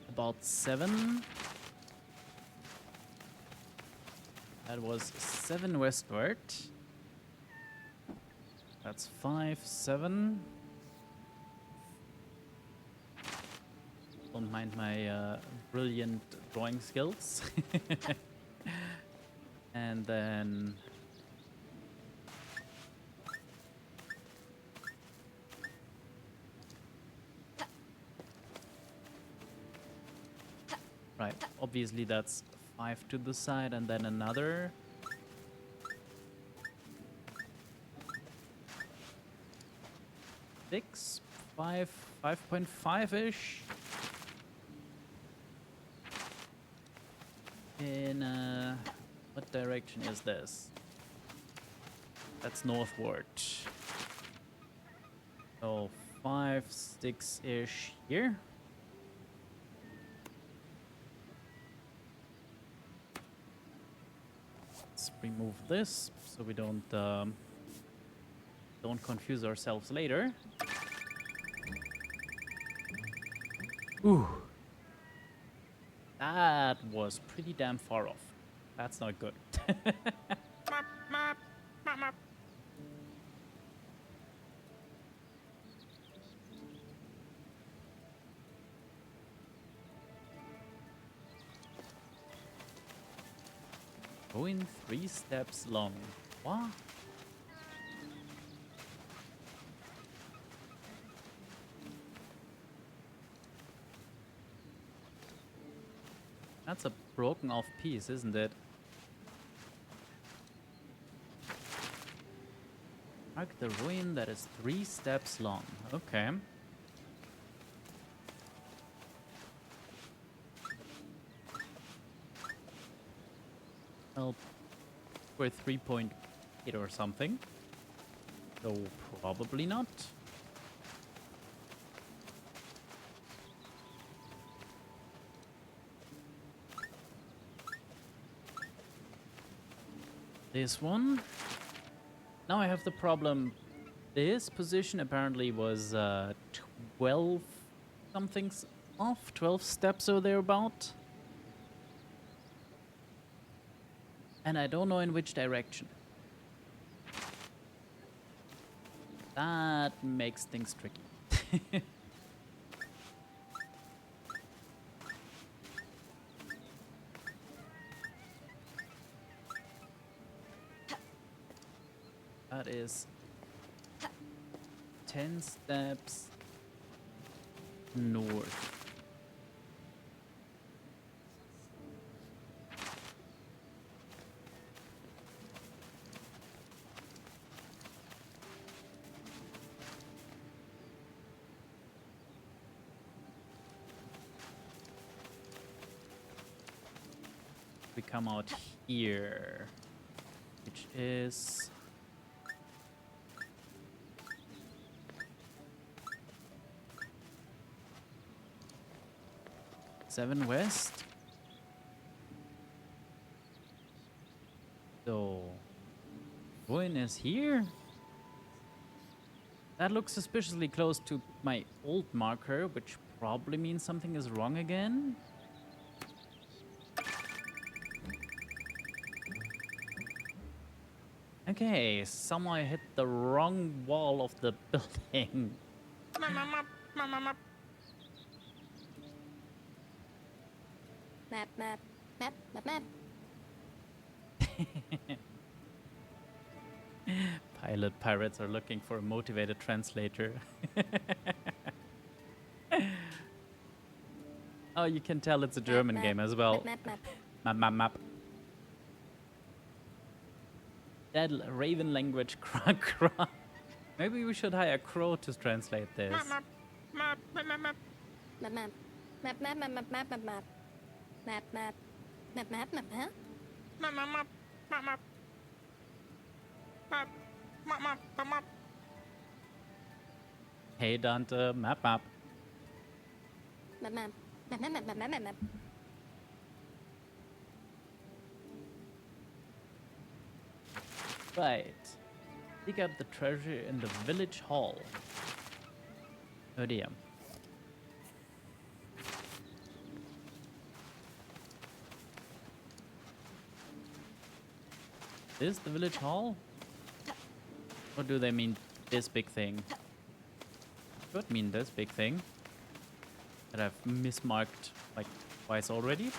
About 7. That was 7 westward. That's 5, 7. Don't mind my brilliant drawing skills. And then right, obviously that's 5 to the side and then another. Six, 5, 5.5-ish. In what direction is this? That's northward. So 5, 6-ish here. Let's remove this so we don't confuse ourselves later. Ooh. That was pretty damn far off. That's not good. Going 3 steps long. What? That's a broken off piece, isn't it? Mark the ruin that is 3 steps long. Okay. Well, we're 3.8 or something. So probably not. this one. Now I have the problem. This position apparently was 12 something's off, 12 steps or thereabout. And I don't know in which direction. That makes things tricky. That is 10 steps north. We come out here, which is seven west. So ruin is here. That looks suspiciously close to my old marker, which probably means something is wrong again. Okay, somehow I hit the wrong wall of the building. Map, map, map, map. Pilot pirates are looking for a motivated translator. Oh, you can tell it's a German game as well. Map. That Raven language crow. Maybe we should hire a crow to translate this. Map. Hey Dante, map. Right. Dig up the treasure in the village hall. Oh dear. Is the village hall? Or do they mean this big thing? Could mean this big thing. That I've mismarked like twice already.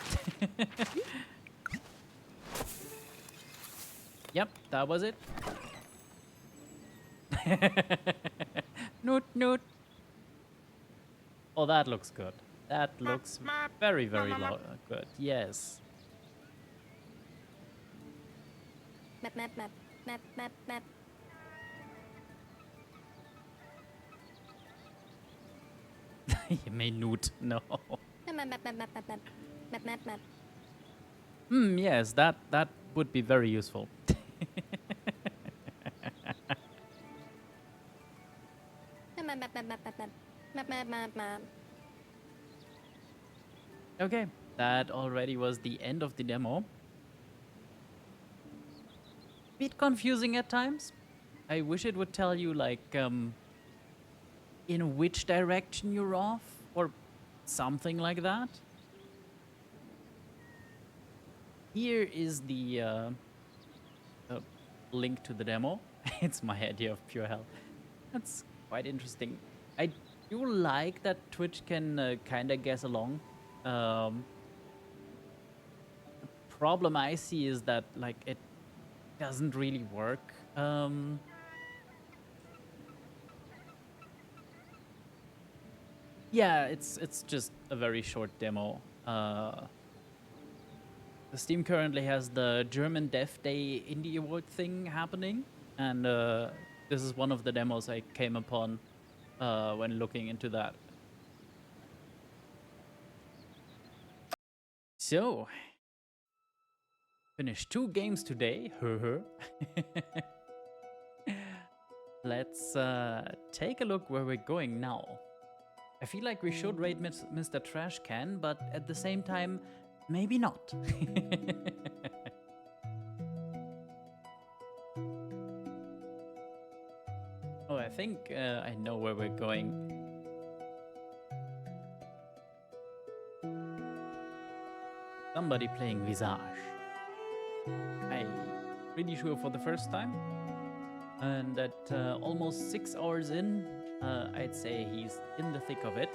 Yep, that was it. Noot. Oh, that looks good. That looks very good. Yes. Map. You may noot. No. Map. Yes, that would be very useful. Map. Okay, that already was the end of the demo. Bit confusing at times. I wish it would tell you like in which direction you're off or something like that. Here is the link to the demo. It's my idea of pure hell. That's quite interesting. I do like that Twitch can kind of guess along. The problem I see is that like it doesn't really work. Yeah, it's just a very short demo. The Steam currently has the German Dev Day Indie Award thing happening, and this is one of the demos I came upon when looking into that. So, finished 2 games today. Let's take a look where we're going now. I feel like we should raid Mr. Trash Can, but at the same time, maybe not. Oh, I think I know where we're going. Somebody playing Visage. I'm pretty sure for the first time. And at almost 6 hours in, I'd say he's in the thick of it.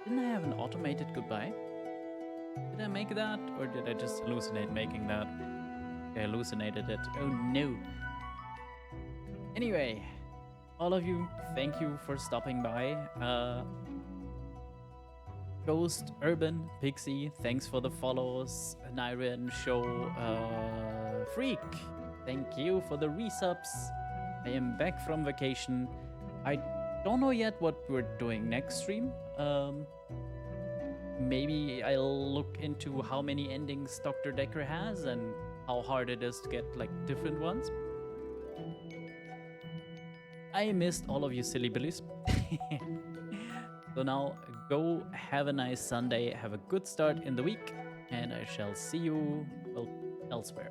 Didn't I have an automated goodbye? Did I make that? Or did I just hallucinate making that? I hallucinated it. Oh no. Anyway, all of you, thank you for stopping by. Ghost, Urban, Pixie, thanks for the follows. Nyren, Show, Freak, thank you for the resubs. I am back from vacation. I don't know yet what we're doing next stream. Maybe I'll look into how many endings Dr. Dekker has and how hard it is to get like different ones. I missed all of you silly billies. So now go have a nice Sunday, have a good start in the week, and I shall see you, well, elsewhere.